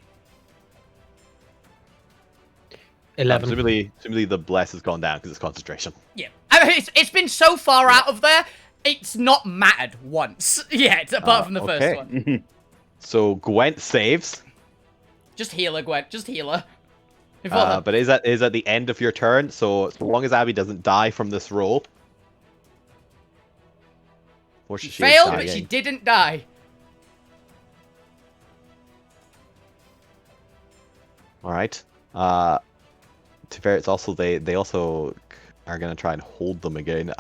A: 11.
D: Presumably the bless has gone down because it's concentration.
C: Yeah. I mean, it's been so far out of there, it's not mattered once yet, apart from the
D: okay.
C: first one.
D: So Gwent saves,
C: Just healer, Gwen. Just healer.
D: but is at the end of your turn. So long as Abby doesn't die from this roll, or
C: She
D: is
C: failed, but
D: dying.
C: she didn't die.
D: All right. To fair, it's also they also are gonna try and hold them again.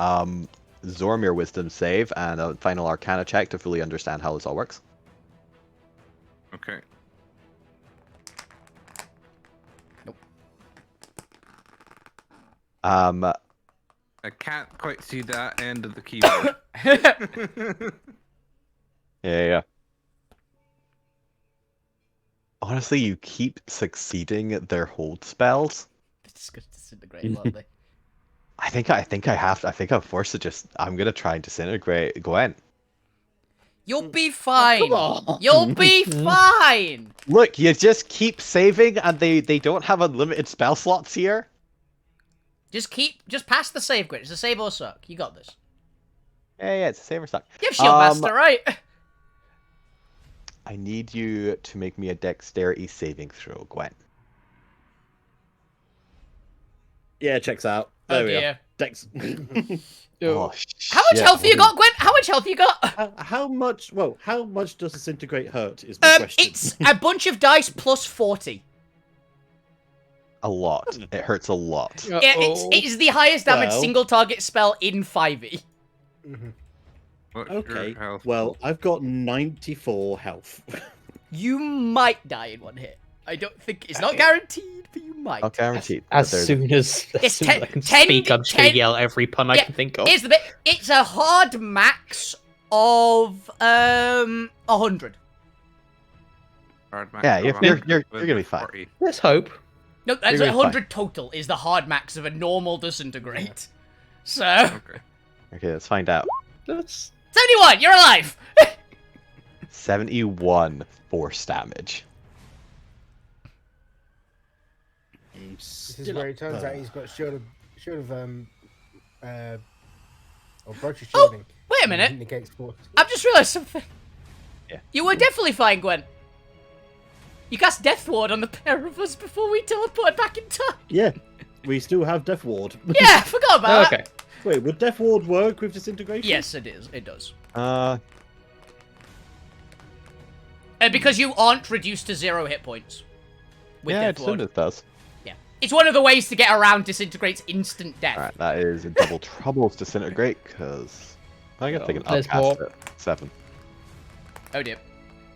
D: Zormir wisdom save and a final Arcana check to fully understand how this all works.
E: Okay.
D: Um,
E: I can't quite see that end of the keyboard.
D: yeah. Honestly, you keep succeeding their hold spells.
C: It's just gonna disintegrate, aren't they?
D: I think I'm forced to just. I'm gonna try and disintegrate Gwen.
C: You'll be fine.
G: on.
C: You'll be fine.
D: Look, you just keep saving, and they don't have unlimited spell slots here.
C: Just pass the save grid. It's a save or suck. You got this.
D: Yeah, it's a save or suck.
C: You have shield master, right?
D: I need you to make me a dexterity saving throw, Gwen.
F: Yeah, checks out.
C: Oh
F: There we are.
C: dear.
F: Dex.
D: Oh,
C: How much
D: shit,
C: health you
D: what
C: got, Gwen? How much health you got?
F: how much? Well, how much does disintegrate hurt? Is my question.
C: It's a bunch of dice plus 40.
D: A lot. It hurts a lot.
C: Yeah, it is the highest damage
F: Well-
C: single target spell in 5e.
B: Mhm.
E: What's
F: Okay.
E: your health?
F: Well, I've got 94 health.
C: You might die in one hit. I don't think it's not guaranteed, but you might.
D: Not guaranteed.
A: As
D: but there's-
A: soon as
C: It's
A: I can
C: 10
A: speak, I'm just going
C: 10
A: to yell every pun I
C: Yeah,
A: can think of.
C: Here's the bit. It's a hard max of 100.
E: Hard max
D: Yeah,
E: of
D: you're
E: 100
D: gonna be fine.
E: 40.
A: Let's hope.
C: No, that's
D: You're gonna be
C: 100 total is the hard max of a normal disintegrate. So,
E: Okay.
D: Okay, let's find out.
A: Let's...
C: 71, you're alive!
D: 71 force damage.
B: This is where it turns out he's got shield of or broacher
C: Oh,
B: shielding.
C: wait a minute.
B: Negates force.
C: I've just realised something.
D: Yeah.
C: You were definitely fine, Gwen. You cast Death Ward on the pair of us before we teleported back in time.
F: Yeah, we still have Death Ward.
C: Yeah, I forgot about
A: Okay.
F: Wait, would Death Ward work with disintegration?
C: that. Yes, it is. It does. Because you aren't reduced to 0 hit points. With
D: Yeah,
C: Death
D: it
C: Ward.
D: soon it does.
C: Yeah. It's one of the ways to get around Disintegrate's instant death.
D: Alright, that is a double troubles disintegrate, because I gotta take an
A: There's
D: upcast
A: more.
D: at 7.
C: Oh dear.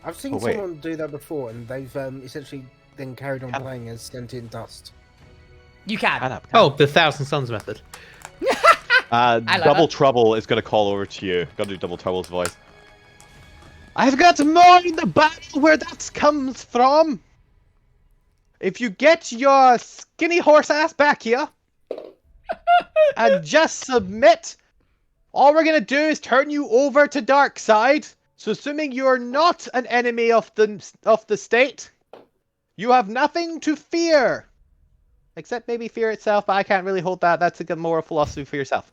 B: I've seen
D: Oh, wait.
B: someone do that before, and they've essentially then carried on
D: Can-
B: playing as sentient dust.
C: You can.
A: Oh, the Thousand Suns method.
C: like
D: Double
C: that.
D: Trouble is gonna call over to you. Gotta do Double Trouble's voice. I've got more in the battle where that comes from. If you get your skinny horse ass back here and just submit, all we're gonna do is turn you over to dark side. So assuming you're not an enemy of the state, you have nothing to fear. Except maybe fear itself, but I can't really hold that. That's a moral philosophy for yourself.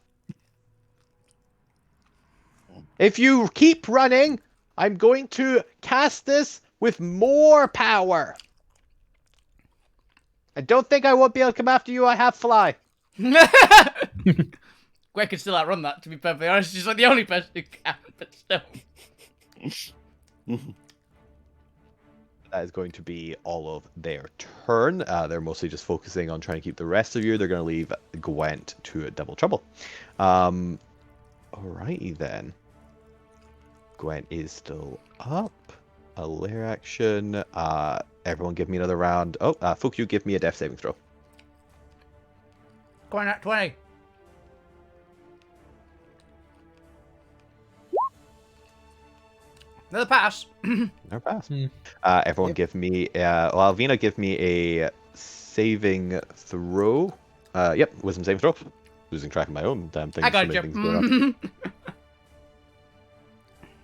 D: If you keep running, I'm going to cast this with more power. I don't think I won't be able to come after you. I have fly.
C: Gwen can still outrun that, to be perfectly honest. She's like the only person who can, but still.
D: That is going to be all of their turn. They're mostly just focusing on trying to keep the rest of you. They're going to leave Gwent to double trouble. Alrighty then. Gwent is still up. A lair action. Everyone give me another round. Oh, Fuku, give me a death saving throw.
C: Go on, at 20. Another pass.
D: Never pass.
A: Hmm.
D: Everyone give me, well, Alvina, give me a saving throw. Yep, wisdom saving throw. Losing track of my own damn thing.
C: I got
D: so
C: you.
D: many things going on.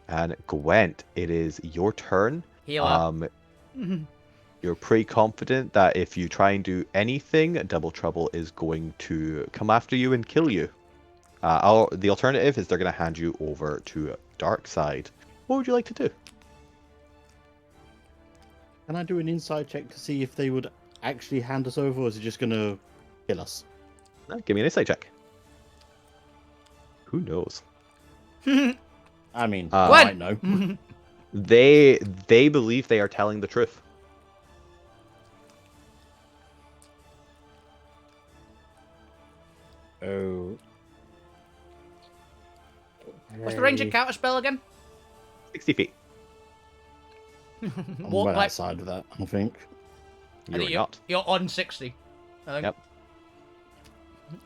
D: And Gwent, it is your turn.
C: Heal up.
D: You're pretty confident that if you try and do anything, Double Trouble is going to come after you and kill you. The alternative is they're going to hand you over to Dark Side. What would you like to do?
F: Can I do an inside check to see if they would actually hand us over, or is it just going to kill us?
D: Give me an insight check. Who knows?
F: I mean,
C: What?
F: I might know.
D: They believe they are telling the truth.
F: Oh.
C: What's the range of counter spell again?
D: 60 feet.
F: I'm
C: Walk
F: well
C: like
F: outside of that, I think.
C: I think
D: You're not.
C: You're on 60. I think.
D: Yep.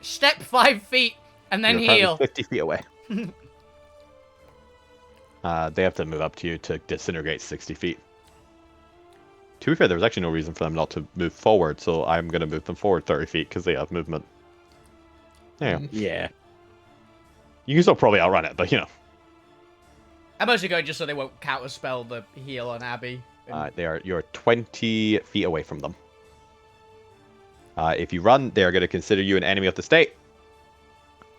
C: Step 5 feet and then
D: You're currently
C: heal.
D: 50 feet away. They have to move up to you to disintegrate 60 feet. To be fair, there was actually no reason for them not to move forward, so I'm going to move them forward 30 feet because they have movement. Yeah.
F: Yeah.
D: You can still probably outrun it, but you know.
C: I'm mostly going just so they won't counter spell the heal on Abby.
D: You're 20 feet away from them. If you run, they are going to consider you an enemy of the state.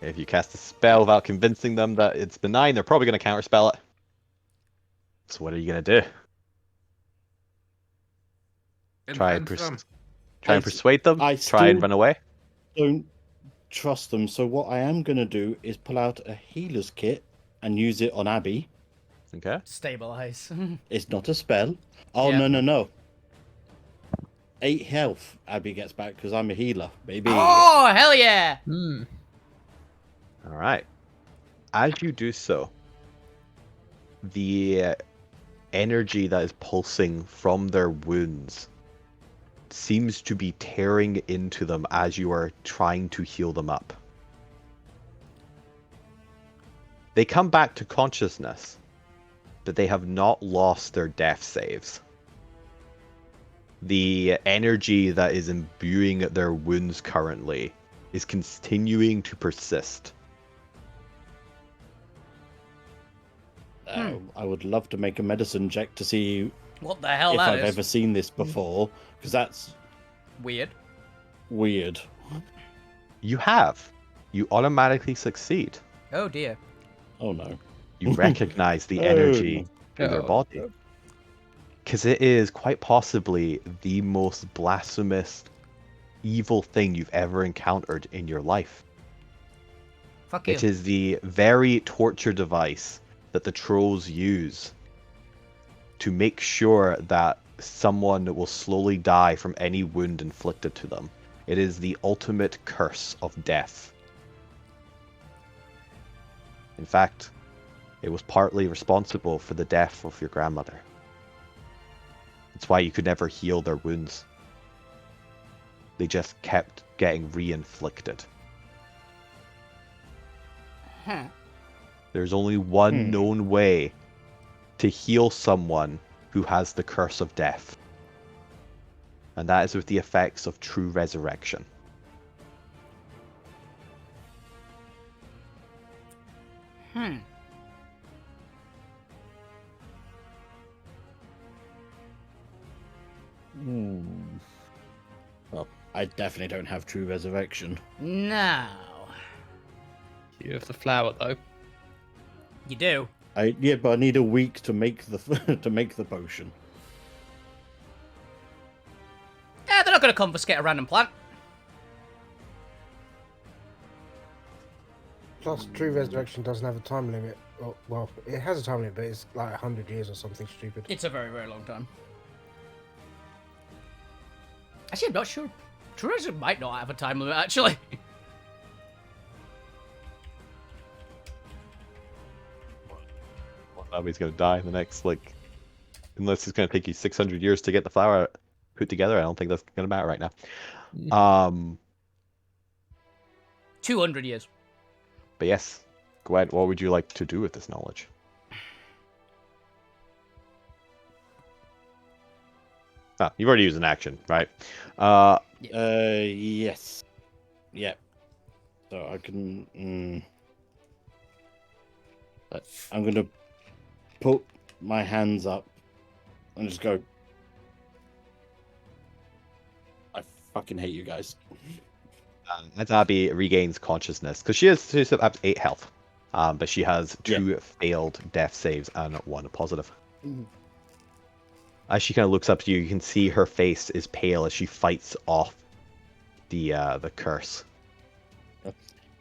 D: If you cast a spell without convincing them that it's benign, they're probably going to counterspell it. So what are you going to do? Try and
E: Influence them.
D: persuade them?
F: I
D: Try and
F: still-
D: run away?
F: don't trust them. So what I am going to do is pull out a healer's kit and use it on Abby.
D: Okay.
C: Stabilize.
F: It's not a spell. Oh,
C: Yeah.
F: no. 8 health Abby gets back because I'm a healer, baby.
C: Oh, hell yeah!
A: Hmm.
D: All right. As you do so, the energy that is pulsing from their wounds seems to be tearing into them as you are trying to heal them up. They come back to consciousness, but they have not lost their death saves. The energy that is imbuing their wounds currently is continuing to persist.
F: I would love to make a medicine check to see
C: What the hell
F: if
C: that
F: I've
C: is?
F: ever seen this before, because that's
C: Weird.
F: weird.
D: You have. You automatically succeed.
C: Oh dear.
F: Oh no.
D: You recognize the
F: Oh,
D: energy in their
A: Oh.
D: body. Because it is quite possibly the most blasphemous, evil thing you've ever encountered in your life.
C: Fuck you.
D: It is the very torture device that the trolls use to make sure that someone will slowly die from any wound inflicted to them. It is the ultimate curse of death. In fact, it was partly responsible for the death of your grandmother. That's why you could never heal their wounds. They just kept getting re-inflicted.
C: Huh.
D: There's only one known way to heal someone who has the curse of death. And that is with the effects of true resurrection.
F: Well, I definitely don't have true resurrection.
C: No.
A: You have the flower though.
C: You do.
F: But I need a week to make the to make the potion.
C: Yeah, they're not going to confiscate a random plant.
B: Plus, True Resurrection doesn't have a time limit. Well, it has a time limit, but it's like 100 years or something stupid.
C: It's a very, very long time. Actually, I'm not sure. True Resurrection might not have a time limit, actually.
D: Abby's gonna die in the next, unless it's gonna take you 600 years to get the flower put together. I don't think that's gonna matter right now.
C: 200 years.
D: But yes, Gwen, what would you like to do with this knowledge? Ah, you've already used an action, right?
F: Yes. Yep. So I can. I'm gonna put my hands up and just go. I fucking hate you guys.
D: As Abby regains consciousness, because she's up to 8 health, but she has 2 failed death saves and 1 positive. As she kind of looks up to you, you can see her face is pale as she fights off the curse.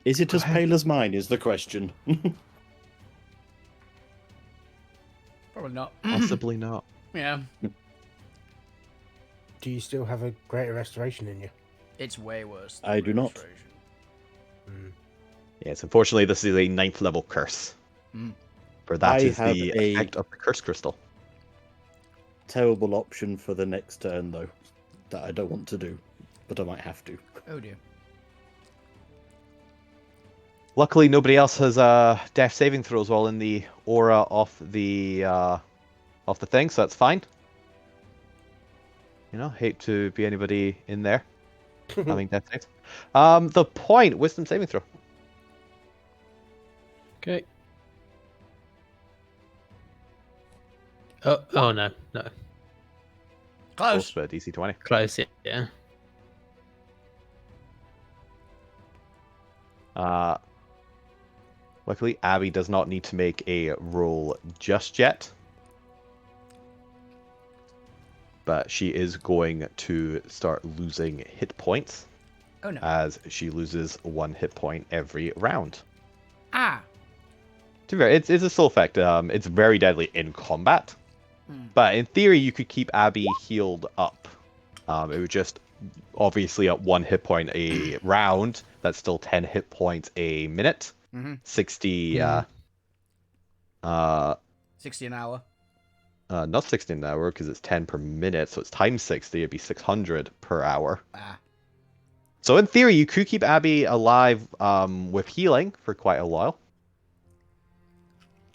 F: Is it as pale as mine? Is the question.
C: Probably not.
D: Possibly not.
C: Yeah.
B: Do you still have a greater restoration in you?
C: It's way worse.
F: I do not.
D: Yes, unfortunately, this is a 9th level curse. For that is the effect of the curse crystal.
F: Terrible option for the next turn, though, that I don't want to do, but I might have to.
C: Oh dear.
D: Luckily, nobody else has death saving throws while in the aura of the thing, so that's fine. You know, hate to be anybody in there having death saves. The point, wisdom saving throw.
A: Okay. Oh no.
C: Close.
D: For DC 20.
A: Close it, yeah.
D: Luckily, Abby does not need to make a roll just yet. But she is going to start losing hit points.
C: Oh no.
D: as she loses 1 hit point every round.
C: Ah.
D: To be fair, it's a soul effect. It's very deadly in combat, but in theory, you could keep Abby healed up. It would just obviously at 1 hit point a round. That's still 10 hit points a minute. 60.
C: 60 an hour.
D: Not 60 an hour because it's 10 per minute, so it's times 60. It'd be 600 per hour.
C: Ah.
D: So in theory, you could keep Abby alive with healing for quite a while.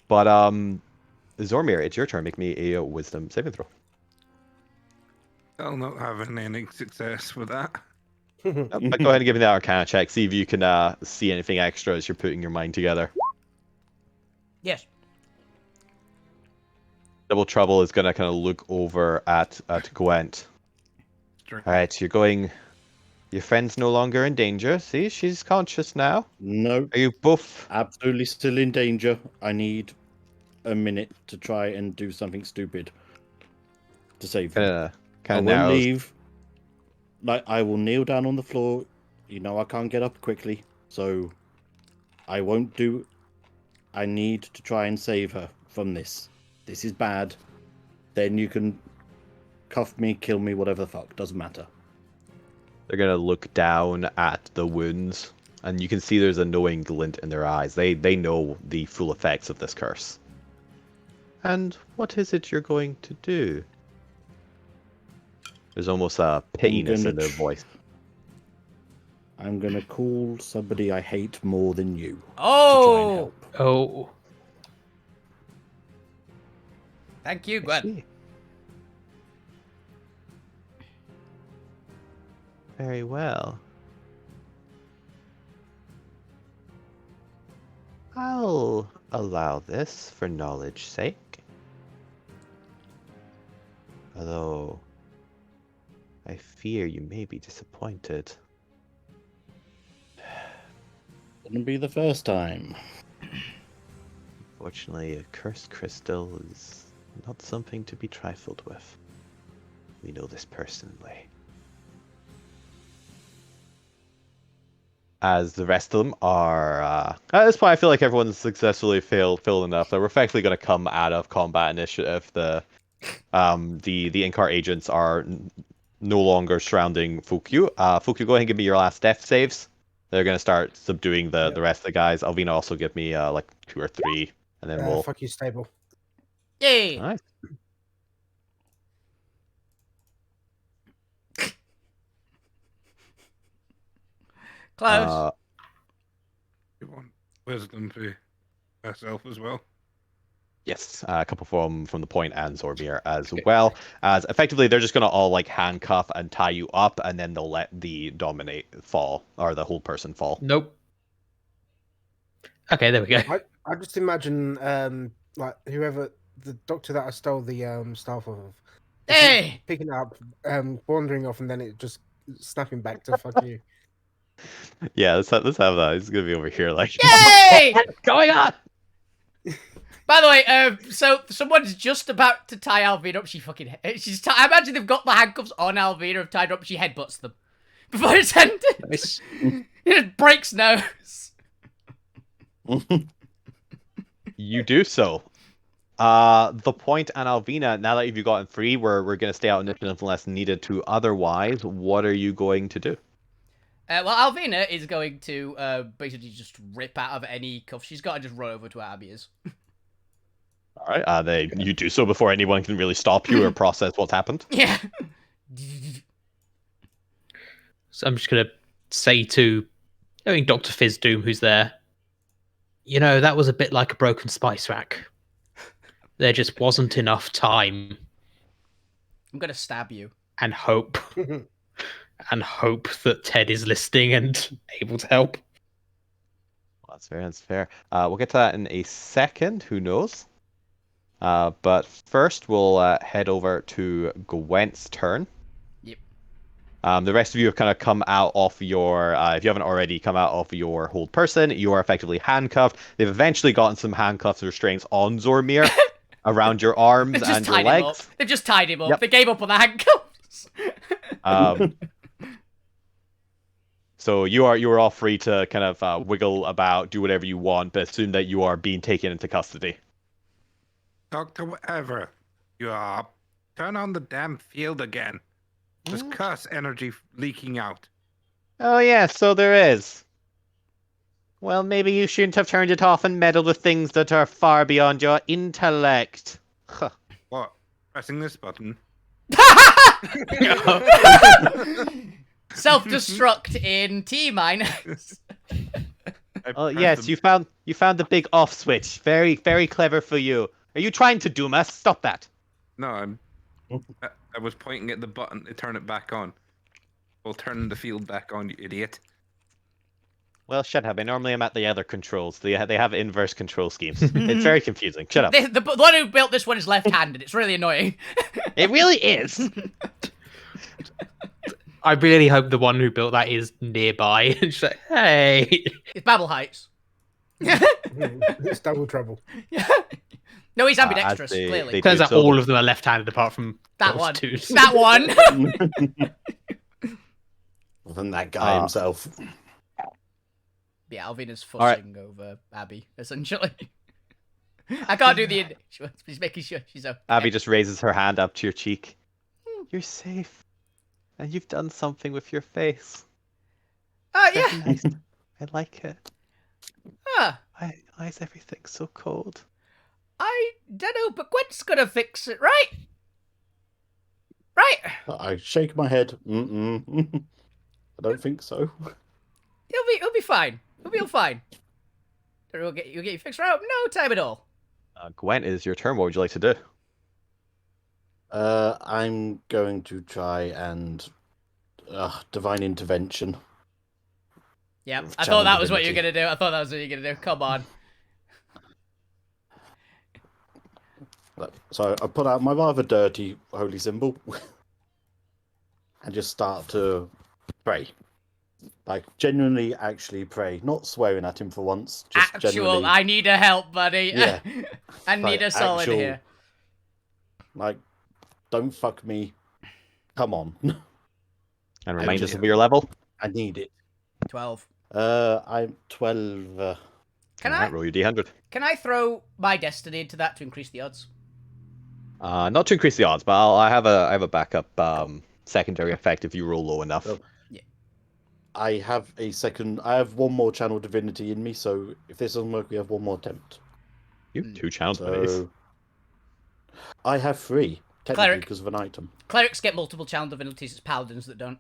D: But Zormir, it's your turn. Make me a wisdom saving throw.
E: I'll not have any success with that.
D: Go ahead and give me that Arcana check. See if you can see anything extra as you're putting your mind together.
C: Yes.
D: Double Trouble is going to kind of look over at Gwent.
E: Drink.
D: All right, you're going... Your friend's no longer in danger. See, she's conscious now.
F: No,
D: Are you both...
F: absolutely still in danger. I need a minute to try and do something stupid to save him. I
D: Kind of
F: won't
D: narrows.
F: leave. Like, I will kneel down on the floor. You know I can't get up quickly, so I won't do... I need to try and save her from this. This is bad. Then you can cuff me, kill me, whatever the fuck. Doesn't matter.
D: They're going to look down at the wounds, and you can see there's a knowing glint in their eyes. They know the full effects of this curse. And what is it you're going to do? There's almost a pittiness in their voice.
F: I'm gonna call somebody I hate more than you.
C: Oh!
A: Oh.
C: Thank you, Gwen.
D: Very well. I'll allow this for knowledge's sake. Although, I fear you may be disappointed.
F: Wouldn't be the first time.
D: Fortunately, a cursed crystal is not something to be trifled with. We know this personally. As the rest of them are... at this point, I feel like everyone's successfully failed enough that we're effectively going to come out of combat initiative. The in-car agents are no longer surrounding Fukyu. Fukyu, go ahead and give me your last death saves. They're going to start subduing the rest of the guys. Alvina, also give me like 2 or 3, and then we'll...
B: Fuck you, stable.
C: Yay!
D: Nice.
C: Close.
E: You want wisdom for myself as well?
D: Yes, a couple from the point and Zormir as well. As effectively, they're just going to all like handcuff and tie you up, and then they'll let the dominate fall, or the whole person fall.
A: Nope. Okay, there we go.
B: I just imagine like whoever the doctor that I stole the staff of,
C: Hey!
B: picking it up, wandering off, and then it just snapping back to fuck you.
D: Yeah, let's have that. It's gonna be over here, like.
C: Yay!
D: What's going on?
C: By the way, so someone's just about to tie Alvina up. I imagine they've got the handcuffs on Alvina, have tied her up. She headbutts them before it's ended.
A: Nice.
C: He just breaks nose.
D: You do so. The point and Alvina, now that you've gotten free, we're gonna stay out initiative unless needed to otherwise. What are you going to do?
C: Well, Alvina is going to basically just rip out of any cuff she's got and just run over to where Abby is.
D: All right. You do so before anyone can really stop you or process what's happened.
C: Yeah.
A: So I'm just going to say to Dr. Fizzdoom, who's there, that was a bit like a broken spice rack. There just wasn't enough time.
C: I'm going to stab you.
A: And hope. And hope that Ted is listening and able to help.
D: Well, that's fair. We'll get to that in a second. Who knows? But first, we'll head over to Gwent's turn.
C: Yep.
D: The rest of you have kind of come out of your... if you haven't already come out of your hold person, you are effectively handcuffed. They've eventually gotten some handcuffs and restraints on Zormir around your arms and your legs.
C: They've just tied him up. They
D: Yep.
C: gave up on the handcuffs.
D: So you are all free to kind of wiggle about, do whatever you want, but assume that you are being taken into custody.
E: Talk to whatever you are. Turn on the damn field again. There's cuss energy leaking out.
D: Oh yeah, so there is. Well, maybe you shouldn't have turned it off and meddled with things that are far beyond your intellect. Huh.
E: What? Pressing this button?
C: Self-destruct in T-minus.
D: Oh yes, you found the big off switch. Very, very clever for you. Are you trying to doom us? Stop that.
E: No, I was pointing at the button to turn it back on. Well, turn the field back on, you idiot.
D: Well, shut up. Normally I'm at the other controls. They have inverse control schemes. It's very confusing. Shut up.
C: The one who built this one is left-handed. It's really annoying.
D: It really is.
A: I really hope the one who built that is nearby. And she's like, hey.
C: It's Babel Heights.
B: It's double trouble.
C: No, he's ambidextrous, clearly.
A: Turns out all of them are left-handed apart from
C: that
A: those
C: one.
A: two.
C: That one.
F: Other than that guy himself.
C: Yeah, Alvina's fussing over Abby, essentially. I can't do the... She's making sure she's okay.
D: Abby just raises her hand up to your cheek. You're safe. And you've done something with your face.
C: Oh, yeah.
D: Nice. I like it.
C: Huh.
D: Why is everything so cold?
C: I don't know, but Gwen's gonna fix it, right? Right?
F: I shake my head. I don't think so.
C: It'll be fine. It'll be all fine. You'll get you fixed right up. No time at all.
D: Gwen, it is your turn. What would you like to do?
F: I'm going to try and divine intervention.
C: Yeah, I thought that was what you were gonna do. I thought that was what you were gonna do. Come on.
F: So I put out my rather dirty holy symbol and just start to pray. Like, genuinely actually pray. Not swearing at him for once. Just genuinely...
C: I need a help, buddy.
F: Yeah.
C: I need a solid here.
F: Like, don't fuck me. Come on.
D: And remind us of your level.
F: I need it.
C: 12.
F: I'm 12.
C: Can I
D: roll your D100?
C: Can I throw my destiny into that to increase the odds?
D: Not to increase the odds, but I have a backup secondary effect if you roll low enough.
F: Oh. I have one more channel divinity in me, so if this doesn't work, we have one more attempt.
D: You have 2 channel divinities.
F: I have 3, technically,
C: Cleric.
F: because of an item.
C: Clerics get multiple channel divinities, it's paladins that don't.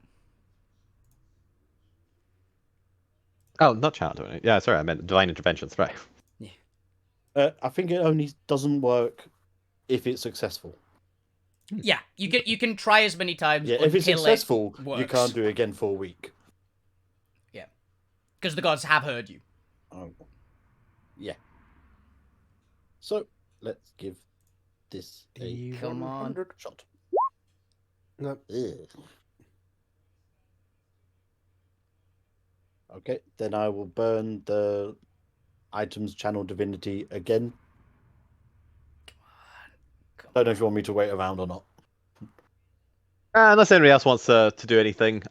D: Oh, not channel divinity. Yeah, sorry, I meant divine interventions, right.
C: Yeah.
F: I think it only doesn't work if it's successful.
C: Yeah, you can try as many times.
F: Yeah, if it's
C: until
F: successful,
C: it works.
F: you can't do it again for a week.
C: Yeah, because the gods have heard you.
F: Oh, yeah. So let's give this a
C: Come on.
F: shot.
B: No.
F: Ugh. Okay, then I will burn the items channel divinity again. Don't know if you want me to wait around or not.
D: Unless anybody else wants to do anything.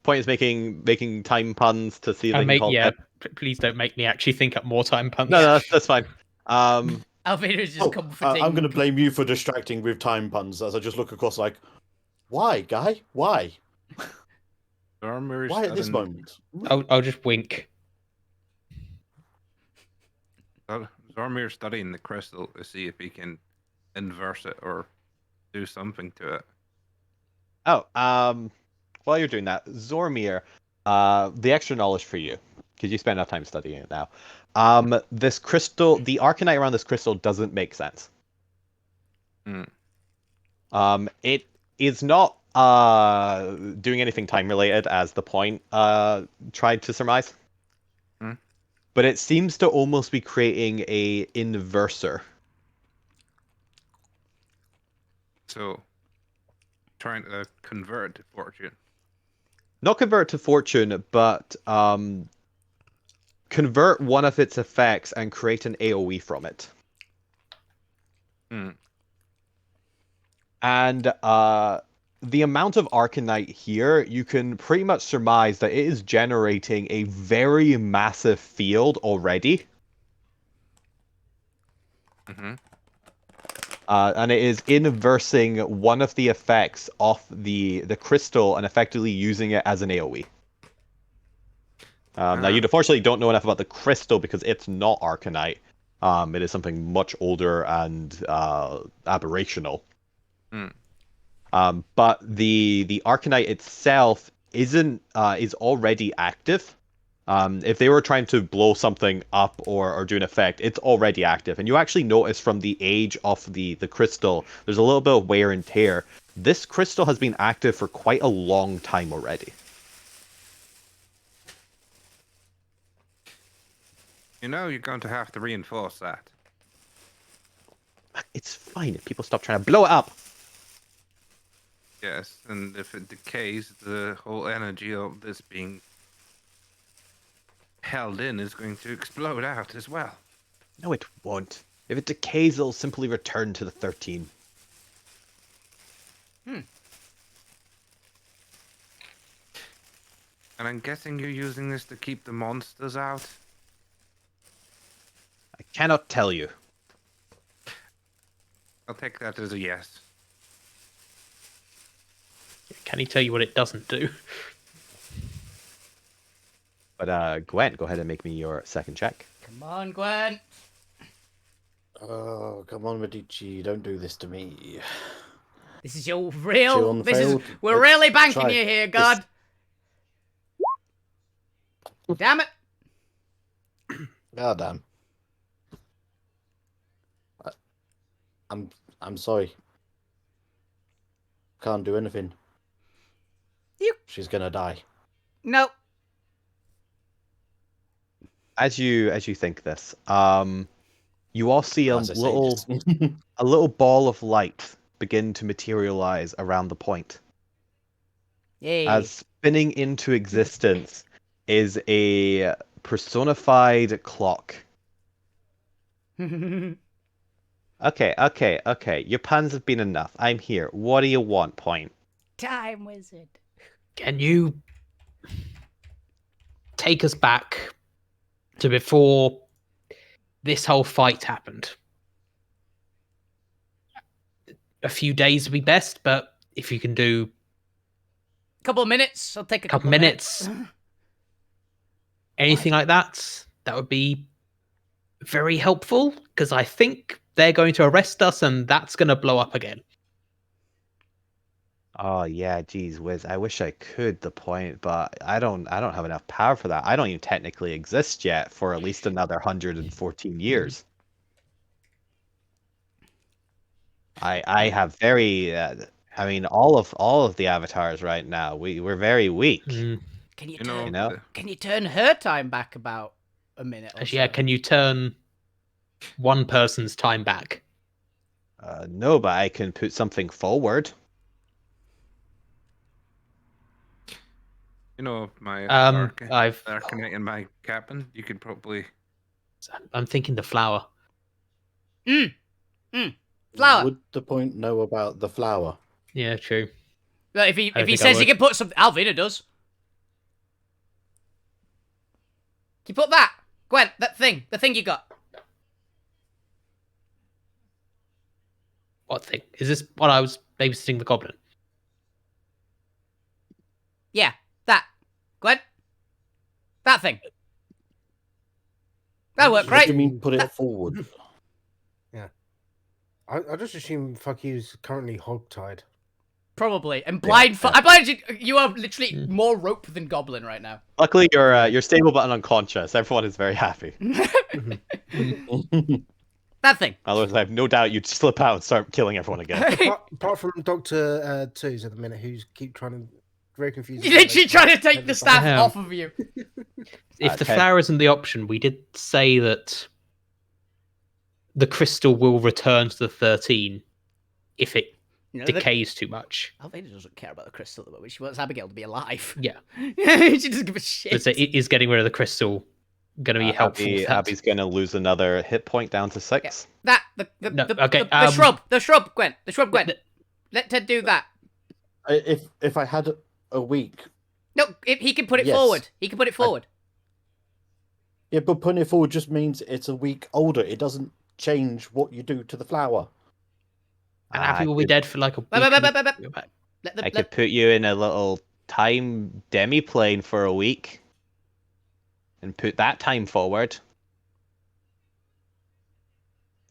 D: Point is making time puns to see if they can call
A: please don't make me actually think up more time puns.
D: No, that's fine.
C: Alvina's just comforting.
F: I'm going to blame you for distracting with time puns as I just look across like, why, guy? Why? Why at this moment?
A: I'll just wink.
E: Zormir's studying the crystal to see if he can inverse it or do something to it.
D: Oh, while you're doing that, Zormir, the extra knowledge for you, because you spend enough time studying it now. This crystal, the arcanite around this crystal doesn't make sense. It is not doing anything time related, as the point tried to surmise. But it seems to almost be creating a inverser.
E: So, trying to convert it to fortune.
D: Not convert to fortune, but convert one of its effects and create an AoE from it. And the amount of Arcanite here, you can pretty much surmise that it is generating a very massive field already.
E: Mm-hmm.
D: And it is inversing one of the effects of the crystal and effectively using it as an AoE. Now, you unfortunately don't know enough about the crystal because it's not Arcanite. It is something much older and aberrational. But the Arcanite itself is already active. If they were trying to blow something up or do an effect, it's already active. And you actually notice from the age of the crystal, there's a little bit of wear and tear. This crystal has been active for quite a long time already.
E: You know, you're going to have to reinforce that.
D: It's fine if people stop trying to blow it up.
E: Yes, and if it decays, the whole energy of this being held in is going to explode out as well.
D: No, it won't. If it decays, it'll simply return to the 13.
E: And I'm guessing you're using this to keep the monsters out?
D: I cannot tell you.
E: I'll take that as a yes.
A: Can he tell you what it doesn't do?
D: But Gwen, go ahead and make me your second check.
C: Come on, Gwen.
G: Oh, come on, Medici, don't do this to me.
C: This is your
G: Two
C: real.
G: on the
C: This is.
G: field.
C: We're
G: Let's
C: really banking
G: try
C: you here,
G: this.
C: God. Damn it.
G: God damn. I'm sorry. Can't do anything. She's gonna die.
C: No.
D: As you think this, you all see a
G: As I say,
D: little
G: just-
D: a little ball of light begin to materialize around the point.
C: Yay.
D: As spinning into existence is a personified clock. Okay. Your puns have been enough. I'm here. What do you want, Point?
C: Time wizard.
A: Can you take us back to before this whole fight happened? A few days would be best, but if you can do
C: Couple of minutes. I'll take a
A: couple
C: couple
A: minutes. Anything like that, that would be very helpful, because I think they're going to arrest us and that's going to blow up again.
D: Oh yeah, geez whiz. I wish I could, the Point, but I don't have enough power for that. I don't even technically exist yet for at least another 114 years. I have very I mean all of the avatars right now. We're very weak.
C: Can you
E: You know,
C: turn? Can you turn her time back about a minute? Or
A: Actually, yeah,
C: so?
A: can you turn one person's time back?
D: No, but I can put something forward.
E: you know, my Arcanite and my captain, you could probably...
A: I'm thinking the flower.
C: Flower.
G: Would the Point know about the flower?
A: Yeah, true.
C: But if he
A: think I
C: says he
A: would.
C: can put something, Alvina does. Can you put that, Gwen? The thing you got.
A: What thing? Is this what I was babysitting the goblin?
C: Yeah, that, Gwen. That thing. That'll work,
G: What
C: right?
G: do you mean put it forward?
B: I just assume Fucky's currently hogtied.
C: Probably. And
G: Yeah,
C: I blinded you. You are literally more rope than goblin right now.
D: Luckily, you're stable but unconscious. Everyone is very happy.
C: That thing.
D: Otherwise, I have no doubt you'd slip out and start killing everyone again.
B: Apart from Dr. Twos at the minute, who's keep trying to very confused.
C: You're literally trying to take the staff
A: Yeah.
C: off of you.
A: If the
D: Okay.
A: flower isn't the option, we did say that the crystal will return to the 13 if it
C: You know,
A: decays too much.
C: Alvina doesn't care about the crystal at the moment. She wants Abigail to be alive.
A: Yeah.
C: She doesn't give a shit.
A: So is getting rid of the crystal going to be helpful? with that?
D: Abby's going to lose another hit point down to 6.
C: That
A: No, okay,
C: the shrub, Gwen. The shrub, Gwen. Let Ted do that.
G: If I had a week,
C: No, he can put it
G: Yes.
C: forward. He can put it forward.
G: yeah, but putting it forward just means it's a week older. It doesn't change what you do to the flower.
A: And Abby will be dead for like a week.
C: Wait, wait,
A: and
C: wait,
A: you
C: wait, wait.
A: can go back.
H: I could put you in a little time demi-plane for a week. And put that time forward.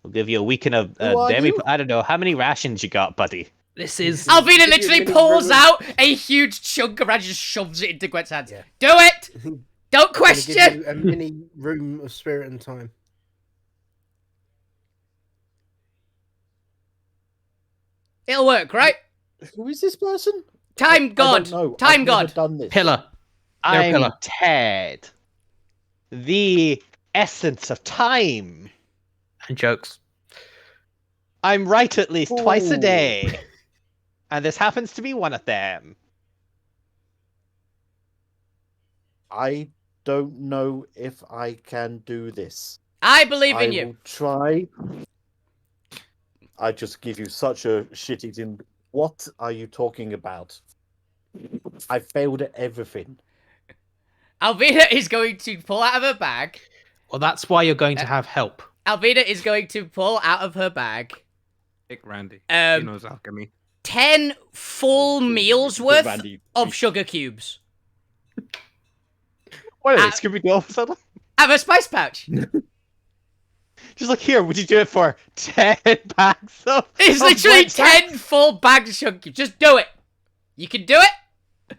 H: We'll give you a week and a
G: Who are
H: demi.
G: you?
H: I don't know. How many rations you got, buddy?
A: This is
C: Alvina
B: Give you a
C: literally
B: mini
C: pulls
B: ruin.
C: out a huge chunk of and just shoves it into Gwen's hands.
B: Yeah.
C: Do it! Don't
B: Gonna
C: question!
B: give you a mini room of spirit and time.
C: It'll work, right?
G: Who is this person?
C: Time God.
G: I don't know.
C: Time
G: I've
C: God.
G: Never done this.
A: pillar. They're a
H: I'm
A: pillar.
H: Ted. The essence of time.
A: And jokes.
H: I'm right at least twice a
G: Ooh.
H: day. And this happens to be one of them.
G: I don't know if I can do this.
C: I believe
G: I
C: in you.
G: will try. I just give you such a shit eating. What are you talking about? I failed at everything.
C: Alvina is going to pull out of her bag.
A: Well, that's why you're going to have help.
C: Alvina is going to pull out of her bag
E: Pick Randy. He
C: Um,
E: knows alchemy.
C: 10 full meals worth
G: Randy,
C: of sugar cubes.
H: What are
C: Uh,
H: they, Scooby-Doo all of a sudden?
C: Out of a spice pouch.
H: Just like, here, would you do it for 10 bags of...
C: It's
H: of
C: literally
H: wet sand?
C: 10 full bags of sugar cubes. Just do it. You can do it.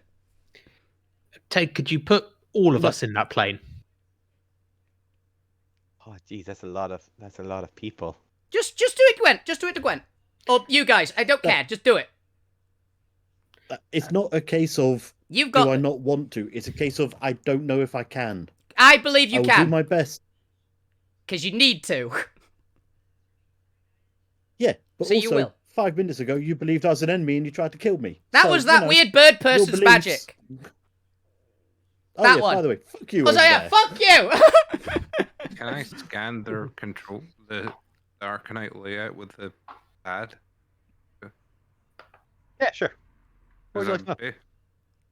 A: Ted, could you put all of
G: No.
A: us in that plane?
H: Oh, geez, that's a lot of people.
C: Just do it, Gwen. Just do it to Gwen. Or you guys. I don't care. Just do it.
F: It's not a case of
C: You've
F: do I
C: got...
F: not want to. It's a case of I don't know if I can.
C: I believe
F: I
C: you
F: will do
C: can.
F: my best.
C: Because you need to.
F: Yeah, but
C: So
F: also
C: you will.
F: 5 minutes ago you believed I was an enemy and you tried to kill me.
C: That
F: So,
C: was
F: you
C: that
F: know,
C: weird bird
F: your
C: person's
F: beliefs-
C: magic.
F: Oh
C: that
F: yeah,
C: one.
F: by the way, fuck you.
C: Oh, so
F: over
C: yeah,
F: there.
C: fuck you.
E: Can I scan their control, the Arcanite layout with the pad?
H: Yeah, sure. What would you like to know?
E: Okay.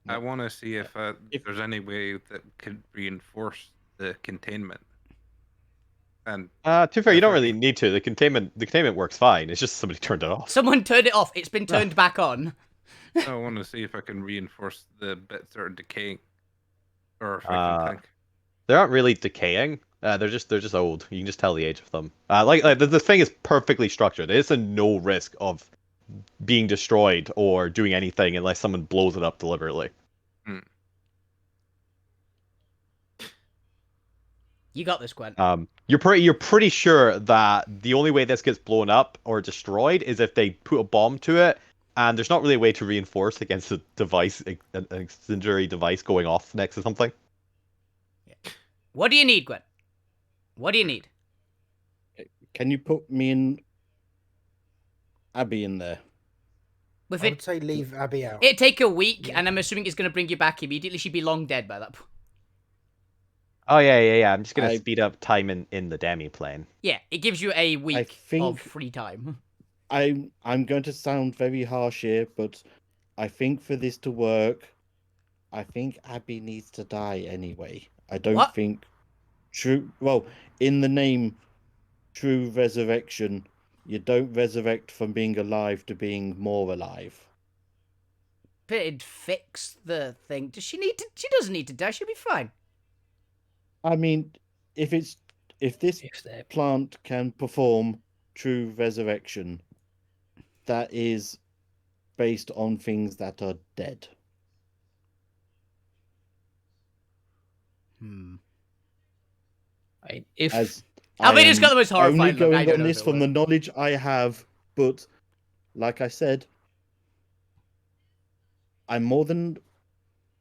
E: I want to see if
F: If-
E: there's any way that could reinforce the containment. And
H: To be fair, you don't
E: Definitely.
H: really need to. The containment works fine. It's just somebody turned it off.
C: Someone turned it off. It's been turned back on.
E: I want to see if I can reinforce the bits that are decaying, or if I can think.
H: They aren't really decaying. They're just old. You can just tell the age of them. Like the thing is perfectly structured. There's a no risk of being destroyed or doing anything unless someone blows it up deliberately.
C: You got this, Gwen.
H: You're pretty sure that the only way this gets blown up or destroyed is if they put a bomb to it, and there's not really a way to reinforce against a device, an incendiary device going off next to something.
C: What do you need, Gwen? What do you need?
F: Can you put me and Abby in there?
C: With
B: I would
C: it,
B: say leave Abby out.
C: it'd take a week, and I'm assuming it's going to bring you back immediately. She'd be long dead by that point.
H: Oh yeah. I'm just gonna
F: I-
H: speed up time in the demi plane.
C: Yeah, it gives you a week of
F: think-
C: free time.
F: I'm going to sound very harsh here, but I think for this to work, I think Abby needs to die anyway. I don't
C: What?
F: think in the name true resurrection, you don't resurrect from being alive to being more alive.
C: But it'd fix the thing. Does she need to? She doesn't need to die. She'll be fine.
F: I mean, if this
A: If they're
F: plant can perform true resurrection, that is based on things that are dead.
A: if
F: As
C: Alvina's
F: I
C: got
F: am
C: the most horrifying
F: only
C: look. I
F: going
C: don't
F: on
C: know
F: this
C: if it
F: from the
C: works.
F: knowledge I have, but like I said, I'm not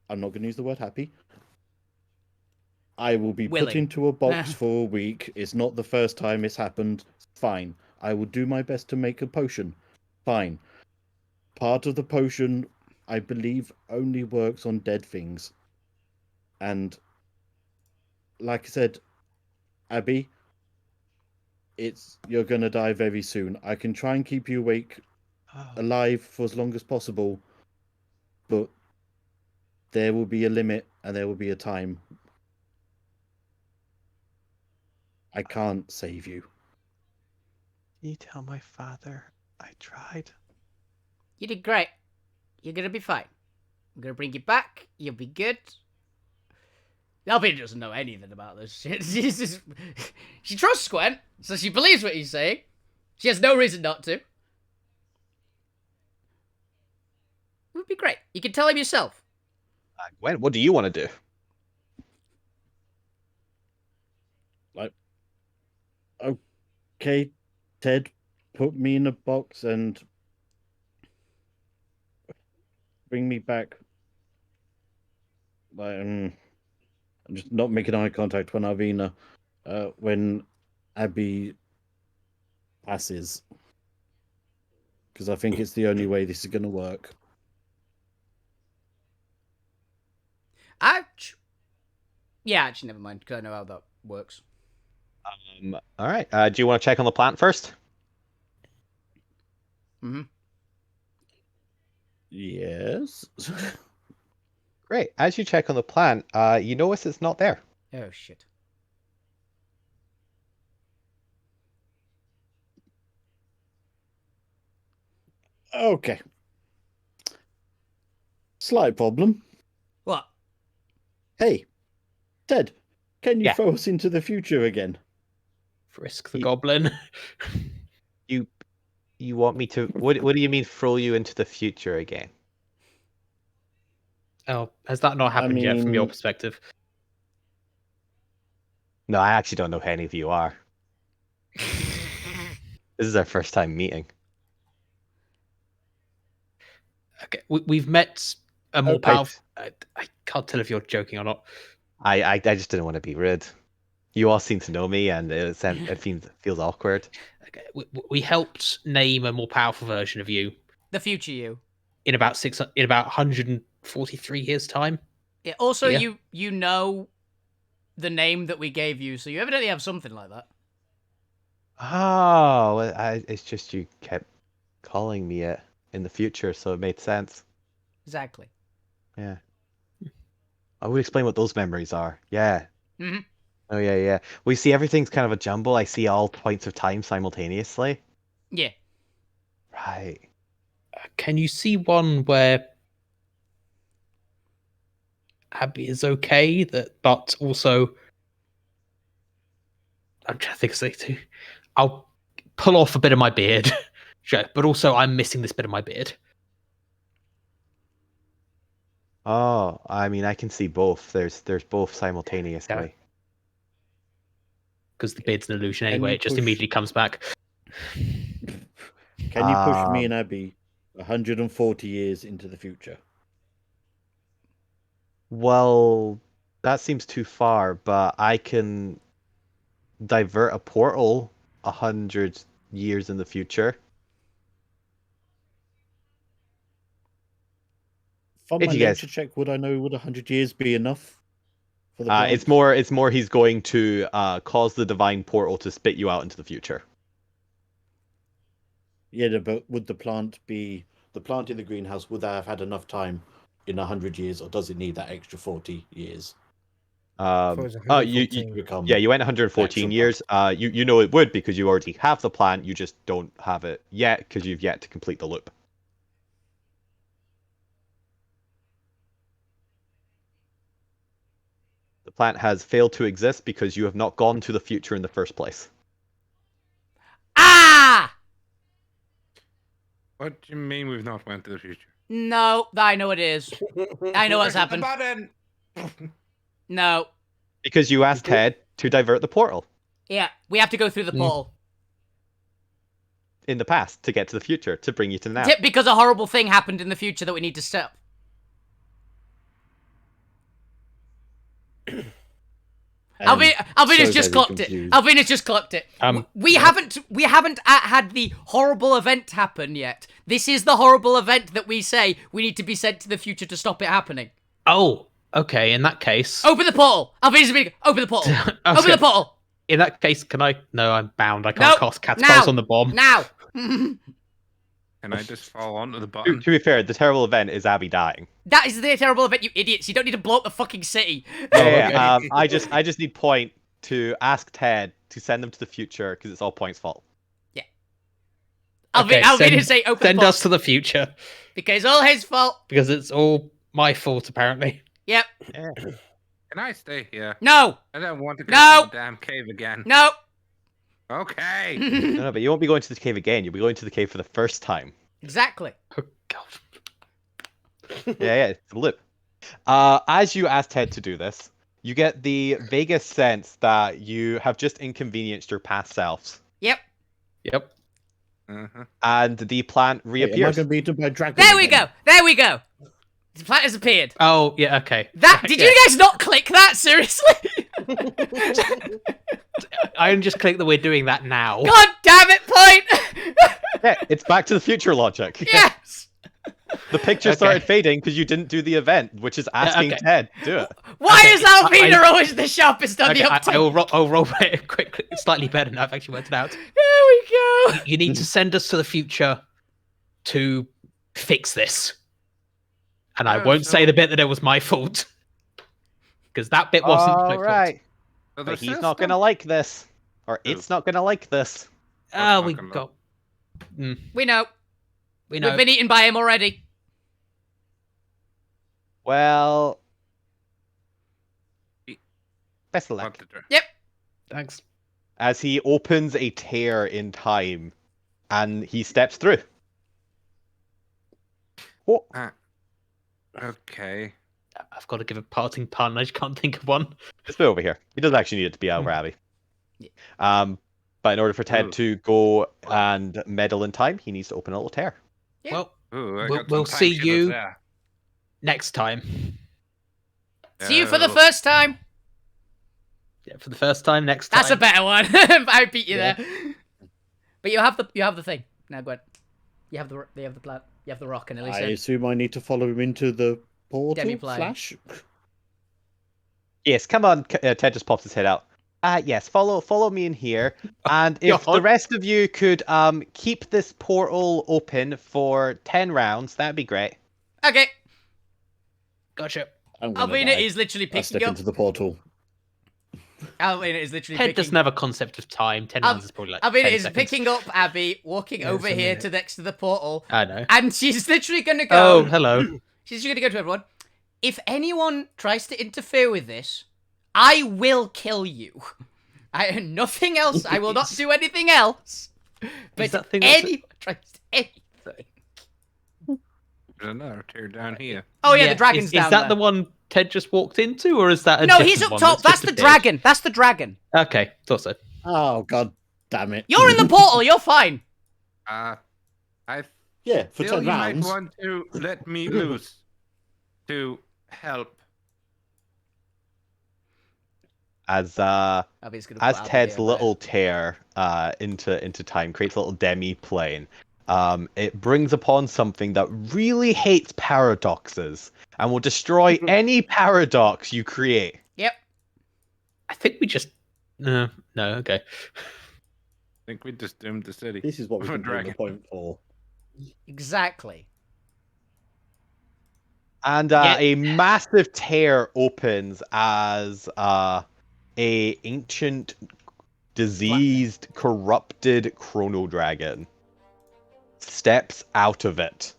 F: going to use the word happy. I will be put
C: Willing.
F: into a box for a week. It's not the first time it's happened. Fine. I will do my best to make a potion. Fine. Part of the potion, I believe, only works on dead things. And like I said, Abby, you're gonna die very soon. I can try and keep you awake, alive for as long as possible, but there will be a limit and there will be a time. I can't save you.
H: You tell my father I tried.
C: You did great. You're gonna be fine. I'm gonna bring you back. You'll be good. Alvina doesn't know anything about this shit. She trusts Gwen, so she believes what he's saying. She has no reason not to. It would be great. You can tell him yourself.
H: Gwen, what do you want to do?
F: Okay, Ted, put me in a box and bring me back. I'm just not making eye contact when when Abby passes, because I think it's the only way this is going to work.
C: Yeah, actually, never mind, because I know how that works.
H: All right. Do you want to check on the plant first?
C: Mm-hmm.
F: Yes.
H: Great. As you check on the plant, you notice it's not there.
C: Oh, shit.
F: Okay. Slight problem.
C: What?
F: Hey, Ted, can you
A: Yeah.
F: throw us into the future again?
A: Frisk the goblin.
H: You want me to? What do you mean throw you into the future again?
A: Oh, has that not happened yet from your perspective?
H: No, I actually don't know who any of you are. This is our first time meeting.
A: Okay, we've met a more powerful. I can't tell if you're joking or not.
H: I just didn't want to be rude. You all seem to know me, and it feels awkward.
A: Okay, we helped name a more powerful version of you.
C: The future you.
A: In about 143 years' time.
C: Yeah. Also,
A: Yeah.
C: you know the name that we gave you, so you evidently have something like that.
H: Oh, it's just you kept calling me it in the future, so it made sense.
C: Exactly.
H: Yeah. I would explain what those memories are. Yeah.
C: Mm-hmm.
H: Oh, yeah. We see everything's kind of a jumble. I see all points of time simultaneously.
C: Yeah.
H: Right.
A: Can you see one where Abby is okay, but also I'm trying to think of something too. I'll pull off a bit of my beard, sure, but also I'm missing this bit of my beard.
H: Oh, I mean, I can see both. There's both simultaneously.
A: Because the beard's an illusion anyway, it just
F: push-
A: immediately comes back.
F: Can you push me and Abby 140 years into the future?
H: Well, that seems too far, but I can divert a portal 100 years in the future.
F: From
H: If
F: my
H: you guys-
F: nature check, would I know would 100 years be enough for the
H: It's
F: plants?
H: more he's going to cause the divine portal to spit you out into the future.
F: Yeah, but would the plant in the greenhouse, would that have had enough time in 100 years, or does it need that extra 40 years?
B: It was
H: You
B: 114.
H: you went 114 years. You know it would because you already have the plant. You just don't have it yet because you've yet to complete the loop. The plant has failed to exist because you have not gone to the future in the first place.
C: Ah!
E: What do you mean we've not went to the future?
C: No, I know it is. I know what's
E: Push the
C: happened.
E: button!
C: No.
H: Because you asked Ted to divert the portal
C: Yeah, we have to go through the portal.
H: in the past to get to the future to bring you to now.
C: Because a horrible thing happened in the future that we need to stop. Alvina's just clocked it. Alvina's just clocked it. We haven't had the horrible event happen yet. This is the horrible event that we say we need to be sent to the future to stop it happening.
A: Oh, okay. In that case,
C: open the portal. Alvina's being open the portal. Open the portal.
A: In that case, can I? No, I'm bound. I can't cast catapults on the bomb.
C: Now.
E: Can I just fall onto the
H: To,
E: bottom?
H: to be fair, the terrible event is Abby dying.
C: That is the terrible event, you idiots. You don't need to blow up the fucking city.
H: Yeah, I just need Point to ask Ted to send them to the future because it's all Point's fault.
C: Yeah. I'll be to say open
A: send
C: the
A: us to the future
C: because all his fault.
A: because it's all my fault apparently.
C: Yep.
H: Yeah.
E: Can I stay here?
C: No.
E: I don't want to go
C: No.
E: to the damn cave again.
C: No.
E: Okay.
H: No, but you won't be going to the cave again. You'll be going to the cave for the first time.
C: Exactly.
A: Oh god.
H: Yeah, it's a loop. As you ask Ted to do this, you get the vaguest sense that you have just inconvenienced your past selves.
C: Yep.
A: Yep.
H: And the plant
G: Wait, am I
H: reappears.
G: going to be eaten by dragons?
C: There we
G: again?
C: go. There we go. The plant has appeared.
A: Oh yeah. Okay.
C: That did you guys not click that seriously?
A: I just clicked that we're doing that now.
C: God damn it, Point.
H: Yeah, it's Back to the Future logic.
C: Yes.
H: The picture started fading because you didn't do the event, which is asking
A: okay.
H: Ted to do it.
C: Why
A: Okay,
C: is Alvina always the sharpest on
A: Okay,
C: the uptake?
A: I'll roll it quickly. It's slightly better now. I've actually worked it out.
C: There we go.
A: You need to send us to the future to fix this. And I
E: Oh,
A: won't
E: so-
A: say the bit that it was my fault. Because that bit wasn't my fault.
H: Right.
E: So the
H: But he's not
E: system-
H: going to like this. Or it's not going to like this.
A: Ah,
E: That's
A: we
E: not gonna-
A: got.
C: We know.
A: We know.
C: We've been eaten by him already.
H: Well...
E: He-
H: Best of
E: What
H: luck.
E: to do?
C: Yep.
A: Thanks.
H: As he opens a tear in time, and he steps through. Oh,
E: Okay.
A: I've got to give a parting pun. I just can't think of one.
H: this bit over here. He doesn't actually need it to be over Abby.
C: Yeah.
H: But in order for Ted
E: Ooh.
H: to go and meddle in time, he needs to open a little tear.
C: Yeah.
A: Well,
E: Ooh, I
A: We'll-
E: got
A: we'll
E: some
A: see
E: time
A: you-
E: shivers there.
A: next time.
C: See you for the
E: Oh.
C: first time.
A: Yeah, for the first time next time.
C: That's a better one. I beat you
G: Yeah.
C: there. But you have the thing. Now go ahead. You have the plant. You have the rock, and at least
G: I assume I need to follow him into the portal.
C: Demi-plane.
G: Flash.
H: Yes, come on. Ted just pops his head out. Yes, follow me in here. And if
A: God.
H: the rest of you could keep this portal open for 10 rounds, that'd be great.
C: Okay.
A: Gotcha.
G: I'm gonna
C: Alvina
G: die.
C: is literally
G: I
C: picking
G: step
C: up.
G: into the portal.
C: Alvina is literally
A: Ted
C: picking.
A: doesn't have a concept of time. 10 rounds is probably like
C: Alvina
A: 10
C: is
A: seconds.
C: picking up Abby, walking
B: Yeah,
C: over
B: it's a
C: here
B: minute.
C: to next to the portal,
A: I know.
C: and she's literally gonna
A: Oh,
C: go.
A: hello.
C: She's gonna go to everyone. If anyone tries to interfere with this, I will kill you. Nothing else. I will not do anything else. But
A: that
C: if
A: thing that's-
C: anyone tries anything.
E: There's another tear down here.
C: Oh yeah, the dragon's
A: is
C: down
A: that
C: there.
A: the one Ted just walked into, or is that a
C: No,
A: different
C: he's up
A: one
C: top. That's
A: just
C: the
A: appeared?
C: dragon. That's the dragon.
A: Okay, thought so.
G: Oh god damn it!
C: You're in the portal. You're fine.
E: I
G: Yeah, for
E: feel
G: 10
E: you might
G: rounds.
E: want to let me loose to help.
H: As
C: Abby's gonna
H: as
C: put Abby
H: Ted's
C: here,
H: little tear into time creates a little demi-plane, it brings upon something that really hates paradoxes and will destroy any paradox you create.
C: Yep.
A: I think we just. No, okay.
E: I think we just doomed the city.
G: This is what we
E: With a
G: can bring the
E: dragon.
G: point for.
C: Exactly.
H: And
A: Yeah.
H: a massive tear opens as a ancient, diseased, corrupted chrono dragon steps out of it.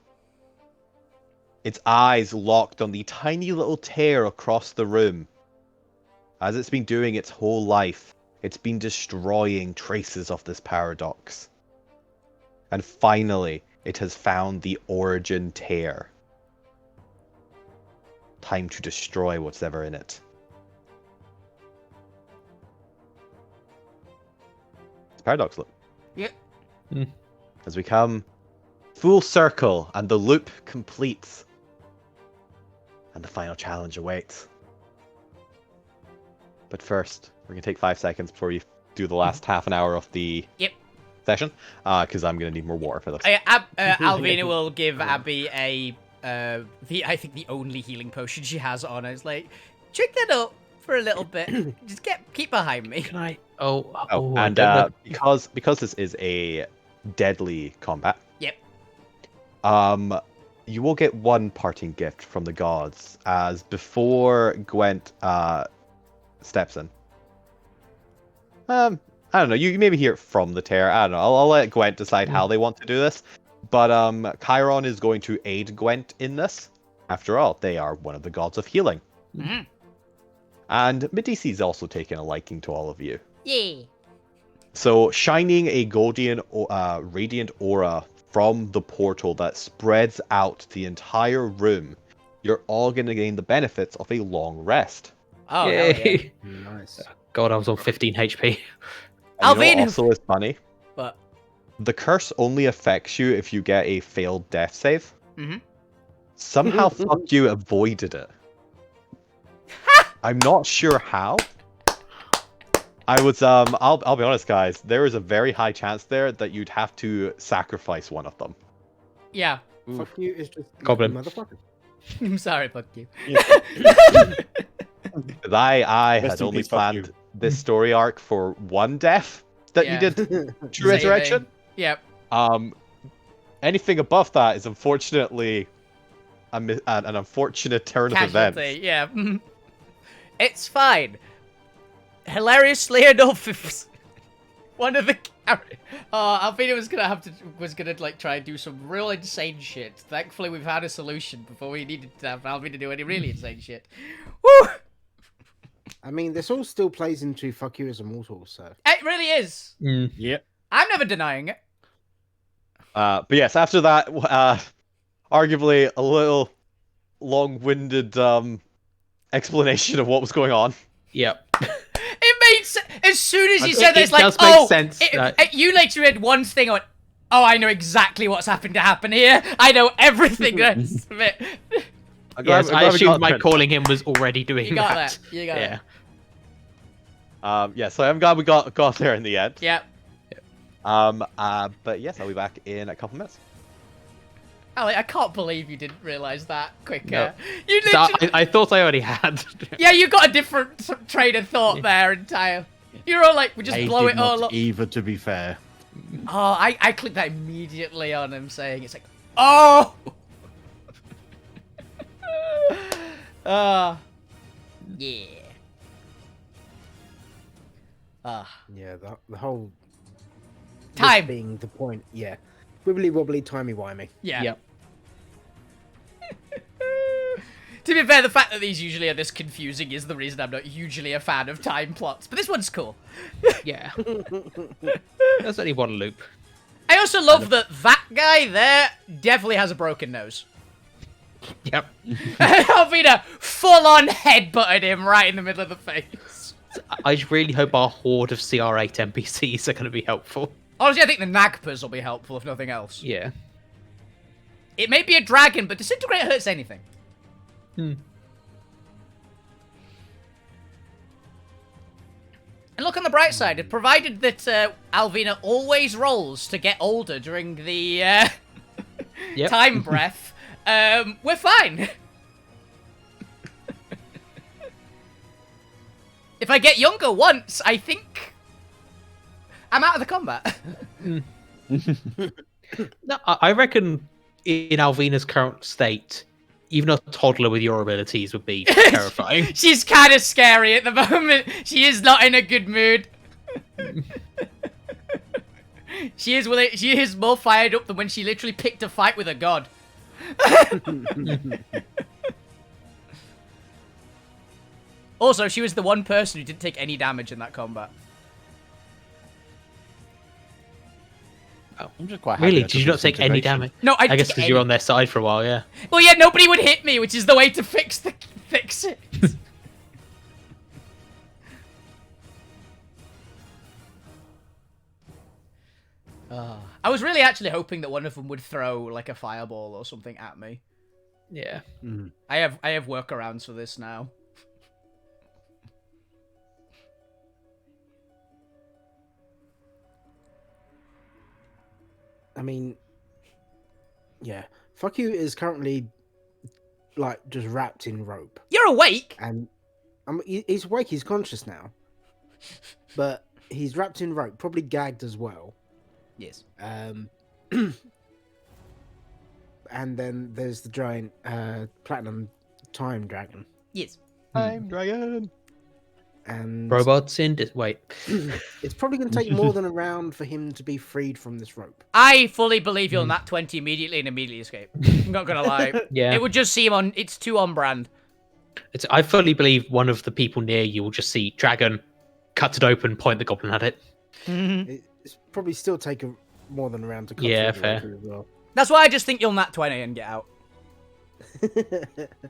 H: Its eyes locked on the tiny little tear across the room. As it's been doing its whole life, it's been destroying traces of this paradox. And finally, it has found the origin tear. Time to destroy what's ever in it. It's a paradox loop.
C: Yep.
H: As we come full circle and the loop completes. And the final challenge awaits. But first, we're going to take 5 seconds before you do the last half an hour of the
C: Yep.
H: session. Because I'm going to need more water for this.
C: Alvina will give Abby I think the only healing potion she has on her. It's like, check that up for a little bit. Just keep behind me.
A: Can I? I
H: and
A: don't know.
H: because this is a deadly combat.
C: Yep.
H: you will get one parting gift from the gods, as before Gwent steps in. I don't know. You maybe hear it from the Terror. I don't know. I'll let Gwent decide how they want to do this. But Chiron is going to aid Gwent in this. After all, they are one of the gods of healing.
C: Mhm.
H: And Medici also taken a liking to all of you.
C: Yeah.
H: So, shining a golden, radiant aura from the portal that spreads out the entire room, you're all going to gain the benefits of a long rest.
C: Oh, hell yeah.
A: Yay.
B: Nice.
A: God, I was on 15 HP.
H: And you know
C: Alvin!
H: what also is funny?
C: But
H: The curse only affects you if you get a failed death save.
C: Mhm.
H: Somehow, fuck you avoided it. I'm not sure how. I was I'll be honest, guys. There is a very high chance there that you'd have to sacrifice one of them.
C: yeah,
B: Fuck you is just
A: Goblin.
B: motherfucker.
C: I'm sorry, fuck you.
H: 'Cause I
G: Rest
H: had
G: in
H: only
G: peace, fuck
H: planned
G: you.
H: this story arc for one death that
C: Yeah.
H: you did True Resurrection.
C: Yep.
H: Anything above that is unfortunately an unfortunate turn of events.
C: Casualty. Yeah. It's fine. Hilariously enough, it was one of the Alvina was gonna like try and do some real insane shit. Thankfully, we've had a solution before we needed to have Alvina do any really insane shit. Woo!
B: I mean, this all still plays into fuck you as a mortal, so.
C: It really is.
G: Yep.
C: I'm never denying it.
H: But yes, after that, arguably a little long-winded explanation of what was going on.
A: Yep.
C: It made as soon as you
A: It-
C: said this,
A: it
C: like,
A: does make
C: oh,
A: sense,
C: you later read one thing. I went, oh, I know exactly what's happened to happen here. I know everything that's of it.
A: Yes, I assumed my calling him was already doing
C: You got
A: that.
C: that. You got
A: Yeah.
C: it.
H: Yeah, so I'm glad we got there in the end.
C: Yep.
H: But yes, I'll be back in a couple minutes.
C: Ali, I can't believe you didn't realise that quicker.
A: No.
C: You
A: So
C: literally...
A: I thought I already had.
C: Yeah, you got a different train of thought there entire. You're all like, we just
B: I
C: blow
B: did
C: it all
B: not
C: up.
B: either, to be fair.
C: Oh, I clicked that immediately on him saying, it's like, oh! Yeah.
B: Yeah, the whole
C: Time.
B: this being the point. Yeah, wibbly wobbly, timey wimey.
C: Yeah.
A: Yep.
C: To be fair, the fact that these usually are this confusing is the reason I'm not usually a fan of time plots, but this one's cool.
A: Yeah. There's only one loop.
C: I also love that guy there definitely has a broken nose.
A: Yep.
C: Alvina full-on headbutted him right in the middle of the face.
A: I really hope our horde of CR8 NPCs are going to be helpful.
C: Honestly, I think the Nagpas will be helpful, if nothing else.
A: Yeah.
C: It may be a dragon, but Disintegrate hurts anything.
A: Hmm.
C: And look on the bright side, provided that Alvina always rolls to get older during the
A: Yep.
C: time breath, we're fine. If I get younger once, I think I'm out of the combat.
A: No, I reckon in Alvina's current state, even a toddler with your abilities would be terrifying.
C: She's kind of scary at the moment. She is not in a good mood. She is more fired up than when she literally picked a fight with a god. Also, she was the one person who didn't take any damage in that combat.
G: I'm just quite happy.
A: Really?
G: I
A: Did you
G: took
A: not take any
G: disintegration.
A: damage?
C: No,
A: I guess because you're on their side for a while, yeah.
C: Well, yeah, nobody would hit me, which is the way to fix it. I was really actually hoping that one of them would throw like a fireball or something at me.
A: Yeah.
C: I have workarounds for this now.
B: I mean, yeah, fuck you is currently like just wrapped in rope,
C: You're awake.
B: and he's awake. He's conscious now, but he's wrapped in rope, probably gagged as well.
C: Yes.
B: and then there's the giant platinum time dragon.
C: Yes.
H: Time dragon.
B: And
A: Robots in. Wait.
B: it's probably going to take more than a round for him to be freed from this rope.
C: I fully believe you'll nat 20 immediately and immediately escape. I'm not gonna lie.
A: Yeah.
C: It would just seem on. It's too on brand.
A: I fully believe one of the people near you will just see dragon, cut it open, point the goblin at it.
B: It's probably still take more than a round to cut
A: Yeah,
B: through the
A: fair.
B: rope as well.
C: That's why I just think you'll nat 20 and get out.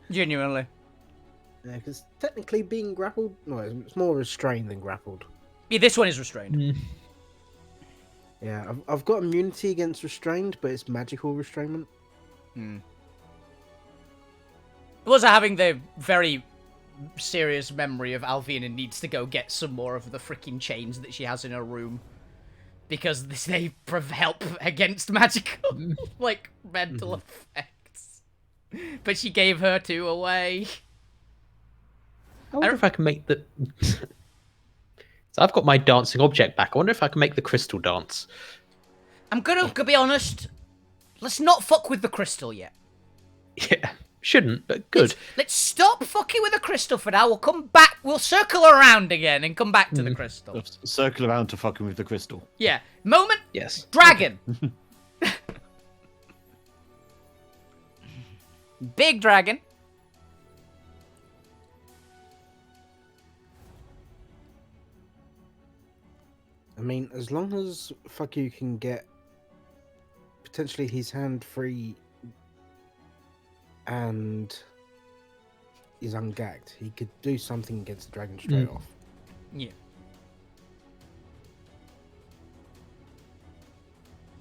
C: Genuinely.
B: Yeah, because technically being grappled, no, it's more restrained than grappled.
C: Yeah, this one is restrained.
B: Yeah, I've got immunity against restrained, but it's magical restrainment.
C: Also having the very serious memory of Alvina needs to go get some more of the freaking chains that she has in her room. Because they help against magical, like, mental effects. But she gave her 2 away.
A: I wonder if I can make the... So I've got my dancing object back. I wonder if I can make the crystal dance.
C: I'm gonna be honest. Let's not fuck with the crystal yet.
A: Yeah, shouldn't, but good.
C: Let's stop fucking with the crystal for now. We'll come back. We'll circle around again and come back to the crystal.
F: Circle around to fucking with the crystal.
C: Yeah. Moment.
A: Yes.
C: Dragon. Big dragon.
B: I mean, as long as you can get potentially his hand free and is ungagged, he could do something against the dragon straight off.
C: Yeah.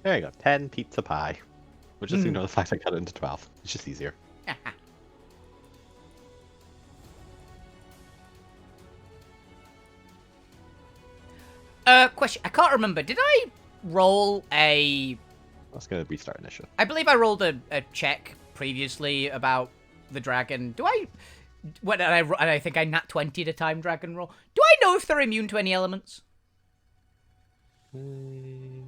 H: There you go. 10 pizza pie. Which just ignore the fact I cut it into 12. It's just easier.
C: Question. I can't remember. Did I roll a...
H: That's going to restart initiative.
C: I believe I rolled a check previously about the dragon. Do I... When I think I nat 20 to time dragon roll. Do I know if they're immune to any elements? It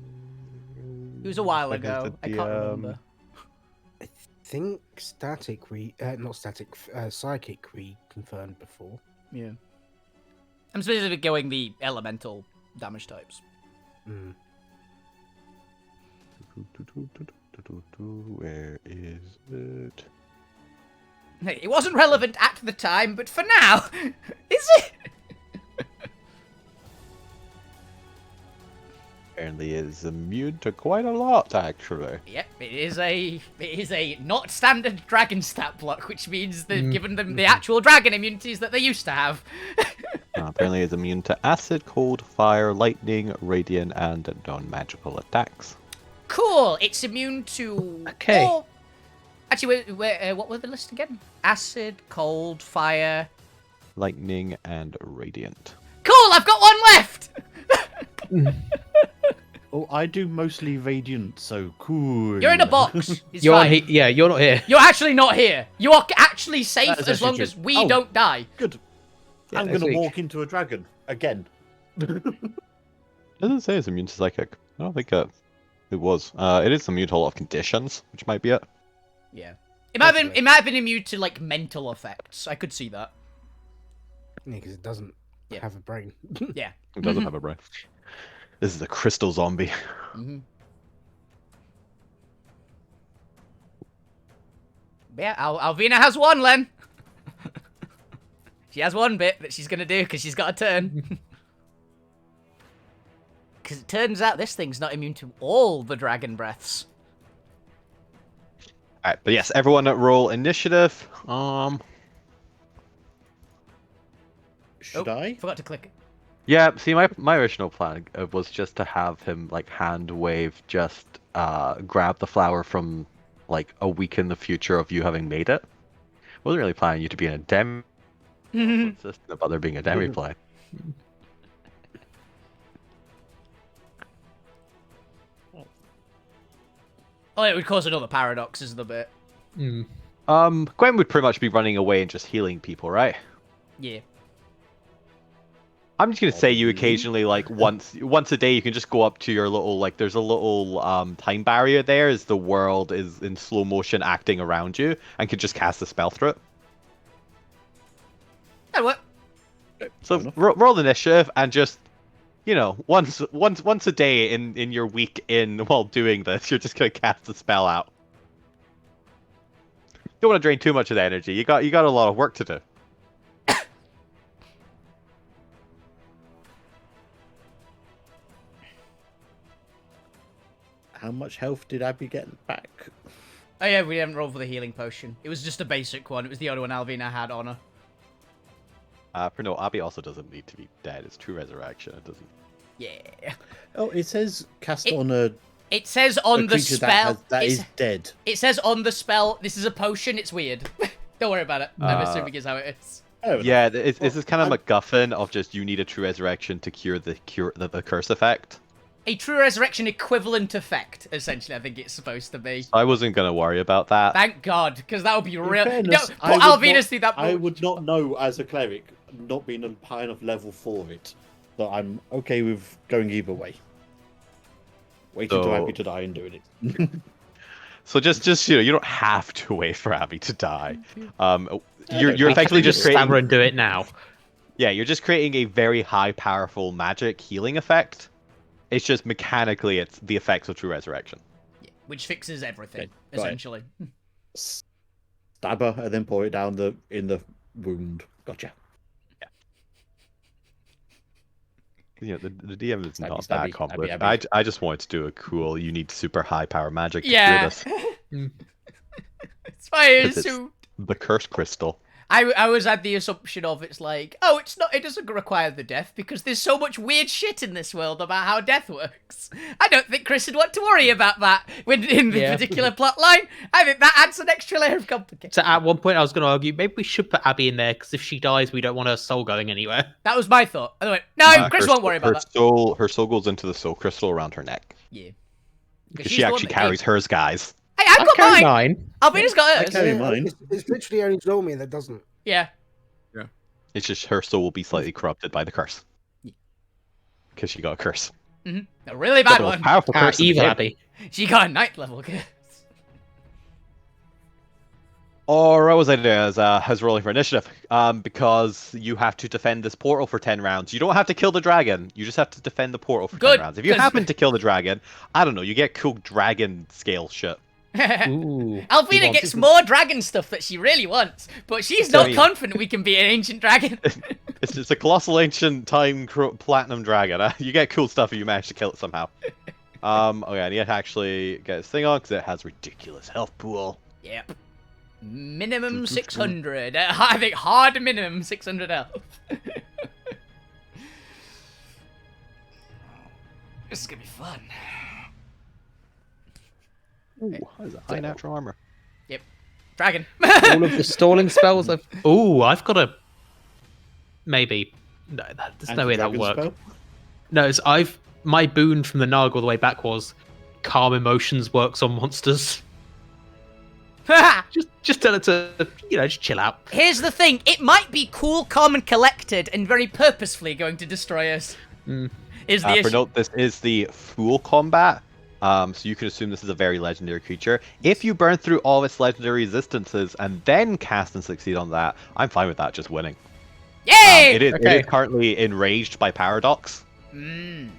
C: was a while ago. I can't remember.
B: I think psychic we confirmed before.
C: Yeah. I'm specifically going the elemental damage types.
H: Where is it?
C: It wasn't relevant at the time, but for now, is it?
H: Apparently is immune to quite a lot, actually.
C: Yep, it is a not standard dragon stat block, which means they've given them the actual dragon immunities that they used to have.
H: Apparently is immune to acid, cold, fire, lightning, radiant, and non-magical attacks.
C: Cool. It's immune to.
A: Okay.
C: Actually, what were the list again? Acid, cold, fire,
H: Lightning, and radiant.
C: Cool. I've got one left.
F: Oh, I do mostly radiant, so cool.
C: You're in a box. It's
A: You're
C: fine.
A: yeah, you're not here.
C: You're actually not here. You are actually safe
F: That is
C: as long
F: actually
C: as
F: true.
C: we
F: Oh.
C: don't die.
F: Good.
A: Yeah,
F: I'm
A: next
F: gonna
A: week.
F: walk into a dragon again.
H: Doesn't say it's immune to psychic. I don't think it was. It is immune to a lot of conditions, which might be it.
C: Yeah. It might have been immune to like mental effects. I could see that.
B: Yeah, because it doesn't have a brain.
C: Yeah.
H: It doesn't have a brain. This is a crystal zombie.
C: Yeah, Alvina has one, Len. She has one bit that she's gonna do because she's got a turn. Because it turns out this thing's not immune to all the dragon breaths.
H: Alright, but yes, everyone roll initiative.
F: Should I?
C: Forgot to click it.
H: Yeah, see, my original plan was just to have him, like, hand wave, just grab the flower from, like, a week in the future of you having made it. Wasn't really planning you to be in a demi. Insistent about there being a demi play.
C: Oh, it would cause another paradox, is the bit.
H: Gwen would pretty much be running away and just healing people, right?
C: Yeah.
H: I'm just gonna say you occasionally, like once a day, you can just go up to your little, like, there's a little time barrier there as the world is in slow motion acting around you, and can just cast a spell through it.
C: That what?
H: So roll initiative and just, you know, once a day in your week while doing this, you're just gonna cast a spell out. Don't want to drain too much of the energy. You got a lot of work to do.
G: How much health did Abby get back?
C: Oh yeah, we didn't roll for the healing potion. It was just a basic one. It was the only one Alvina had on her.
H: For no, Abby also doesn't need to be dead. It's true resurrection. It doesn't.
C: Yeah.
G: Oh, it says cast on a.
C: It says on the
G: creature
C: spell.
G: that is dead.
C: It says on the spell. This is a potion. It's weird. Don't worry about it. I'm assuming it's how it is.
H: Yeah, this is kind of MacGuffin of just you need a true resurrection to cure the curse effect.
C: A true resurrection equivalent effect, essentially. I think it's supposed to be.
H: I wasn't gonna worry about that.
C: Thank God, because that would be real.
G: Fairness,
C: No, put Alvinus through that.
G: I would not know as a cleric, not being on high enough level for it, that I'm okay with going either way. Waiting until Abby to die and doing it.
H: So just you know, you don't have to wait for Abby to die. You're effectively just creating.
A: Stammer and do it now.
H: Yeah, you're just creating a very high, powerful magic healing effect. It's just mechanically, it's the effects of true resurrection.
C: Yeah, which fixes everything,
G: Okay,
C: essentially.
G: Stab her and then pour it down in the wound. Gotcha.
H: You know, the DM is not
G: Stabby,
H: that complicated.
G: Abby.
H: I just wanted to do a cool, you need super high power magic to
C: Yeah.
H: do this.
C: It's fine.
H: It's the curse crystal.
C: I was at the assumption of it's like, oh, it's not. It doesn't require the death because there's so much weird shit in this world about how death works. I don't think Chris would want to worry about that when in the particular plot line. I think that adds an extra layer of complication.
A: So at one point, I was going to argue maybe we should put Abby in there because if she dies, we don't want her soul going anywhere.
C: That was my thought. And I went, no, Chris won't worry about that.
H: Her soul goes into the soul crystal around her neck.
C: Yeah,
H: Because she actually carries hers, guys.
C: Hey, I've got mine. Alvina's got hers.
G: I carry mine.
B: It's literally only Zormir that doesn't.
C: Yeah.
H: It's just her soul will be slightly corrupted by the curse. Because she got a curse.
C: A really bad one.
H: Powerful curse.
A: Evil Abby.
C: She got a 9th level curse.
H: Or what was I doing as rolling for initiative? Because you have to defend this portal for 10 rounds. You don't have to kill the dragon. You just have to defend the portal for 10 rounds. If you happen to kill the dragon, I don't know, you get cool dragon scale shit.
A: Ooh.
C: Alvina gets more dragon stuff that she really wants, but she's not confident we can be an ancient dragon.
H: It's just a colossal ancient time platinum dragon. You get cool stuff if you manage to kill it somehow. Okay, I need to actually get this thing on because it has ridiculous health pool.
C: Yep. Minimum 600. I think hard minimum 600 health. This is gonna be fun.
H: Ooh, that is a high natural armor.
C: Yep. Dragon.
A: All of the stalling spells I've... Ooh, I've got a... Maybe. No, there's no way that would work.
G: Spell?
A: No, it's my boon from the Narg all the way back was calm emotions works on monsters. just tell it to, just chill out.
C: Here's the thing. It might be cool, calm, and collected, and very purposefully going to destroy us. Is the issue.
H: For note, this is the Fool combat. So you can assume this is a very legendary creature. If you burn through all its legendary resistances and then cast and succeed on that, I'm fine with that, just winning.
C: Yay!
H: It is currently enraged by Paradox. The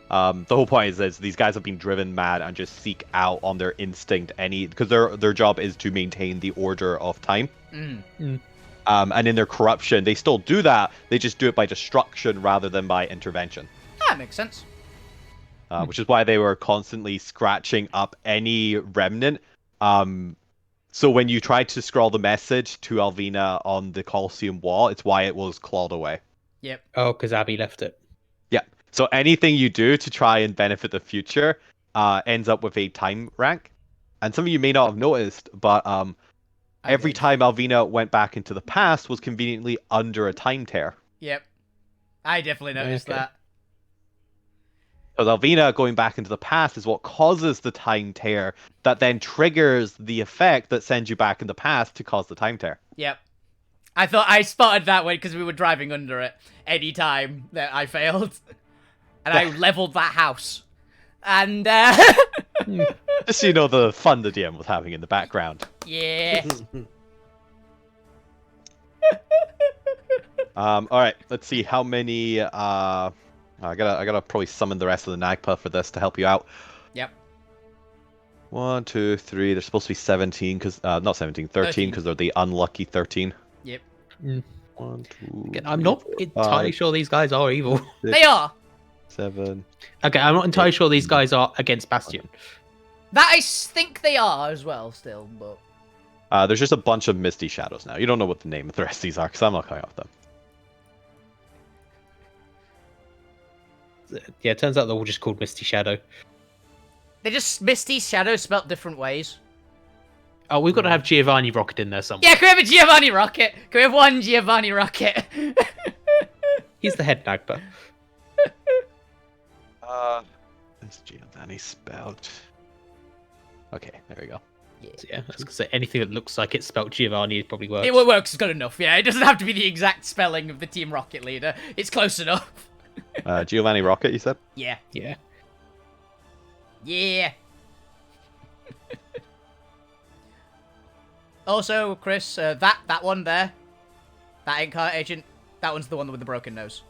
H: whole point is these guys have been driven mad and just seek out on their instinct because their job is to maintain the order of time. And in their corruption, they still do that. They just do it by destruction rather than by intervention.
C: That makes sense.
H: Which is why they were constantly scratching up any remnant. So when you tried to scroll the message to Alvina on the Colosseum wall, it's why it was clawed away.
C: Yep.
A: Oh, because Abby left it.
H: Yeah. So anything you do to try and benefit the future ends up with a time rank. And some of you may not have noticed, but every time Alvina went back into the past was conveniently under a time tear.
C: Yep. I definitely noticed that.
H: Because Alvina going back into the past is what causes the time tear that then triggers the effect that sends you back in the past to cause the time tear.
C: Yep. I thought I spotted that way because we were driving under it any time that I failed. And I leveled that house. And,
H: Just so you know the fun the DM was having in the background.
C: yeah.
H: Alright, let's see how many, I gotta probably summon the rest of the Nagpa for this to help you out.
C: Yep.
H: 1, 2, 3, there's supposed to be 17, because, not 17, 13, because they're the unlucky 13.
C: Yep.
H: 1, 2,
A: Again, I'm not entirely sure these guys are evil.
H: 6,
C: They are.
H: 7.
A: Okay, I'm not entirely sure these guys are against Bastion.
C: That I think they are as well, still, but...
H: There's just a bunch of Misty Shadows now. You don't know what the name of the rest of these are, because I'm not coming off them.
A: Yeah, it turns out they're all just called Misty Shadow.
C: They're just Misty Shadows spelt different ways.
A: Oh, we've got to have Giovanni Rocket in there somewhere.
C: Yeah, can we have a Giovanni Rocket? Can we have one Giovanni Rocket?
A: He's the head Nagpa.
H: Is Giovanni spelled? Okay, there we go.
A: So yeah, I was gonna say anything that looks like it's spelled Giovanni probably works.
C: It works good enough, yeah. It doesn't have to be the exact spelling of the Team Rocket leader. It's close enough.
H: Giovanni Rocket, you said?
C: Yeah.
A: Yeah.
C: Yeah. Also, Chris, that one there, that Inkheart agent, that one's the one with the broken nose.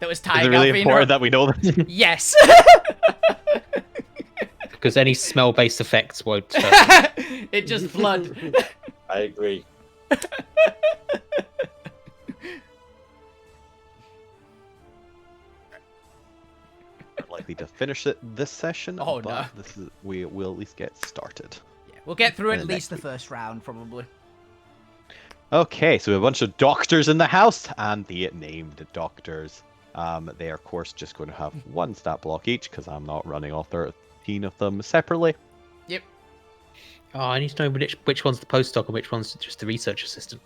C: That was tying
H: Is it really
C: Alvina
H: important
C: up.
H: that we know that?
C: Yes.
A: Because any smell-based effects won't.
C: It just blood.
G: I agree.
H: Likely to finish it this session.
C: Oh,
H: but
C: no.
H: We will at least get started.
C: Yeah, we'll get through at
H: And
C: least the
H: next
C: first round, probably.
H: Okay, so we have a bunch of doctors in the house, and the named doctors. They are, of course, just going to have one stat block each, because I'm not running all 13 of them separately.
C: Yep.
A: Oh, I need to know which one's the postdoc and which one's just the research assistant.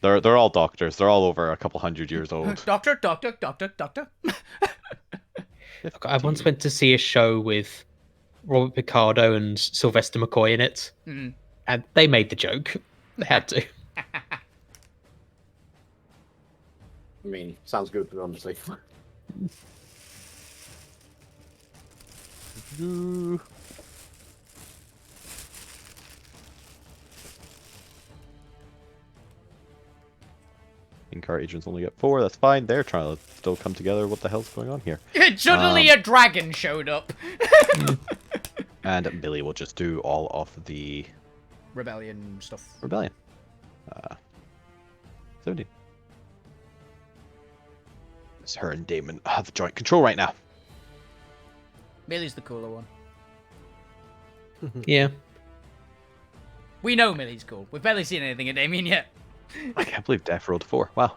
H: They're all doctors. They're all over a couple hundred years old.
C: Doctor.
A: Look, I once went to see a show with Robert Picardo and Sylvester McCoy in it, and they made the joke. They had to.
G: I mean, sounds good, honestly.
H: Inkheart agents only get 4. That's fine. They're trying to still come together. What the hell's going on here?
C: Suddenly a dragon showed up.
H: And Billy will just do all of the
C: Rebellion stuff.
H: rebellion. 17. It's her and Damon have joint control right now.
C: Millie's the cooler one.
A: Yeah.
C: We know Millie's cool. We've barely seen anything of Damien yet.
H: I can't believe Def rolled 4. Wow.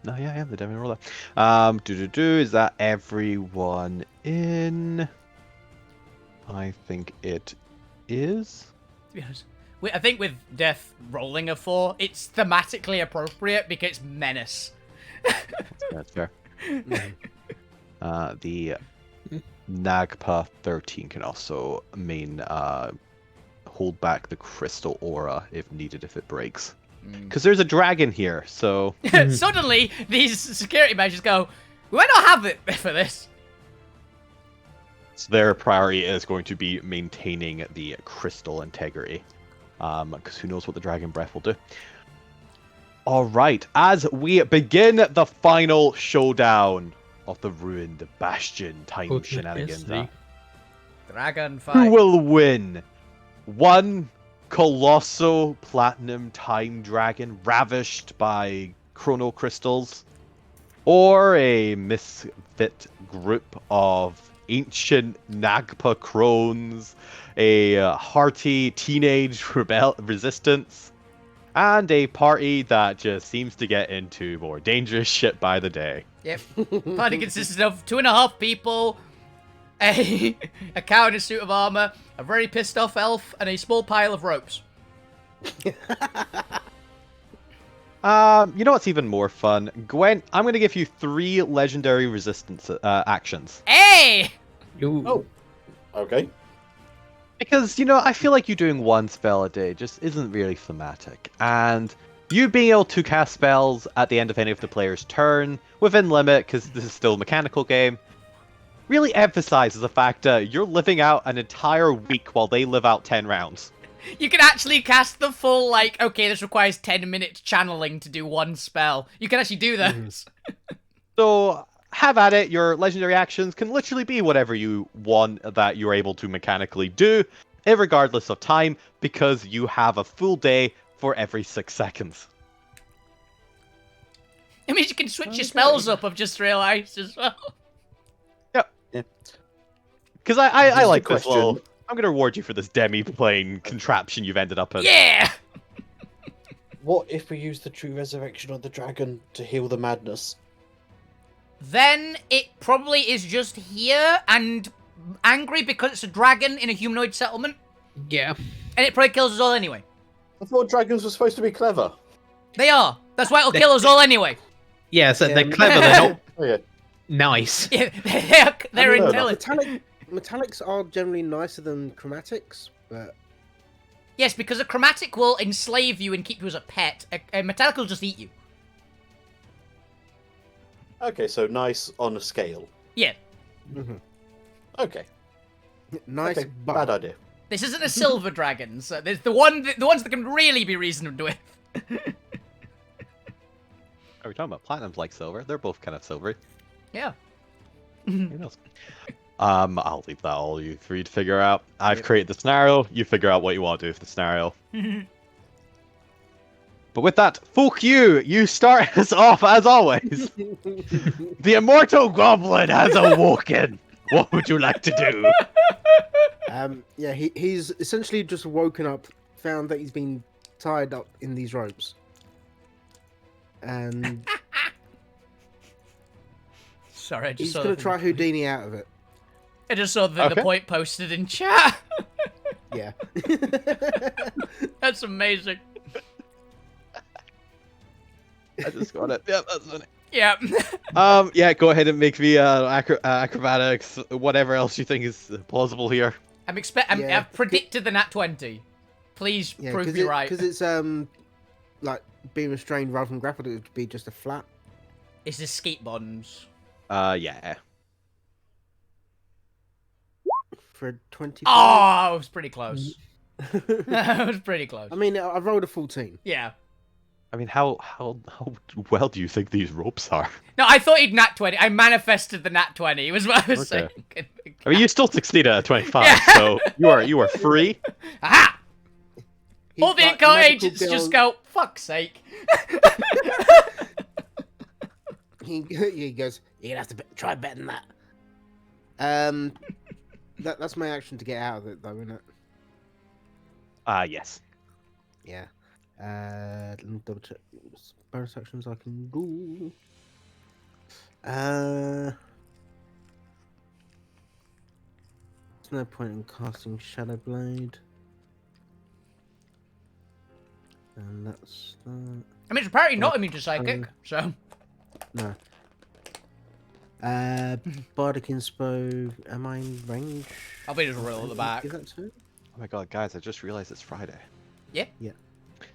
H: No, yeah, they definitely roll that. Is that everyone in? I think it is.
C: To be honest, I think with Death rolling a 4, it's thematically appropriate because it's menace.
H: That's fair. The Nagpa 13 can also hold back the crystal aura if needed if it breaks. Because there's a dragon here, so...
C: Suddenly, these security measures go, we might not have it for this.
H: So their priority is going to be maintaining the crystal integrity. Because who knows what the dragon breath will do. Alright, as we begin the final showdown of the ruined Bastion time shenanigans.
C: Dragon fight.
H: Who will win? One colossal platinum time dragon ravished by chrono crystals, or a misfit group of ancient Nagpa crones, a hearty teenage resistance, and a party that just seems to get into more dangerous shit by the day.
C: Yep. Party consisted of 2.5 people, a cow in a suit of armor, a very pissed off elf, and a small pile of ropes.
H: You know what's even more fun? Gwen, I'm going to give you 3 legendary resistance actions.
C: Hey!
A: Ooh.
B: Oh.
G: Okay.
H: Because, you know, I feel like you doing one spell a day just isn't really thematic. And you being able to cast spells at the end of any of the player's turn, within limit, because this is still a mechanical game, really emphasizes the fact that you're living out an entire week while they live out 10 rounds.
C: You can actually cast the full, like, okay, this requires 10 minutes channeling to do one spell. You can actually do those.
H: So, have at it. Your legendary actions can literally be whatever you want that you're able to mechanically do, irregardless of time, because you have a full day for every 6 seconds.
C: It means you can switch your spells up, I've just realised as well.
H: Yep.
G: Yeah.
H: Because I
G: Just a
H: like this
G: question.
H: little... I'm going to reward you for this demi-plane contraption you've ended up in.
C: Yeah!
G: What if we use the true resurrection of the dragon to heal the madness?
C: Then it probably is just here and angry because it's a dragon in a humanoid settlement.
A: Yeah.
C: And it probably kills us all anyway.
G: I thought dragons were supposed to be clever.
C: They are. That's why it'll kill us all anyway.
A: Yeah, so
B: Yeah,
A: they're clever, they're not
G: Oh yeah.
A: nice.
C: Yeah, they're
G: I mean,
C: intelligent.
B: Metallics are generally nicer than chromatics, but
C: Yes, because a chromatic will enslave you and keep you as a pet. A metallic will just eat you.
G: Okay, so nice on a scale.
C: Yeah.
G: Okay.
B: nice.
G: Okay,
B: but
G: bad idea.
C: This isn't a silver dragon, so there's the ones that can really be reasoned with.
H: Are we talking about platinum's like silver? They're both kind of silvery.
C: Yeah.
H: Who knows? I'll leave that all for you to figure out. I've created the scenario. You figure out what you want to do with the scenario. But with that, fuck you! You start us off as always. The immortal goblin has awoken. What would you like to do?
B: yeah, he's essentially just woken up, found that he's been tied up in these ropes, and
C: Sorry, I just
B: he's
C: saw
B: gonna
C: the-
B: try Houdini out of it.
C: I just saw the
H: Okay.
C: point posted in chat.
B: Yeah.
C: That's amazing.
H: I just got it. Yep, that's funny.
C: Yeah.
H: Yeah, go ahead and make me acrobatics, whatever else you think is plausible here.
B: Yeah.
C: I've predicted the nat 20. Please
B: Yeah,
C: prove me right.
B: because it's like being restrained rather than grappled. It would be just a flat
C: It's the skate bonds.
H: Yeah.
B: for 20.
C: Oh, I was pretty close. I was pretty close.
B: I mean, I rolled a 14.
C: Yeah.
H: I mean, how well do you think these ropes are?
C: No, I thought he'd nat 20. I manifested the nat 20. Was what I was
H: Okay.
C: saying.
H: I mean, you still succeeded at 25,
C: Yeah.
H: so you are free.
C: Aha!
B: He's
C: All the
B: like
C: account
B: magical
C: agents just
B: girls-
C: go, fuck's sake.
B: He goes, you're gonna have to try better than that. That's my action to get out of it, though, isn't it?
H: Yes.
B: Yeah. Let me double check. Bonus actions I can do. There's no point in casting Shadow Blade. And that's that.
C: I mean, it's apparently not immune to psychic, so.
B: No. Bardic Inspo. Am I in range?
C: I'll be just roll at the back.
B: Give that to it?
H: Oh my god, guys! I just realized it's Friday.
C: Yeah?
B: Yeah.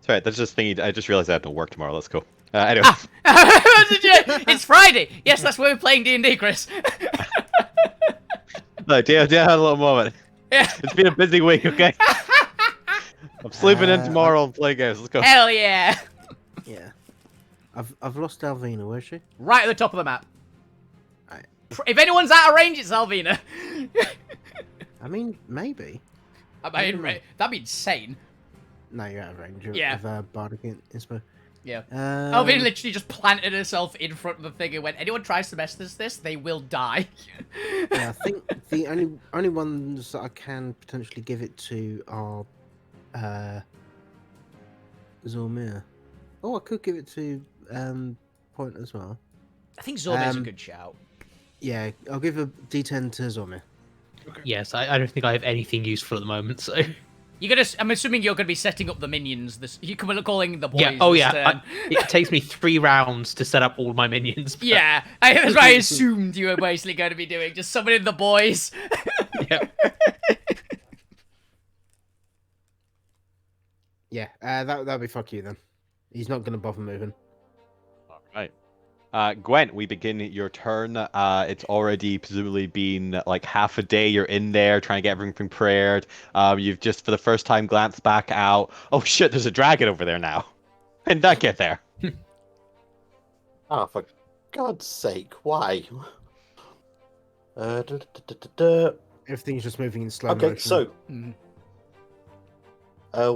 H: Sorry, that's just thingy. I just realized I have to work tomorrow. Let's go. Anyway.
C: It's Friday! Yes, that's why we're playing D&D, Chris.
H: Look, yeah, had a little moment.
C: Yeah.
H: It's been a busy week, okay? I'm sleeping in tomorrow and playing games. Let's go.
C: Hell yeah!
B: Yeah. I've lost Alvina. Where's she?
C: Right at the top of the map.
B: Right.
C: If anyone's out of range, it's Alvina.
B: I mean, maybe.
C: I mean, that'd be insane.
B: No, you're out of range.
C: Yeah.
B: Of Bardic Inspo.
C: Yeah.
B: Um,
C: Alvina literally just planted herself in front of the thing and went, anyone tries to mess this, they will die.
B: Yeah, I think the only ones that I can potentially give it to are Zormir. Oh, I could give it to Point as well.
C: I think Zormir's a
B: Um,
C: good shout.
B: Yeah, I'll give a D10 to Zormir.
A: Yes, I don't think I have anything useful at the moment, so...
C: I'm assuming you're gonna be setting up the minions. You can be calling the boys.
A: Yeah, oh
C: this
A: yeah,
C: turn.
A: it takes me 3 rounds to set up all my minions. but-
C: Yeah, that's what I assumed you were basically going to be doing. Just summoning the boys.
A: Yeah.
B: Yeah, that'll be fuck you then. He's not going to bother moving.
H: All right. Gwent, we begin your turn. It's already presumably been like half a day. You're in there trying to get everything prepared. You've just for the first time glanced back out. Oh shit, there's a dragon over there now. When did that get there?
G: Ah, for God's sake, why?
B: Everything's just moving in slow
G: Okay,
B: motion.
G: so
C: Mhm.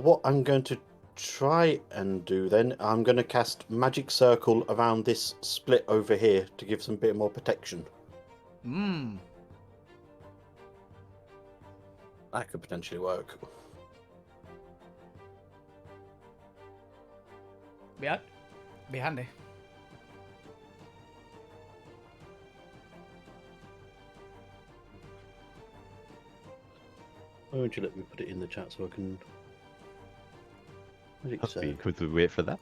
G: what I'm going to try and do then, I'm going to cast Magic Circle around this split over here to give some bit more protection.
C: Mm.
G: That could potentially work.
C: Yeah. Be handy.
G: Why don't you let me put it in the chat so I can... Magic Circle.
H: Could we wait for that?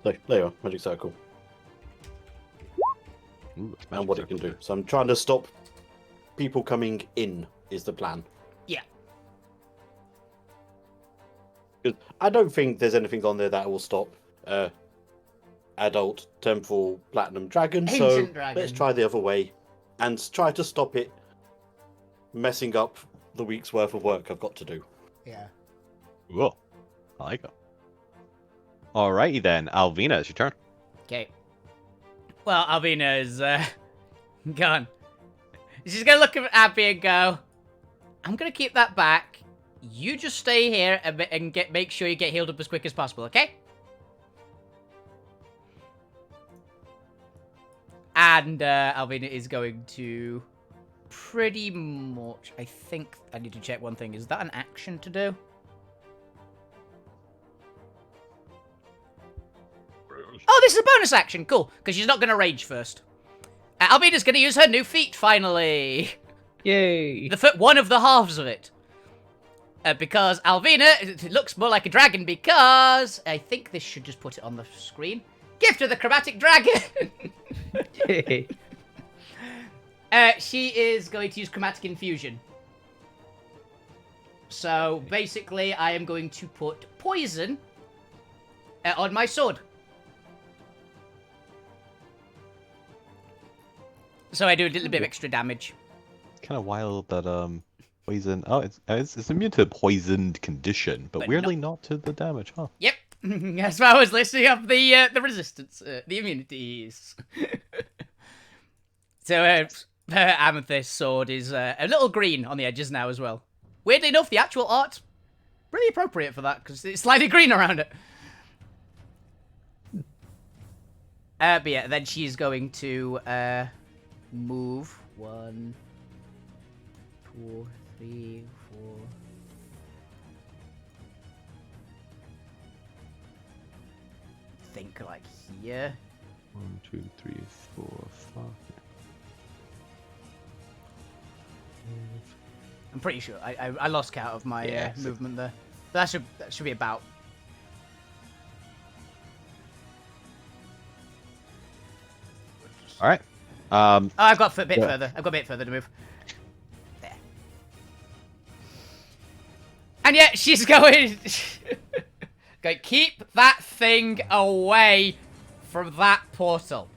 G: So, there you are, Magic Circle.
H: Ooh, it's
G: And
H: magic
G: what it can
H: circle.
G: do. So I'm trying to stop people coming in, is the plan.
C: Yeah.
G: 'Cause I don't think there's anything on there that will stop adult temporal platinum dragon. So
C: Ancient dragon.
G: let's try the other way and try to stop it messing up the week's worth of work I've got to do.
C: Yeah.
H: Cool. I like it. Alrighty then, Alvina, it's your turn.
C: Okay. Well, Alvina is gone. She's gonna look at Abby and go, "I'm gonna keep that back. You just stay here and make sure you get healed up as quick as possible, okay?" And Alvina is going to pretty much. I think I need to check one thing. Is that an action to do? Oh, this is a bonus action. Cool, because she's not going to rage first. Alvina's going to use her new feat, finally.
A: Yay!
C: One of the halves of it. Because Alvina it looks more like a dragon because... I think this should just put it on the screen. Gift of the Chromatic Dragon!
A: Yay.
C: She is going to use Chromatic Infusion. So, basically, I am going to put poison on my sword. So I do a little bit of extra damage.
H: It's kind of wild that poison. Oh, it's immune to poisoned condition, but
C: But
H: weirdly not to the damage, huh?
C: Yep. That's why I was listing up the resistance, the immunities. So her amethyst sword is a little green on the edges now as well. Weirdly enough, the actual art really appropriate for that because it's slightly green around it. But yeah, then she's going to move 1, 2, 3, 4. Think like here.
H: 1, 2, 3, 4, 5.
C: I'm pretty sure I lost count of my movement there. But that should be about.
H: All right.
C: Oh, I've got a bit further. I've got a bit further to move. There. And yet she's going. Go keep that thing away from that portal.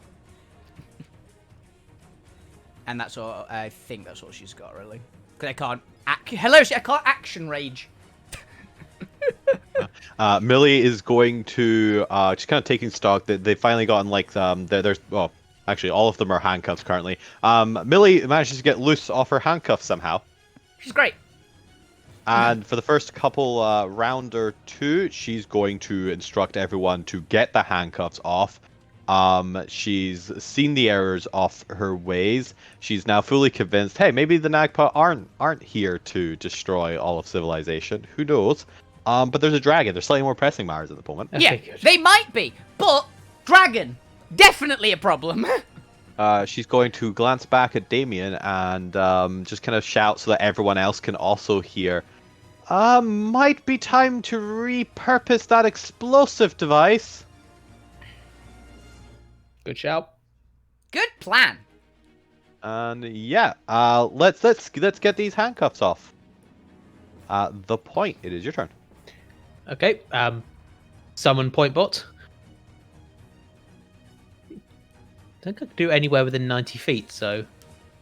C: And that's all. I think that's all she's got really. Because I can't. Hello, I can't action rage.
H: Millie is going to just kind of taking stock that they finally gotten like there's well actually all of them are handcuffs currently. Millie manages to get loose off her handcuffs somehow.
C: She's great.
H: And for the first couple round or two, she's going to instruct everyone to get the handcuffs off. She's seen the errors of her ways. She's now fully convinced, hey, maybe the Nagpa aren't here to destroy all of civilization. Who knows? But there's a dragon. There's slightly more pressing matters at the moment.
C: Yeah, they might be, but dragon, definitely a problem.
H: She's going to glance back at Damien and just kind of shout so that everyone else can also hear. Might be time to repurpose that explosive device.
A: Good shout.
C: Good plan.
H: And yeah, let's get these handcuffs off. The point. It is your turn.
A: Okay. Summon point bot. I think I could do anywhere within 90 feet. So,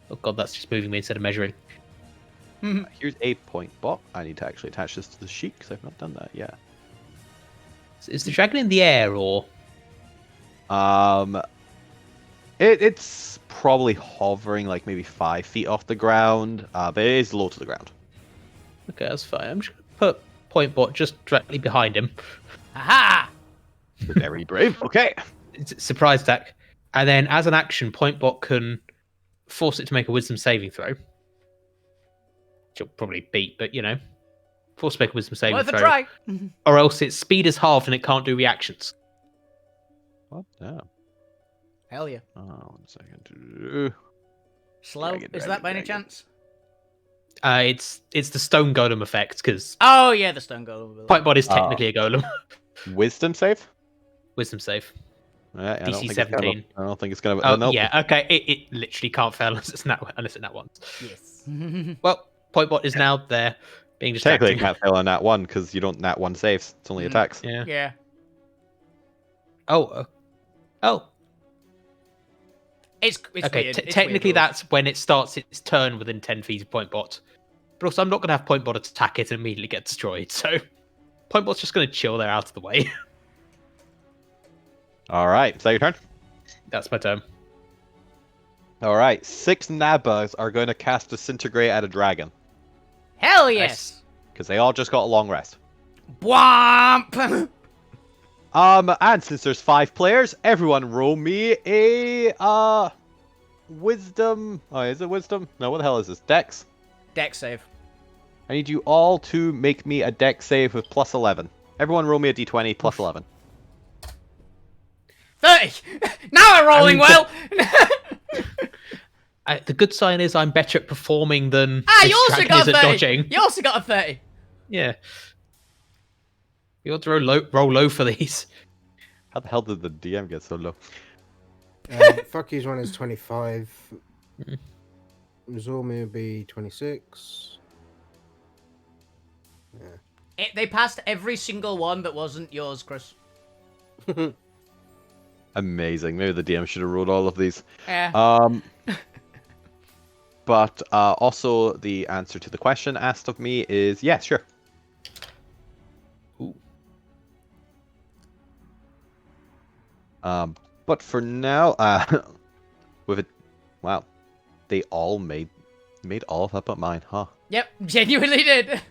A: oh god, that's just moving me instead of measuring.
H: Here's a point bot. I need to actually attach this to the sheet because I've not done that yet.
A: Is the dragon in the air or?
H: It's probably hovering like maybe 5 feet off the ground, but it is low to the ground.
A: Okay, that's fine. I'm just gonna put point bot just directly behind him.
C: Aha!
H: Very brave. Okay.
A: It's a surprise attack, and then as an action, point bot can force it to make a wisdom saving throw. Which you'll probably beat, but force to make a wisdom saving
C: Worth a
A: throw.
C: try.
A: Or else its speed is halved and it can't do reactions.
H: What? No.
C: Hell yeah.
H: Oh, 1 second.
C: Slow.
H: Dragon,
C: Is that by any
H: dragon.
C: chance?
A: It's the stone golem effect because
C: Oh yeah, the stone golem.
A: point bot is technically a golem.
H: Wisdom save?
A: Wisdom save.
H: I don't
A: DC
H: think it's gonna-
A: 17.
H: I don't think it's gonna.
A: Oh
H: no.
A: yeah, okay. It literally can't fail unless it's nat once.
C: Yes.
A: Well, point bot is now there, being
H: Technically,
A: distracting.
H: it can't fail on nat 1 because you don't nat 1 saves. It's only attacks.
A: Yeah.
C: Yeah.
A: Oh.
C: It's
A: Okay.
C: weird. It's
A: Technically,
C: weird rules.
A: that's when it starts its turn within 10 feet of point bot. But also, I'm not going to have point bot attack it and immediately get destroyed. So, point bot's just going to chill there out of the way.
H: All right. Is that your turn?
A: That's my turn.
H: All right. 6 Nabas are going to cast Disintegrate at a dragon
C: Hell yes.
H: because they all just got a long rest.
C: Womp.
H: And since there's 5 players, everyone roll me a wisdom. Oh, is it wisdom? No, what the hell is this? Dex.
C: Dex save.
H: I need you all to make me a dex save with plus 11. Everyone roll me a d20 plus 11.
C: 30. Now I'm rolling well.
A: The good sign is I'm better at performing than
C: You
A: this
C: also
A: dragon
C: got
A: is
C: a
A: at
C: 30.
A: dodging.
C: You also got a 30.
A: Yeah. You ought to roll low for these.
H: How the hell did the DM get so low?
B: Fuck you's one is 25. Zormi will be 26. Yeah.
C: They passed every single one that wasn't yours, Chris.
H: Amazing. Maybe the DM should have rolled all of these.
C: Yeah.
H: But also the answer to the question asked of me is yes, sure.
A: Ooh.
H: But for now, with it, wow, they all made all of that but mine, huh?
C: Yep, genuinely did.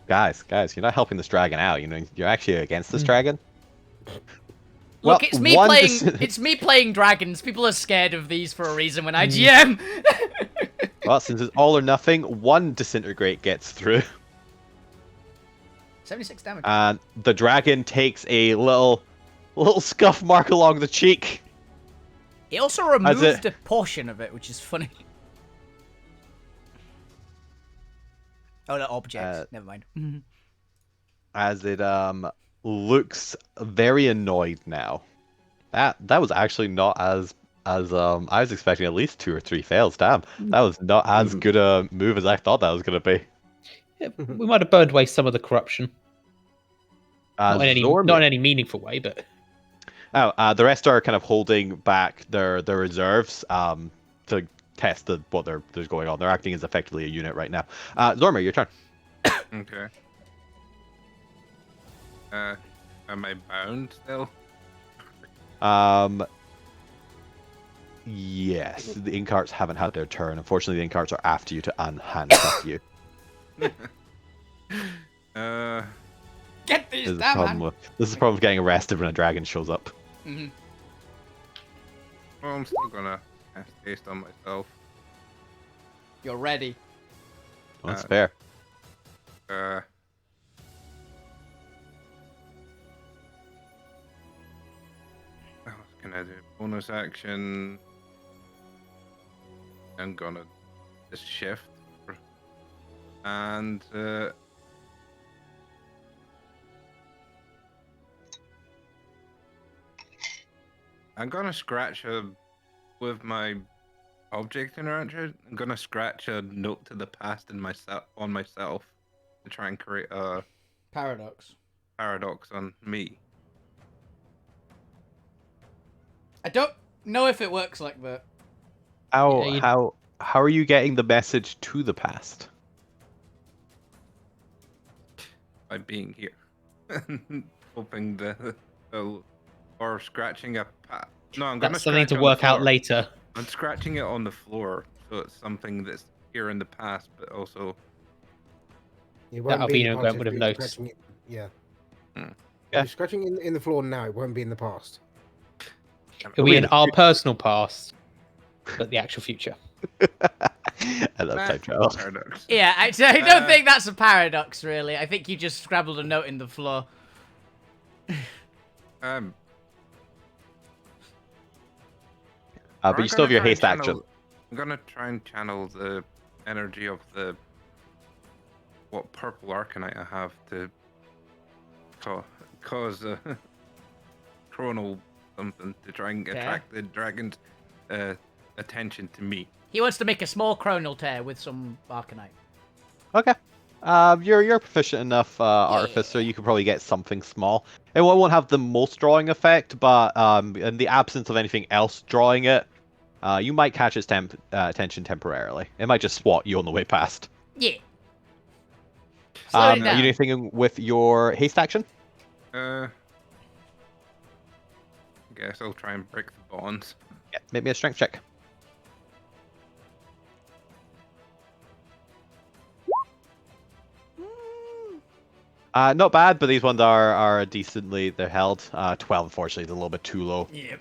H: Guys, you're not helping this dragon out. You're actually against this dragon.
C: Look,
H: Well,
C: it's me
H: one
C: playing.
H: dis-
C: It's me playing dragons. People are scared of these for a reason when I GM.
H: Well, since it's all or nothing, 1 disintegrate gets through,
C: 76 damage.
H: and the dragon takes a little scuff mark along the cheek.
C: It also removed
H: it-
C: a portion of it, which is funny. Oh, no, object. Never mind.
H: As it looks very annoyed now. That was actually not as I was expecting at least 2 or 3 fails. Damn, that was not as good a move as I thought that was gonna be.
A: Yeah, we might have burned away some of the corruption. Not in any meaningful way, but
H: The rest are kind of holding back their reserves to test what there's going on. They're acting as effectively a unit right now. Zorma, your turn.
E: Okay. Am I bound still?
H: Yes, the incarts haven't had their turn. Unfortunately, the incarts are after you to unhandcuff you.
C: Get
H: This
C: this
H: is,
C: down, man.
H: this is the problem with getting arrested when a dragon shows up.
C: Mhm.
E: Well, I'm still gonna cast haste on myself.
C: You're ready.
H: Well, that's fair.
E: What else can I do? Bonus action. I'm gonna just shift. And I'm gonna scratch her with my object interaction. I'm gonna scratch a note to the past on myself to try and create a
C: Paradox.
E: paradox on me.
C: I don't know if it works like that.
H: How are you getting the message to the past?
E: By being here. Hoping or scratching a no, I'm gonna
A: That's something
E: scratch
A: to
E: on the
A: work out
E: floor.
A: later.
E: I'm scratching it on the floor, so it's something that's here in the past, but also
B: It won't
A: That
B: be in
A: Albino
B: the past
A: Gwent
B: if
A: would have
B: you're
A: noticed.
B: scratching it. Yeah.
E: Hmm.
B: If
H: Yeah.
B: you're scratching in the floor now, it won't be in the past.
A: It'll be in our personal past, but the actual future.
H: I love time travel.
E: paradox.
C: Yeah, actually, I don't think that's a paradox, really. I think you just scrabbled a note in the floor.
H: But you still have your haste action.
E: I'm gonna try and channel the energy of what purple arcanite I have to cause a chronal something to try and attract the dragon's attention to me.
C: He wants to make a small chronal tear with some arcanite.
H: Okay. You're proficient enough, artificer. You could probably get something small. It won't have the most drawing effect, but in the absence of anything else drawing it, you might catch its attention temporarily. It might just swat you on the way past.
C: Yeah. Slow it
H: You
C: down.
H: do anything with your haste action?
E: I guess I'll try and break the bonds.
H: Yeah, make me a strength check. Not bad, but these ones are decently, they're held. 12, unfortunately, is a little bit too low.
C: Yeah.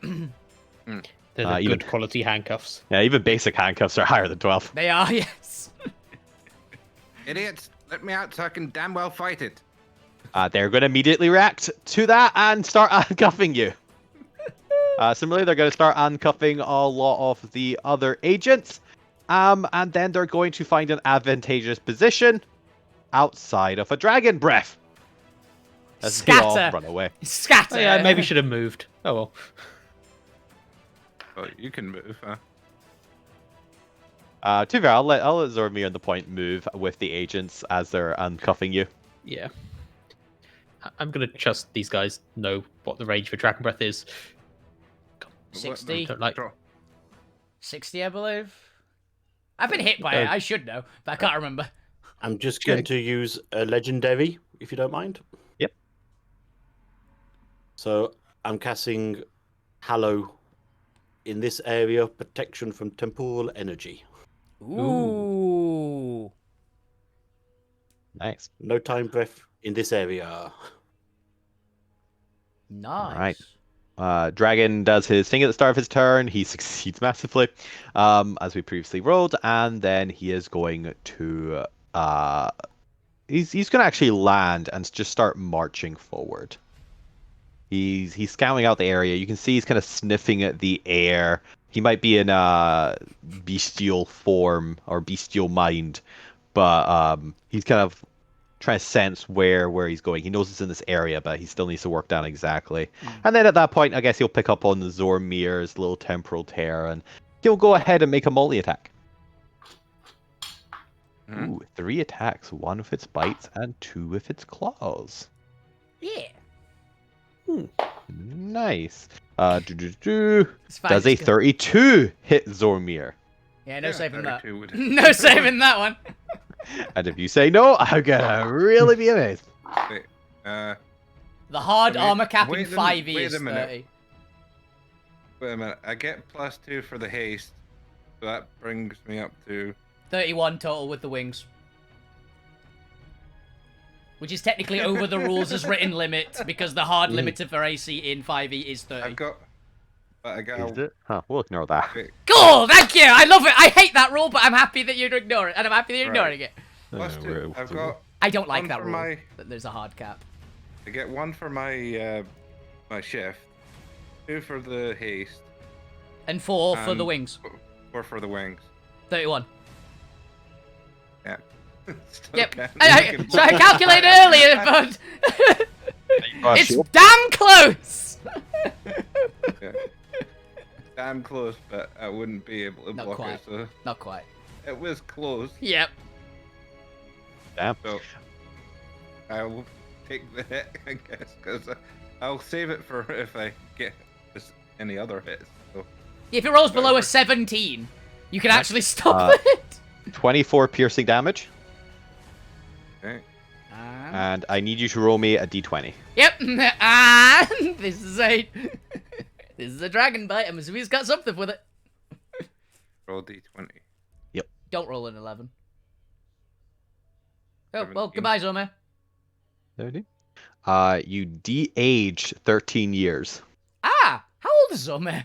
A: They're the
H: even-
A: good quality handcuffs.
H: Yeah, even basic handcuffs are higher than 12.
C: They are, yes.
E: Idiots, let me out so I can damn well fight it.
H: They're going to immediately react to that and start handcuffing you. Similarly, they're going to start handcuffing a lot of the other agents. And then they're going to find an advantageous position outside of a dragon breath. As they all
C: Scatter.
H: run away.
C: Scatter.
A: Oh, yeah, I maybe should have moved. Oh well.
E: Oh, you can move, huh?
H: To be fair, I'll let Zormir and the point move with the agents as they're handcuffing you.
A: Yeah. I'm gonna trust these guys know what the range for Dragon Breath is.
C: 60.
A: Don't like-
C: 60, I believe. I've been hit by it. I should know, but I can't remember.
G: I'm just going to use a legendary, if you don't mind.
H: Yep.
G: So I'm casting Hallow in this area, protection from temporal energy.
C: Ooh.
H: Nice.
G: No time breath in this area.
C: Nice.
H: Alright. Dragon does his thing at the start of his turn. He succeeds massively, as we previously rolled, and then he is going to he's going to actually land and just start marching forward. He's scouting out the area. You can see he's kind of sniffing at the air. He might be in a bestial form or bestial mind, but he's kind of trying to sense where he's going. He knows it's in this area, but he still needs to work down exactly. And then at that point, I guess he'll pick up on the Zormir's little temporal tear, and he'll go ahead and make a multi-attack. Ooh, 3 attacks, 1 with its bites and 2 with its claws.
C: Yeah.
H: Nice.
C: It's fine,
H: Does a
C: it's good.
H: 32 hit Zormir?
C: Yeah, no saving that.
E: 32 would-
C: No saving that one.
H: And if you say no, I'm gonna really be amazed.
E: Wait,
C: The hard
E: Wait-
C: armor cap in
E: wait a
C: 5e
E: minute,
C: is
E: wait a minute.
C: 30.
E: Wait a minute. I get +2 for the haste, so that brings me up to
C: 31 total with the wings. Which is technically over the rules as written limit, because the hard limit for AC in 5e is 30.
E: I've got. But I got.
H: Is it? Huh, we'll ignore that.
E: Wait,
C: Cool, thank you! I love it! I hate that rule, but I'm happy that you're ignoring it, and I'm happy that you're ignoring it.
E: +2. I've got.
C: I don't like
E: One
C: that
E: for
C: rule,
E: my-
C: that there's a hard cap.
E: I get 1 for my my shift, 2 for the haste,
C: And 4 for the
E: And-
C: wings.
E: 4 for the wings.
C: 31.
E: Yeah. Still
C: Yep.
E: can't
C: I
E: make it
C: tried to calculate earlier, but it's damn close!
E: Yeah. damn close, but I wouldn't be able to
C: Not
E: block
C: quite.
E: it. So
C: Not quite.
E: it was close.
C: Yep.
H: Damn.
E: So I will take the hit, I guess, because I'll save it for if I get any other hits. So.
C: If it rolls below a 17, you can actually stop it.
H: 24 piercing damage,
E: Okay.
H: and I need you to roll me a d20.
C: Yep. And this is a dragon bite. I'm assuming he's got something with it.
E: Roll d20.
C: Don't roll an 11. Oh, well,
E: 17.
C: goodbye, Zome.
H: You de-age 13 years.
C: Ah, how old is Zome?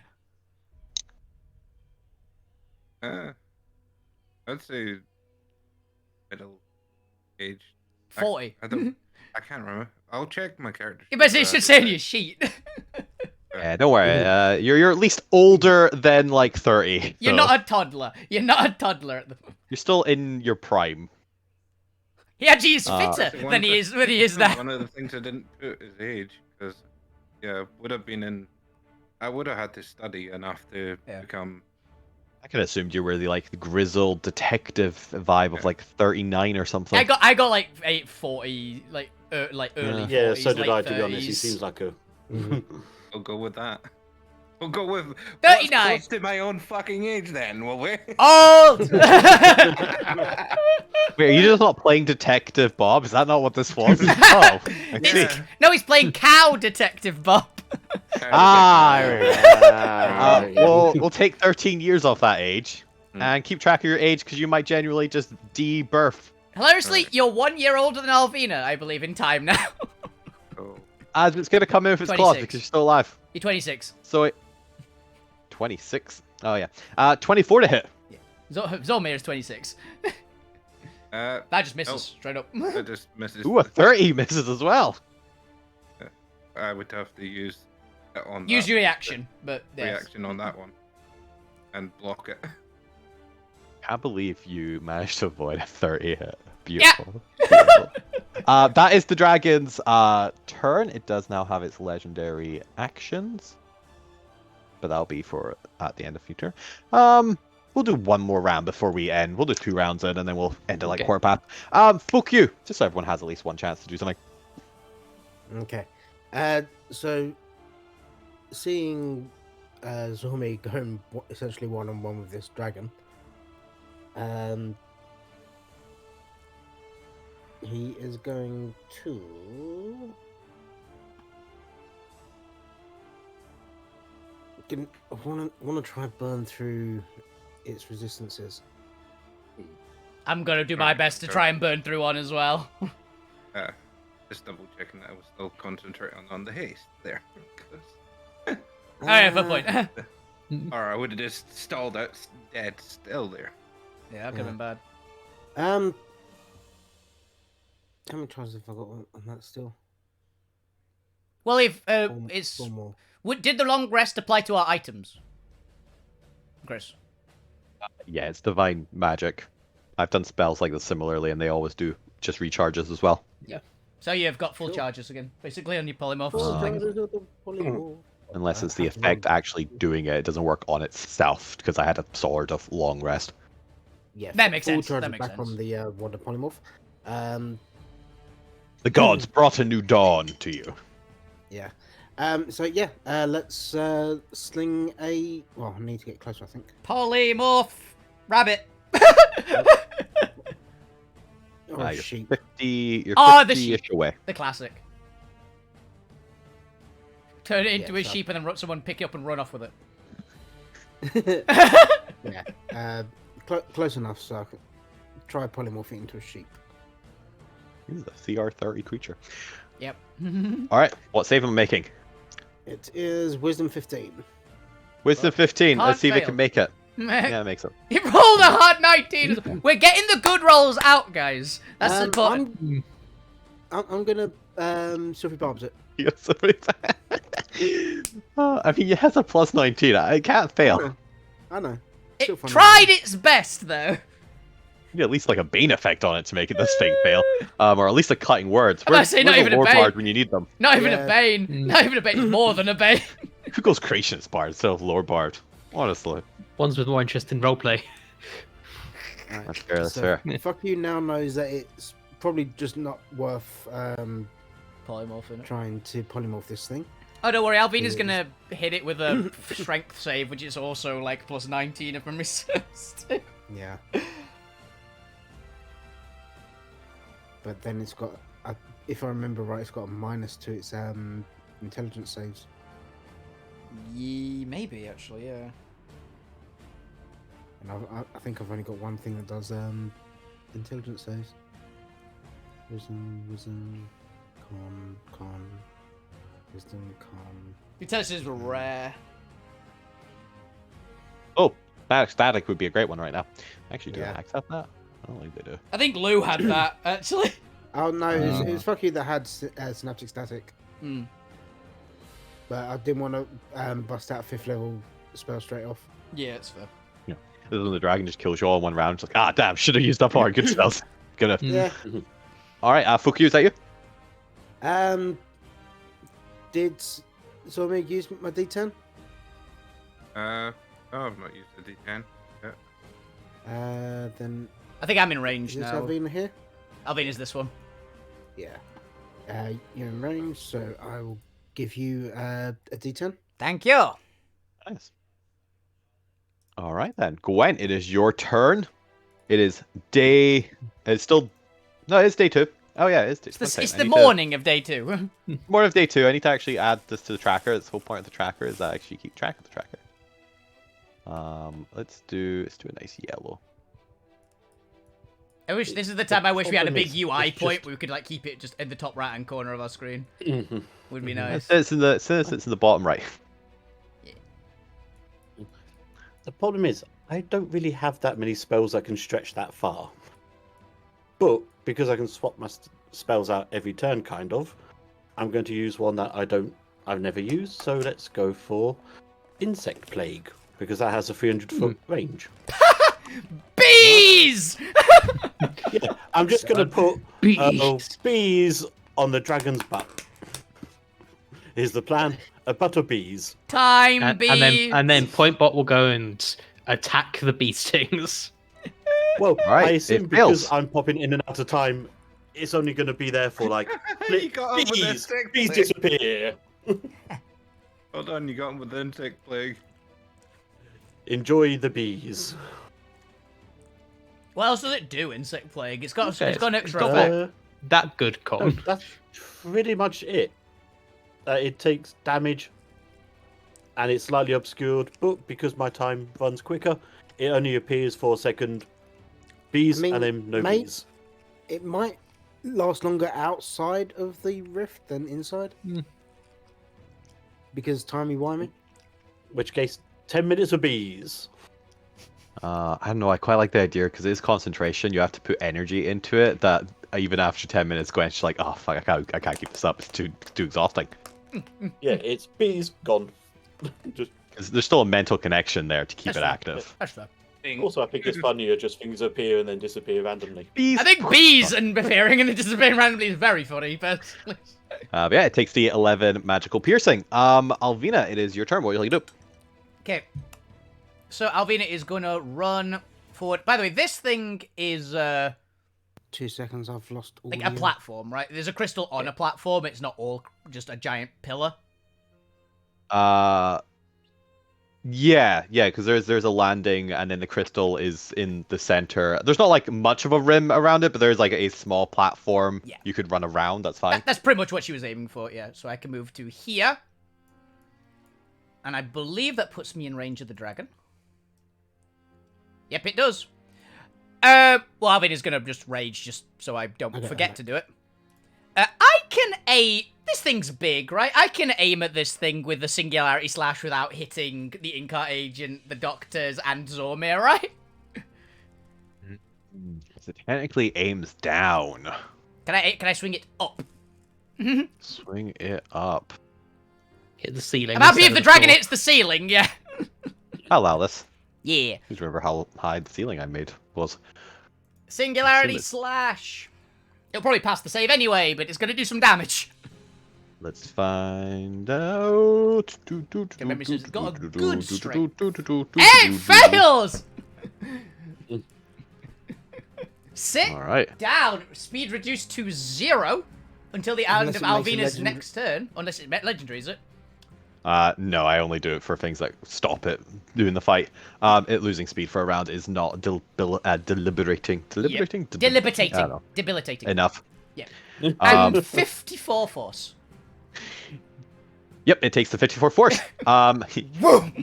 E: I'd say middle age.
C: 40.
E: I don't. I can't remember. I'll check my character.
C: You better it should say on your sheet.
H: Yeah, don't worry. You're at least older than like 30.
C: You're
H: so
C: not a toddler. You're not a toddler at the moment.
H: You're still in your prime.
C: He actually is
H: That's
C: fitter
E: the
C: than he is now.
E: One of the things I didn't put is age, because would have been in. I would have had to study enough to become.
H: I could have assumed you were the grizzled detective vibe of like 39 or something.
C: I got like 40, like early 40s.
G: Yeah, so did
C: late
G: I. To be honest, he
C: 30s.
G: seems like a.
E: I'll go with that. We'll go with
C: 39.
E: What's close to my own fucking age, then, will we?
C: Old.
H: Wait, are you just not playing Detective Bob? Is that not what this was? Oh, I see.
E: Yeah.
C: No, he's playing Cow Detective Bob.
H: We'll take 13 years off that age and keep track of your age because you might genuinely just de-birth.
C: Hilariously, you're 1 year older than Alvina, I believe, in time now.
E: Oh.
H: As it's going to come in if it's
C: 26.
H: closet because you're still alive.
C: You're 26.
H: So 26? Oh, yeah. 24 to hit.
C: Zolmir is 26. That just misses, straight up.
E: That just misses.
H: Ooh, a 30 misses as well.
E: I would have to use it on
C: Use
E: that
C: your
E: one,
C: reaction, but yes.
E: reaction on that one and block it.
H: Can't believe you managed to avoid a 30 hit. Beautiful. Beautiful. That is the dragon's turn. It does now have its legendary actions, but that'll be for at the end of future. We'll do one more round before we end. We'll do 2 rounds in, and then we'll end it like quarter path. Fuck you. Just so everyone has at least one chance to do something.
B: Okay. So, seeing Zomi going essentially one-on-one with this dragon, he is going to... I want to try and burn through its resistances.
C: I'm going to do my best to try and burn through one as well.
E: Just double checking that I was still concentrating on the haste there.
C: Oh yeah, fair point.
E: Or I would have just stalled out dead still there.
C: Yeah, that could have been bad.
B: How many tries have I got on that still?
C: Well, if
B: Four
C: it's...
B: more.
C: Did the long rest apply to our items? Chris?
H: Yeah, it's divine magic. I've done spells like this similarly, and they always do just recharges as well.
C: Yeah. So you've got full charges again, basically, on your polymorphs.
H: Unless it's the effect actually doing it. It doesn't work on itself, because I had a sword of long rest.
B: Yeah,
C: That makes sense.
B: Charge
C: That makes
B: back
C: sense.
B: on the water polymorph.
H: The gods brought a new dawn to you.
B: Yeah. So yeah, let's sling a. Well, I need to get closer, I think.
C: Polymorph rabbit.
B: Oh,
H: You're
B: sheep.
H: 50. You're
C: Oh, the
H: 50-ish
C: sheep.
H: away.
C: The classic. Turn it into
B: Yeah,
C: a
B: so-
C: sheep and then someone pick it up and run off with it.
B: Yeah. Close enough, so I could try polymorphing into a sheep.
H: He's a CR30 creature.
C: Yep.
H: All right, what save am I making?
B: It is Wisdom 15.
H: Wisdom 15.
C: Can't
H: Let's see if it
C: fail.
H: can make it. Yeah, it makes it.
C: He rolled a hard 19. We're getting the good rolls out, guys. That's important.
B: I'm gonna Sophie Barbs it.
H: Yes, I mean, it has a plus 19. I can't fail.
B: I know.
C: It
B: Still fun.
C: tried its best, though.
H: You need at least like a bane effect on it to make it this thing fail, or at least a cutting words.
C: I might say not even a
H: Lord
C: bane.
H: Bard when you need them.
C: Not even
B: Yeah.
C: a bane. Not even a bane. More than a bane.
H: Who goes Creationist Bard instead of Lord Bard? Honestly.
A: Ones with more interest in roleplay.
B: Right.
H: That's fair, that's
B: So,
H: fair.
B: Fuck you now knows that it's probably just not worth
C: Polymorphing it.
B: trying to polymorph this thing.
C: Oh, don't worry, Alvina's gonna hit it with a strength save, which is also like plus 19 if memory serves.
B: Yeah. But then it's got, if I remember right, it's got a minus to its intelligence saves.
C: Maybe actually, yeah.
B: And I think I've only got one thing that does intelligence saves. Wisdom, con, wisdom, con.
C: Intelligence is rare.
H: Oh, static would be a great one right now. Actually, do
B: Yeah.
H: I accept that? I don't think they do.
C: I think Lou had that actually.
B: Oh no, it was fuck you that had synaptic static.
C: Hmm.
B: But I didn't want to bust out 5th level spell straight off.
C: Yeah, it's fair.
H: This is when the dragon just kills you all in one round. It's like, ah, damn, should have used up our good spells. Gonna.
B: Yeah.
H: All right, Fuku, is that you?
B: Did Zormir use my D10?
E: Oh, I've not used the D10.
B: Then
C: I think I'm in
B: is
C: range
B: this
C: now.
B: Alvina here?
C: Alvina's this one.
B: Yeah. You're in range, so I will give you a D10.
C: Thank you.
H: Nice. All right then, Gwen, it is your turn. It is day. It's still. No, it's day 2. Oh yeah, it's
C: It's the morning of day 2.
H: Morning of day 2. I need to actually add this to the tracker. That's the whole point of the tracker is that I actually keep track of the tracker. Let's do a nice yellow.
C: I wish this is the time I wish we had a big
G: problem is,
C: UI
G: it's
C: point
G: just-
C: where we could like keep it just in the top right hand corner of our screen. Would be
H: It
C: nice.
H: says it's in the bottom right.
G: The problem is, I don't really have that many spells that can stretch that far. But because I can swap my spells out every turn, kind of, I'm going to use one that I've never used. So let's go for Insect Plague because that has a 300-foot range.
C: Bees!
G: Yeah, I'm just going to put bees on the dragon's butt. Here's the plan: a butt of bees.
C: Time bees!
A: and then Pointbot will go and attack the bee stings.
G: Well,
H: Right,
G: I assume
H: it
G: because
H: fails.
G: I'm popping in and out of time, it's only going to be there for like
E: You got him with the
G: bees.
E: insect
G: Bees
E: plague.
G: disappear.
E: Well done, you got him with the insect plague.
G: Enjoy the bees.
C: What else does it do, Insect Plague? It's got
A: Okay,
C: it's got an
A: it's
C: extra
A: got
C: effect.
A: That good
G: No,
A: con.
G: that's pretty much it. It takes damage, and it's slightly obscured, but because my time runs quicker, it only appears for a second. Bees
B: I mean,
G: and then no
B: mate-
G: bees.
B: It might last longer outside of the rift than inside. Because timey-wimey.
G: In which case, 10 minutes of bees.
H: I don't know. I quite like the idea because it is concentration. You have to put energy into it. That even after 10 minutes, Gwen's just like, oh fuck, I can't keep this up. It's too exhausting.
G: Yeah, it's bees gone. Just
H: 'Cause there's still a mental connection there to keep
C: That's
H: it
C: fine.
H: active.
C: That's fair.
G: also, I think it's funnier just things appear and then disappear randomly.
H: Bees.
C: I think bees and appearing and disappearing randomly is very funny, personally.
H: But yeah, it takes the 11 magical piercing. Alvina, it is your turn. What will you do?
C: Okay. So Alvina is gonna run forward. By the way, this thing is
B: 2 seconds, I've lost all
C: like a
B: you.
C: platform, right? There's a crystal on a platform. It's not all just a giant pillar.
H: Yeah, because there's a landing and then the crystal is in the center. There's not like much of a rim around it, but there's like a small platform
C: Yeah.
H: you could run around. That's fine.
C: That's pretty much what she was aiming for, yeah. So I can move to here. And I believe that puts me in range of the dragon. Yep, it does. Well, Alvina's gonna just rage just so I don't
B: Okay,
C: forget
B: okay.
C: to do it. I can aim... This thing's big, right? I can aim at this thing with the Singularity Slash without hitting the Incar Agent, the Doctors, and Zormir, right?
H: So it technically aims down.
C: Can I swing it up?
H: Swing it up.
A: Hit the ceiling.
C: I'm happy
A: instead
C: if the
A: of
C: dragon
A: floor.
C: hits the ceiling, yeah.
H: I'll allow this.
C: Yeah.
H: Please remember how high the ceiling I made was.
C: Singularity
H: Assume it-
C: Slash. It'll probably pass the save anyway, but it's going to do some damage.
H: Let's find out.
C: Remember, she's got a good strength. It fails! Sit
H: All right.
C: down. Speed reduced to 0 until the end
B: Unless
C: of
B: it makes it
C: Alvina's
B: legendary.
C: next turn. Unless it's legendary, is it?
H: No, I only do it for things like stop it doing the fight. It losing speed for a round is not deliberating. Deliberating? I don't
C: Debilitating.
H: know.
C: Debilitating.
H: Enough.
C: Yeah.
H: Um,
C: And 54 force.
H: Yep, it takes the 54 force. I'm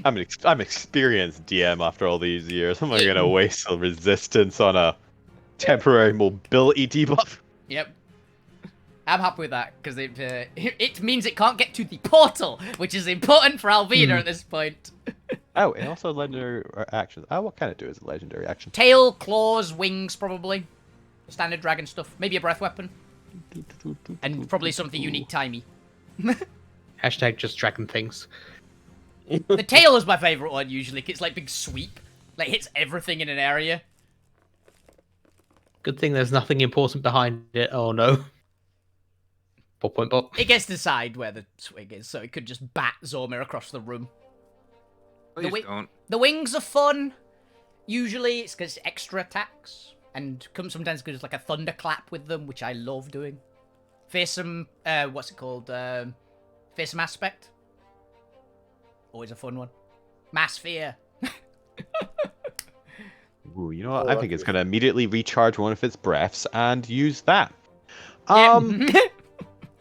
H: an experienced DM after all these years. Am I gonna waste a resistance on a temporary mobility debuff?
C: Yep. I'm happy with that because it means it can't get to the portal, which is important for Alvina at this point.
H: Oh, and also legendary actions. Oh, what can it do as a legendary action?
C: Tail, claws, wings, probably. Standard dragon stuff. Maybe a breath weapon. And probably something unique timey.
A: Hashtag just dragon things.
C: The tail is my favourite one, usually. It's like big sweep. Like, hits everything in an area.
A: Good thing there's nothing important behind it. Oh no. Point.
C: It gets to decide where the swing is, so it could just bat Zormir across the room.
E: Please don't.
C: The wings are fun. Usually it's because extra attacks. And sometimes there's like a thunderclap with them, which I love doing. Fearsome, what's it called? Fearsome Aspect. Always a fun one. Mass Fear.
H: Ooh, you know what? I think it's gonna immediately recharge one of its breaths and use that.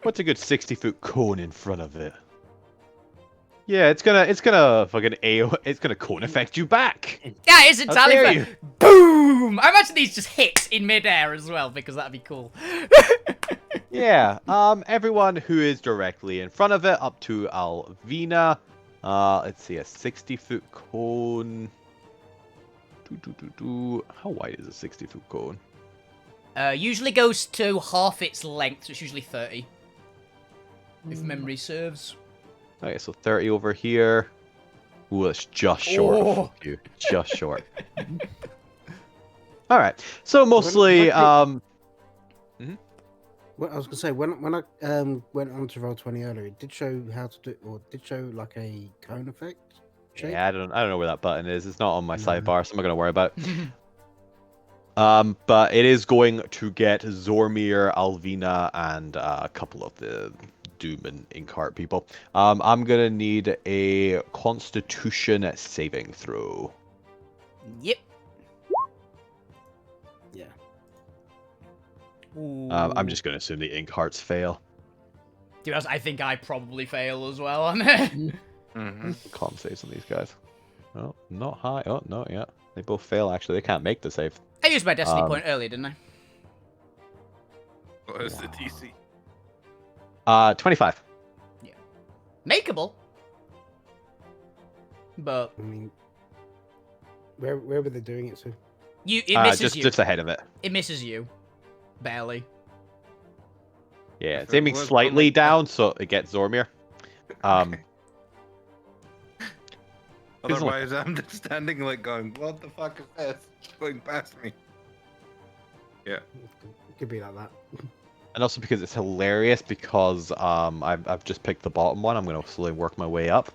H: What's a good 60-foot cone in front of it? Yeah, it's gonna fucking AO. It's gonna cone effect you back.
C: Yeah, it's entirely
H: dare
C: fair.
H: you.
C: Boom! I imagine these just hit in midair as well, because that'd be cool.
H: Yeah. Everyone who is directly in front of it, up to Alvina. Let's see, a 60-foot cone. How wide is a 60-foot cone?
C: Usually goes to half its length, so it's usually 30. If memory serves.
H: Okay, so 30 over here. Ooh, that's just short.
C: Oh.
H: Fuck you. Just short. Alright. So mostly,
B: Well, I was gonna say when I went on to Roll20 earlier, it did show how to do, or did show like a cone effect. shape.
H: yeah, I don't know where that button is. It's not on my
B: No.
H: sidebar, so I'm not gonna worry about it. But it is going to get Zormir, Alvina, and a couple of the Doom and Inkheart people. I'm gonna need a Constitution saving throw.
C: Yep.
B: Yeah.
H: I'm just gonna assume the Inkhearts fail.
C: To be honest, I think I probably fail as well on it.
E: Mm-hmm.
H: Con saves on these guys. Oh, not high. Oh, no, yeah. They both fail, actually. They can't make the save.
C: I used my destiny point earlier, didn't I?
E: What is the DC?
H: 25.
C: Makeable. But
B: I mean, where were they doing it to?
C: it misses you.
H: Just ahead of it.
C: It misses you. Barely.
H: Yeah,
E: If
H: it's
E: it
H: aiming
E: was
H: slightly
E: on the-
H: down, so it gets Zormir.
E: Otherwise, I'm just standing like going, what the fuck is this? Going past me. Yeah.
B: It could be like that.
H: And also because it's hilarious because I've just picked the bottom one. I'm going to slowly work my way up.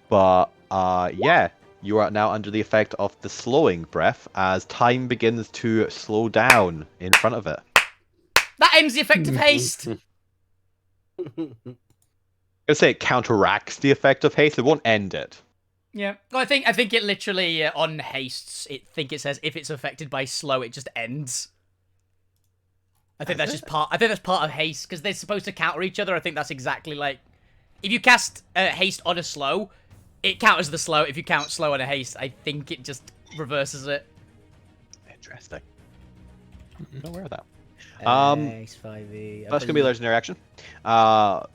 H: But yeah, you are now under the effect of the slowing breath as time begins to slow down in front of it.
C: That ends the effect of haste.
H: I'm gonna say it counteracts the effect of haste. It won't end it.
C: Yeah. Well, I think it literally on hastes. It says if it's affected by slow, it just ends. I think that's just part. I think that's part of haste because they're supposed to counter each other. I think that's exactly like if you cast haste on a slow, it counters the slow. If you count slow on a haste, I think it just reverses it.
H: Interesting. I'm not aware of that.
C: Haste 5e.
H: That's gonna be a legendary action.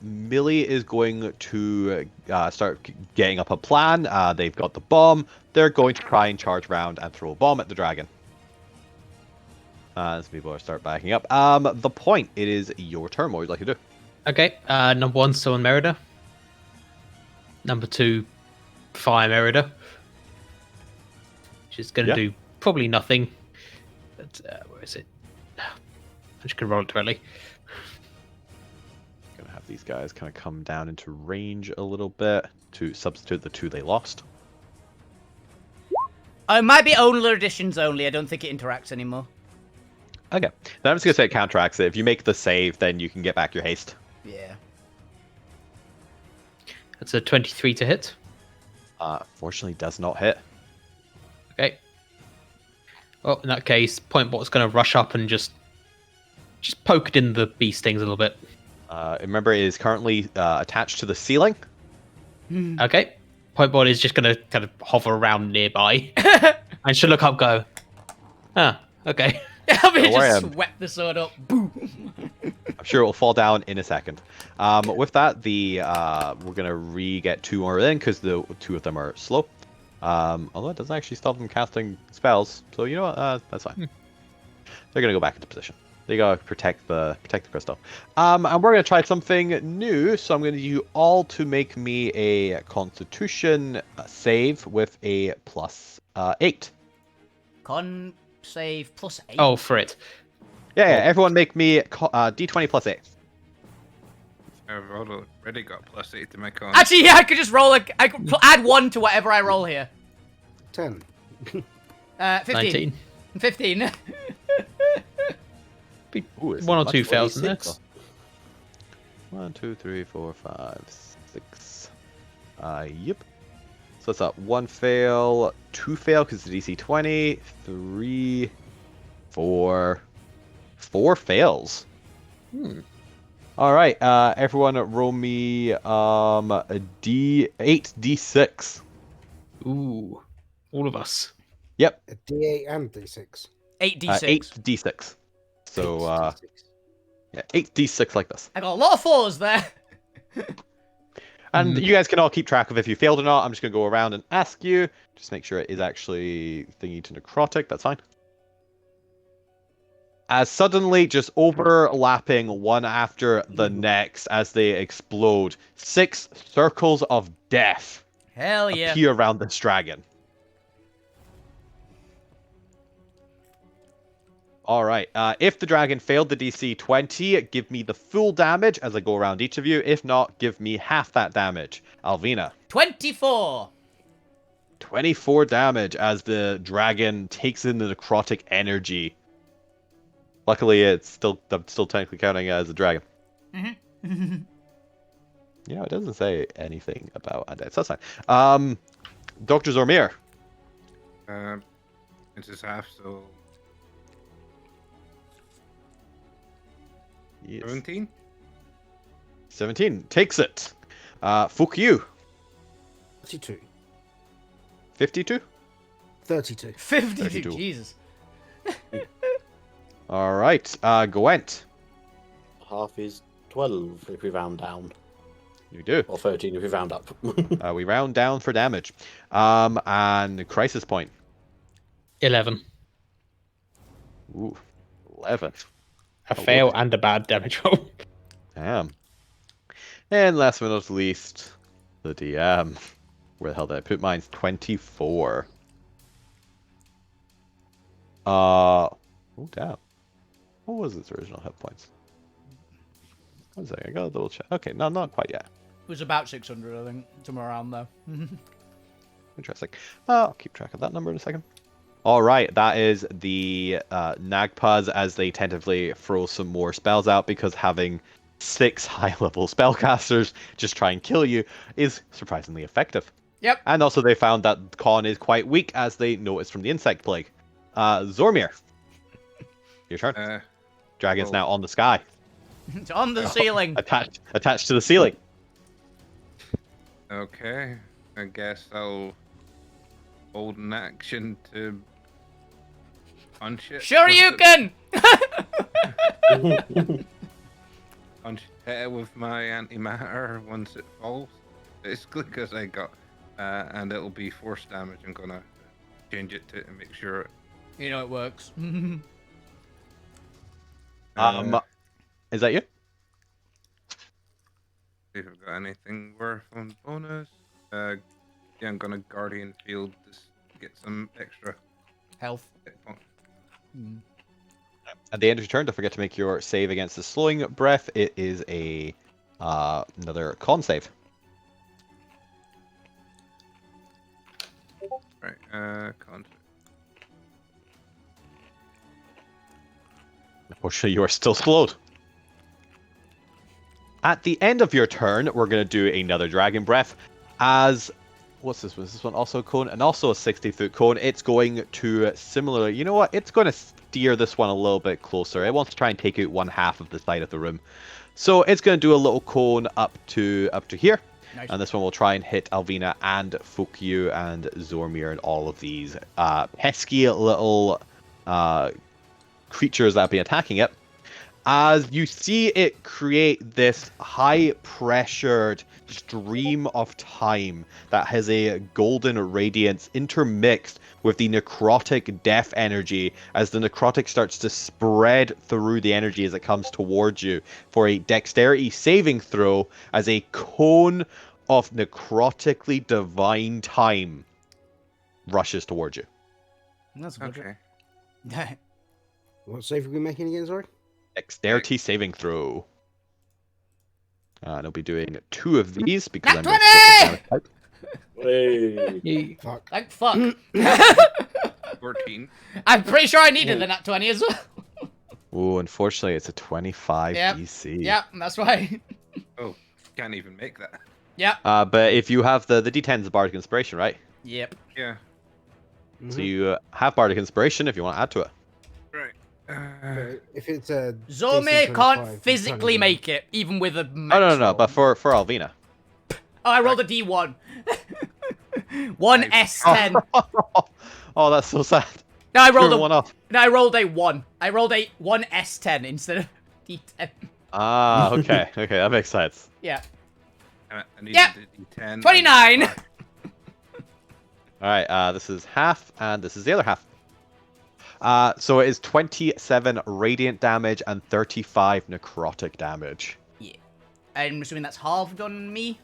H: Millie is going to start getting up a plan. They've got the bomb. They're going to try and charge around and throw a bomb at the dragon. As people start backing up. The point. It is your turn. What would you like to do?
A: Okay, number 1, summon Merida. Number 2, fire Merida. Which is going to do probably nothing. But, where is it? I'm just going to roll it directly.
H: Gonna have these guys kind of come down into range a little bit to substitute the 2 they lost.
C: It might be owner editions only. I don't think it interacts anymore.
H: Okay. Then I'm just going to say it counteracts it. If you make the save, then you can get back your haste.
C: Yeah.
A: That's a 23 to hit.
H: Fortunately, does not hit.
A: Okay. Well, in that case, Point Bot's going to rush up and just poke it in the bee stings a little bit.
H: Remember, it is currently attached to the ceiling.
A: Okay. Point Bot is just going to kind of hover around nearby. And she'll look up and go, okay.
C: I mean, just swept the sword up. Boom.
H: I'm sure it will fall down in a second. With that, we're going to get 2 more in because the 2 of them are slow. Although it doesn't actually stop them casting spells. So you know what? That's fine. They're going to go back into position. They got to protect the crystal. And we're going to try something new. So I'm going to you all to make me a Constitution save with a +8.
C: Con save +8.
A: Oh, for it.
H: Yeah, everyone make me D20 +8.
E: I've already got +8 to my con.
C: Actually, yeah, I could just roll I could add 1 to whatever I roll here.
B: 10.
C: 15.
A: 19.
C: 15.
H: Ooh,
A: 1 or 2 fails in this.
H: 1, 2, 3, 4, 5, 6. Yep. So that's 1 fail, 2 fail because it's DC 20, 3, 4 fails. All right, everyone, roll me a D8, D6.
A: Ooh, all of us.
H: Yep.
B: A D8 and D6.
C: 8d6.
H: 8 D6. So yeah, 8 D6 like this.
C: I got a lot of 4s there.
H: And you guys can all keep track of if you failed or not. I'm just going to go around and ask you. Just make sure it is actually thingy to necrotic. That's fine. As suddenly, just overlapping one after the next as they explode, 6 circles of death
C: Hell yeah.
H: appear around this dragon. All right. If the dragon failed the DC 20, give me the full damage as I go around each of you. If not, give me half that damage. Alvina.
C: 24.
H: 24 damage as the dragon takes in the necrotic energy. Luckily, I'm still technically counting as a dragon.
C: Mm-hmm.
H: You know, it doesn't say anything about undead, so that's fine. Dr. Zormir.
E: It's half, so
H: Yes.
E: 17?
H: 17 takes it. Fuck you.
B: 32.
H: 52.
B: 32.
C: 52.
H: 32.
C: Jesus.
H: All right. Gwent.
G: Half is 12 if we round down.
H: You do.
G: Or 13 if we round up.
H: We round down for damage. And crisis point.
A: 11.
H: Ooh, 11.
A: A fail and a bad damage roll.
H: Damn. And last but not least, the DM. Where the hell did I put mine? 24. Oh, damn. What was its original hit points? 1 second, I gotta double check. Okay, no, not quite yet.
C: It was about 600, I think. Somewhere around there.
H: Interesting. I'll keep track of that number in a second. All right, that is the Nagpas as they tentatively throw some more spells out because having 6 high-level spellcasters just try and kill you is surprisingly effective.
C: Yep.
H: And also they found that Con is quite weak as they noticed from the insect plague. Zormir. Your turn. Dragon's now on the sky.
C: It's on the ceiling.
H: Attached to the ceiling.
E: Okay. I guess I'll hold an action to punch it.
C: Sure you can!
E: Punch it with my antimatter once it falls. Basically, because I got... and it'll be force damage. I'm gonna change it to make sure...
C: You know it works.
H: Is that you?
E: See if I've got anything worth on bonus. Yeah, I'm gonna Guardian Field to get some extra
C: Health.
E: hit points.
H: At the end of your turn, don't forget to make your save against the slowing breath. It is a another con save.
E: Right, con.
H: Unfortunately, you are still slowed. At the end of your turn, we're going to do another Dragon Breath. As... What's this one? Is this one also a cone? And also a 60-foot cone. It's going to similarly... You know what? It's going to steer this one a little bit closer. It wants to try and take out one half of the side of the room. So it's going to do a little cone up to here. Nice. And this one will try and hit Alvina and Fokyu and Zormir and all of these pesky little creatures that have been attacking it. As you see it create this high-pressured stream of time that has a golden radiance intermixed with the necrotic death energy, as the necrotic starts to spread through the energy as it comes towards you for a dexterity saving throw, as a cone of necrotically divine time rushes towards you.
C: That's good.
E: Okay.
B: What save are we making again, sorry?
H: Dexterity saving throw. And I'll be doing 2 of these because I'm going
C: Nat
H: to
G: Hey.
B: Fuck.
C: Like, fuck.
E: 14.
C: I'm pretty sure I needed the nat 20 as well.
H: Oh, unfortunately, it's a 25 DC.
C: Yep, that's right.
E: Oh, can't even make that.
C: Yep.
H: But if you have the D10's of Bardic Inspiration, right?
C: Yep.
E: Yeah.
H: So you have Bardic Inspiration if you want to add to it.
E: Right.
B: If it's a
C: Zormir
B: DC 25,
C: can't physically make it, even with a max
H: Oh, no,
C: roll.
H: but for Alvina.
C: Oh, I rolled a D1. One S10.
H: Oh, that's so sad.
C: No, I rolled
H: one off.
C: No, I rolled a 1. I rolled a 1 S10 instead of D10.
H: Ah, okay. Okay, that makes sense.
C: Yeah.
E: I need
C: Yep.
E: the D10.
C: 29.
H: Alright, this is half, and this is the other half. So it is 27 radiant damage and 35 necrotic damage.
C: Yeah. I'm assuming that's halved on me.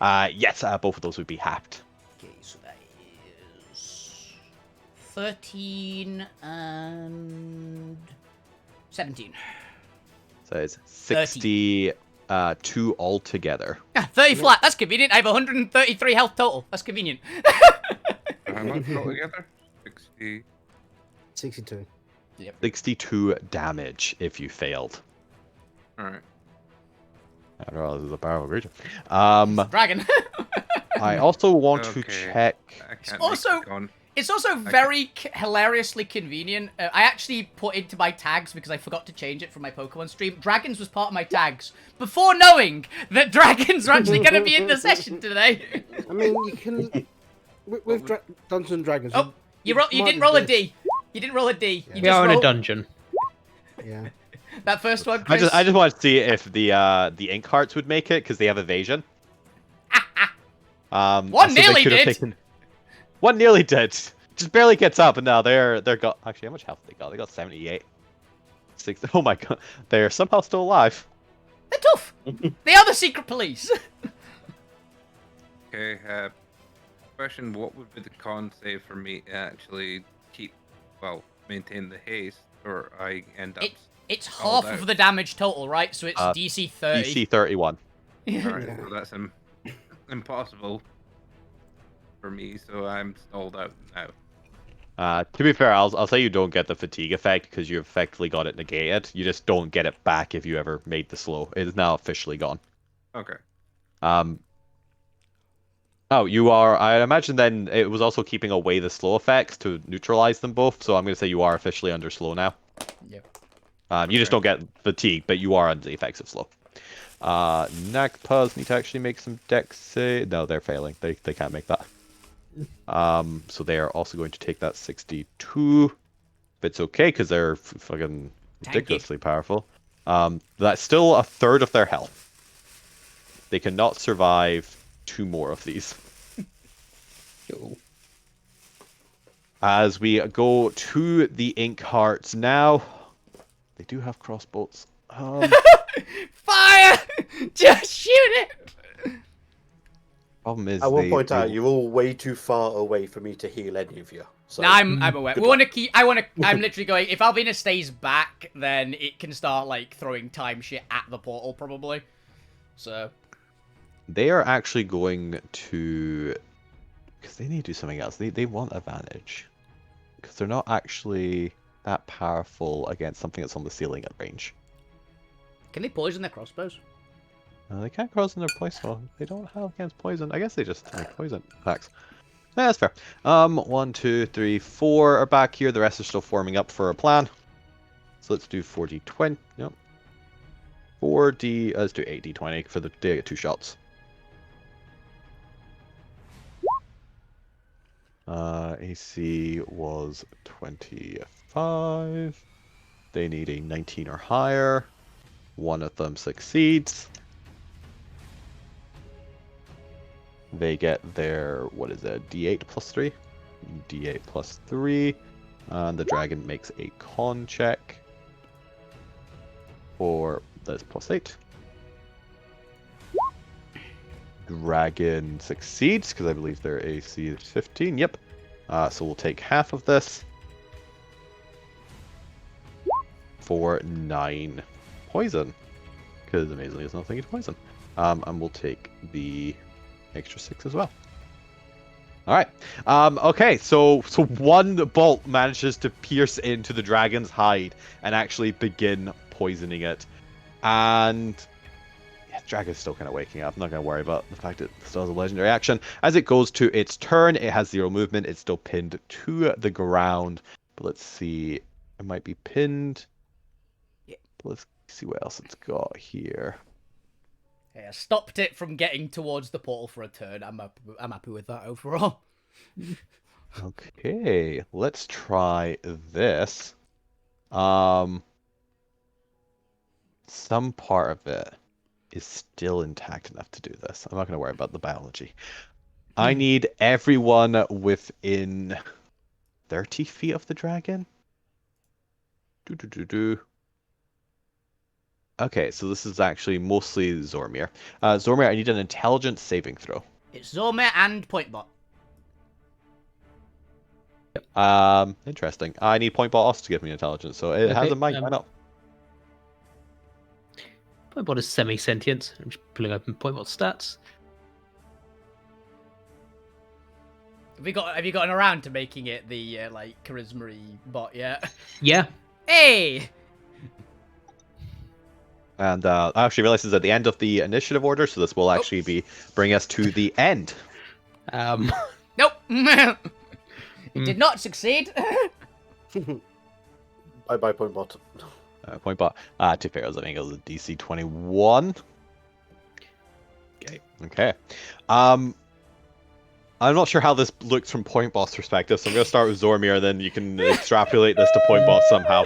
H: Yes, both of those would be halved.
C: Okay, so that is 13 and 17.
H: So it's 62 altogether.
C: 30 flat. That's convenient. I have 133 health total. That's convenient.
E: How much altogether? 60.
B: 62.
C: Yep.
H: 62 damage if you failed.
E: Alright.
H: I don't know, this is a powerful creature.
C: Dragon.
H: I also want to
E: Okay.
H: check.
E: I can't
C: Also-
E: make the con.
C: It's also very hilariously convenient. I actually put into my tags, because I forgot to change it from my Pokemon stream, dragons was part of my tags, before knowing that dragons are actually going to be in the session today.
B: I mean, you can... With Dungeons and Dragons...
C: Oh, you didn't roll a D. You didn't roll a D. You
A: We
C: just
A: are in
C: rolled
A: a dungeon.
B: Yeah.
C: that first one,
H: I
C: Chris.
H: just want to see if the ink hearts would make it because they have evasion.
C: One
H: so they
C: nearly
H: could have
C: did.
H: One nearly did. Just barely gets up, and now they're got. Actually, how much health they got? They got 78. 60. Oh my god, they're somehow still alive.
C: They're tough. They are the secret police.
E: Okay, question, what would be the con save for me to actually maintain the haste, or I end up...
C: It's
E: stalled
C: half
E: out?
C: of the damage total, right? So it's DC 30.
H: DC 31.
E: Alright, so that's impossible for me, so I'm stalled out now.
H: To be fair, I'll say you don't get the fatigue effect because you effectively got it negated. You just don't get it back if you ever made the slow. It is now officially gone.
E: Okay.
H: Oh, you are. I imagine then it was also keeping away the slow effects to neutralize them both. So I'm going to say you are officially under slow now.
C: Yep.
H: You just don't get fatigue, but you are under the effects of slow. Nagpuz need to actually make some dex save. No, they're failing. They can't make that. So they are also going to take that 62. But it's okay because they're fucking ridiculously powerful. That's still a third of their health. They cannot survive 2 more of these. As we go to the ink hearts now, they do have crossbows.
C: Fire! Just shoot it!
H: Problem is,
G: I will point out you're all way too far away for me to heal any of you. So
C: No, I'm aware.
G: good
C: We want to keep. I'm literally going. If Alvina stays back, then it can start like throwing time shit at the portal, probably. So
H: They are actually going to, because they need to do something else. They want advantage because they're not actually that powerful against something that's on the ceiling at range.
C: can they poison their crossbows?
H: They can't cross in their playstyle. They don't have against poison. I guess they just make poison attacks. Yeah, that's fair. 1, 2, 3, 4 are back here. The rest are still forming up for a plan. So let's do 4d20. Yep. 4d. Let's do 8d20 for the. They get 2 shots. AC was 25. They need a 19 or higher. One of them succeeds. They get their, what is it, D8 plus 3? D8 plus 3. And the dragon makes a con check. For this plus 8. Dragon succeeds, because I believe their AC is 15. Yep. So we'll take half of this. For 9 poison. Because amazingly there's nothing to poison. And we'll take the extra 6 as well. Alright. Okay, so one bolt manages to pierce into the dragon's hide and actually begin poisoning it. And yeah, the dragon's still kind of waking up. I'm not going to worry about the fact it still has a legendary action. As it goes to its turn, it has 0 movement. It's still pinned to the ground. But let's see. It might be pinned.
C: Yeah.
H: Let's see what else it's got here.
C: Yeah, stopped it from getting towards the portal for a turn. I'm happy with that overall.
H: Okay, let's try this. Some part of it is still intact enough to do this. I'm not going to worry about the biology. I need everyone within 30 feet of the dragon. Okay, so this is actually mostly Zormir. Zormir, I need an intelligence saving throw.
C: It's Zormir and Pointbot.
H: Interesting. I need Pointbot also to give me intelligence, so it has a mind. Why not?
A: Pointbot is semi-sentient. I'm just pulling open Pointbot stats.
C: Have you gotten around to making it the like charisma-y bot yet?
A: Yeah.
C: Hey.
H: And I actually realized this is at the end of the initiative order, so this will actually bring us to the end.
C: Nope. It did not succeed.
G: Bye, Pointbot.
H: Pointbot. Two fails. I think it was a DC 21. Okay. I'm not sure how this looks from Pointbot's perspective, so I'm going to start with Zormir, then you can extrapolate this to Pointbot somehow.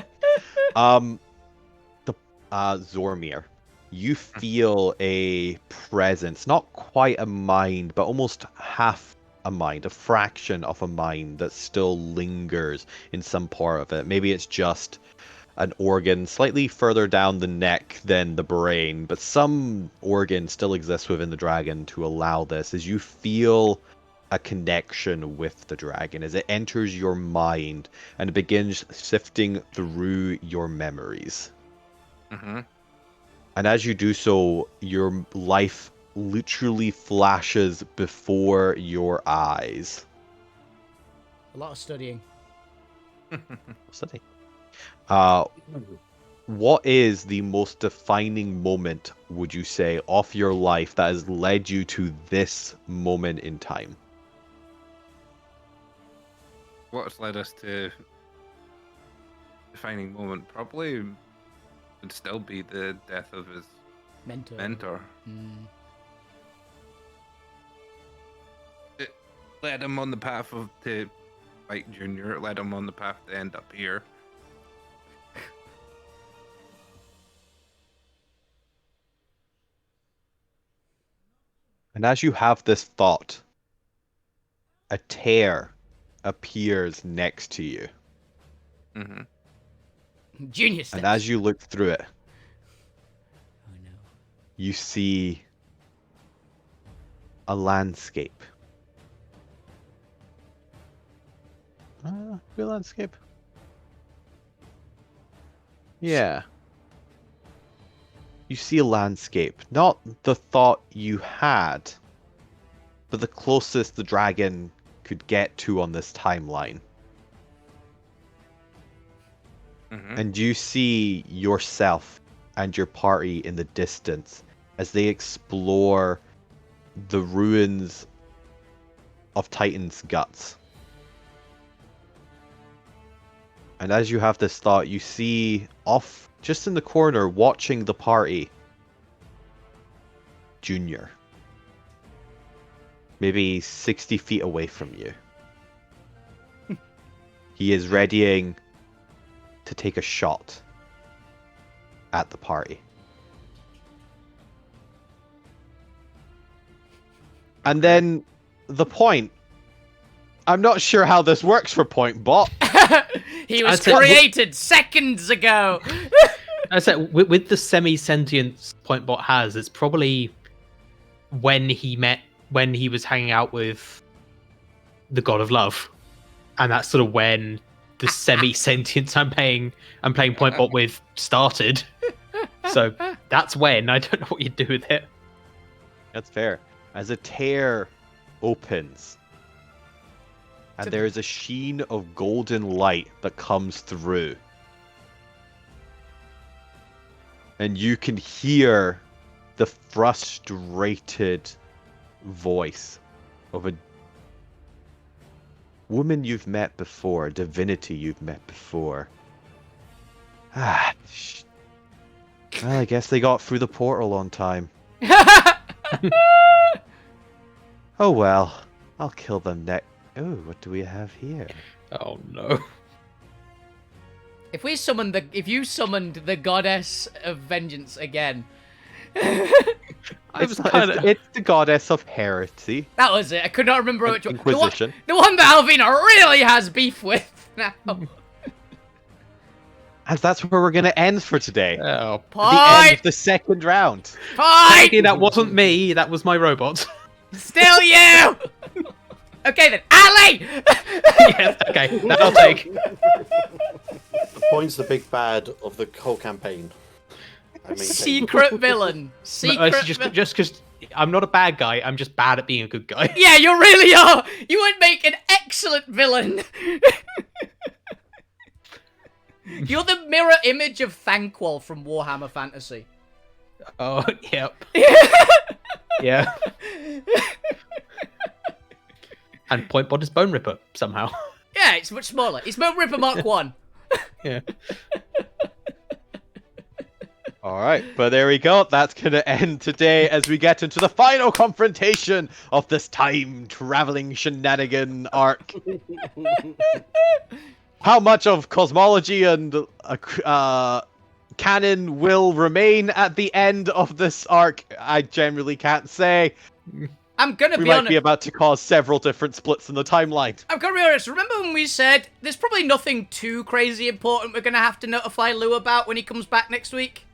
H: Zormir, you feel a presence, not quite a mind, but almost half a mind, a fraction of a mind that still lingers in some part of it. Maybe it's just an organ slightly further down the neck than the brain, but some organ still exists within the dragon to allow this, as you feel a connection with the dragon as it enters your mind and it begins sifting through your memories.
E: Mm-hmm.
H: And as you do so, your life literally flashes before your eyes.
C: A lot of studying.
H: Study. What is the most defining moment, would you say, of your life that has led you to this moment in time?
E: What's led us to defining moment probably would still be the death of his mentor. It led him on the path to fight Junior. It led him on the path to end up here.
H: And as you have this thought, a tear appears next to you.
E: Mm-hmm.
C: Junior steps.
H: And as you look through it,
C: oh no,
H: you see a landscape. Real landscape? Yeah.
D: you see a landscape. Not the thought you had, but the closest the dragon could get to on this timeline. And you see yourself and your party in the distance as they explore the ruins of Titan's guts. And as you have this thought, you see off just in the corner watching the party, Junior. Maybe 60 feet away from you. He is readying to take a shot at the party. And then the point. I'm not sure how this works for Point Bot.
C: He was created seconds ago.
A: I said with the semi-sentience Point Bot has, it's probably when he was hanging out with the God of Love, and that's sort of when the semi-sentience I'm playing Point Bot with started. So that's when. I don't know what you do with it.
D: That's fair. As a tear opens, and there is a sheen of golden light that comes through, and you can hear the frustrated voice of a woman you've met before, a divinity you've met before. Well, I guess they got through the portal on time. Oh well, I'll kill them next. Oh, what do we have here?
A: Oh no.
C: If you summoned the goddess of vengeance again.
D: It's the goddess of heresy.
C: That was it. I could not remember which one.
D: Inquisition.
C: The one that Alvina really has beef with now.
D: As that's where we're going to end for today.
A: Oh,
D: the end of the second round.
C: Fine!
A: That wasn't me, that was my robot.
C: Still you! Okay then, Ali!
A: Yes, okay, that I'll take.
G: The point's the big bad of the whole campaign.
C: Secret villain.
A: Just because I'm not a bad guy, I'm just bad at being a good guy.
C: Yeah, you really are! You would make an excellent villain! You're the mirror image of Thanquol from Warhammer Fantasy.
A: Oh, yep. Yeah. And Point Bot is Bone Ripper, somehow.
C: Yeah, it's much smaller. It's Bone Ripper Mark 1.
A: Yeah.
D: Alright, but there we go. That's going to end today as we get into the final confrontation of this time-traveling shenanigan arc. How much of cosmology and canon will remain at the end of this arc, I generally can't say.
C: I'm gonna
D: we
C: be
D: might
C: honest.
D: be about to cause several different splits in the timeline.
C: I'm gonna be honest. Remember when we said there's probably nothing too crazy important we're gonna have to notify Lou about when he comes back next week?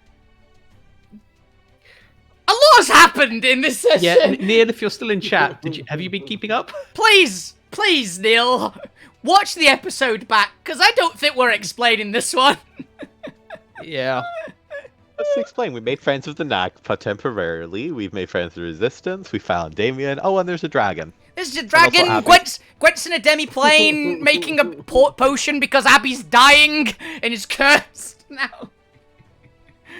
C: A lot has happened in this session.
A: Yeah, Neil, if you're still in chat, have you been keeping up?
C: Please, Neil, watch the episode back, because I don't think we're explaining this one.
A: Yeah.
D: Let's explain. We made friends with the Nagpa temporarily. We've made friends with the Resistance. We found Damien. Oh, and there's a dragon.
C: There's a dragon. Gwent's in a demi-plane making a potion because Abby's dying and is cursed now.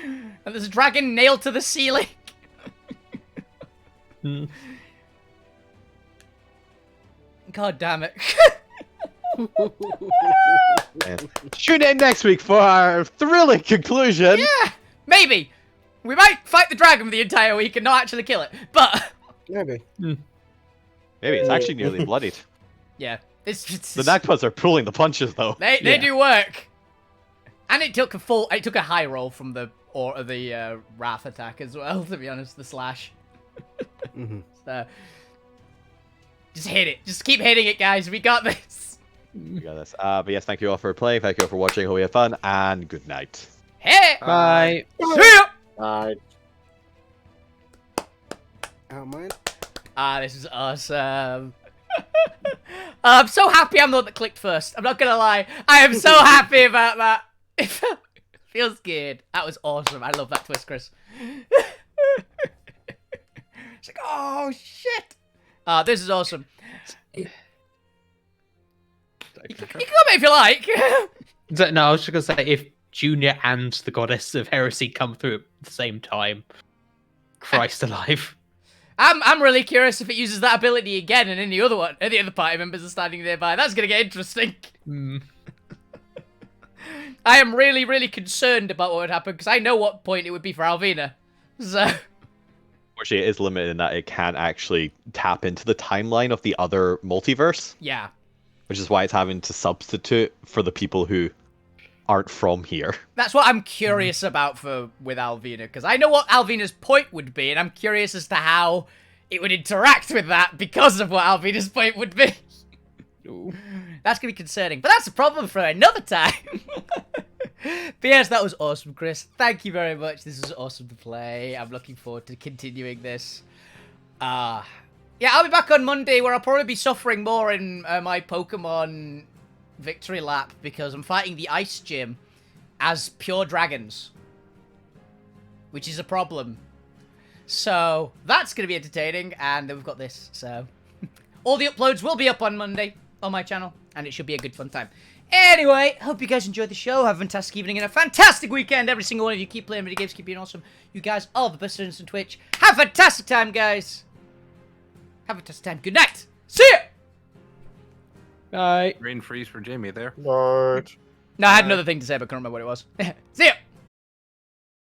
C: And there's a dragon nailed to the ceiling. God damn it.
D: And tune in next week for our thrilling conclusion.
C: Yeah, maybe. We might fight the dragon for the entire week and not actually kill it, but...
B: Maybe.
D: Maybe it's actually nearly bloodied.
C: Yeah.
D: The Nagpas are pulling the punches, though.
C: They do work. And it took a high roll from the Wrath attack as well, to be honest, the slash. So, just hit it. Just keep hitting it, guys. We got this.
D: We got this. But yes, thank you all for playing. Thank you all for watching. Hope you had fun. And good night.
C: Hey!
A: Bye.
C: See ya!
G: Bye.
B: Out mine.
C: This is awesome. I'm so happy I'm the one that clicked first. I'm not gonna lie. I am so happy about that. Feels good. That was awesome. I love that twist, Chris. It's like, oh, shit. This is awesome. You can come if you like.
A: No, I was just going to say, if Junior and the Goddess of Heresy come through at the same time, Christ alive.
C: I'm really curious if it uses that ability again and any other one. Any other party members are standing nearby. That's going to get interesting. I am really, really concerned about what would happen because I know what point it would be for Alvina. So...
H: Unfortunately, it is limited in that it can't actually tap into the timeline of the other multiverse.
C: Yeah.
H: Which is why it's having to substitute for the people who aren't from here.
C: That's what I'm curious about with Alvina, because I know what Alvina's point would be, and I'm curious as to how it would interact with that because of what Alvina's point would be. That's going to be concerning, but that's a problem for another time. But yes, that was awesome, Chris. Thank you very much. This was awesome to play. I'm looking forward to continuing this. Yeah, I'll be back on Monday where I'll probably be suffering more in my Pokemon victory lap because I'm fighting the Ice Gym as pure dragons, which is a problem. So that's going to be entertaining, and then we've got this. So all the uploads will be up on Monday on my channel, and it should be a good fun time. Anyway, hope you guys enjoyed the show. Have a fantastic evening and a fantastic weekend. Every single one of you. Keep playing video games. Keep being awesome. You guys are the best students on Twitch. Have a fantastic time, guys. Have a fantastic time. Good night. See ya.
A: Bye.
E: Rain freeze for Jamie there.
G: Lord.
C: No, I had another thing to say, but I can't remember what it was. See ya.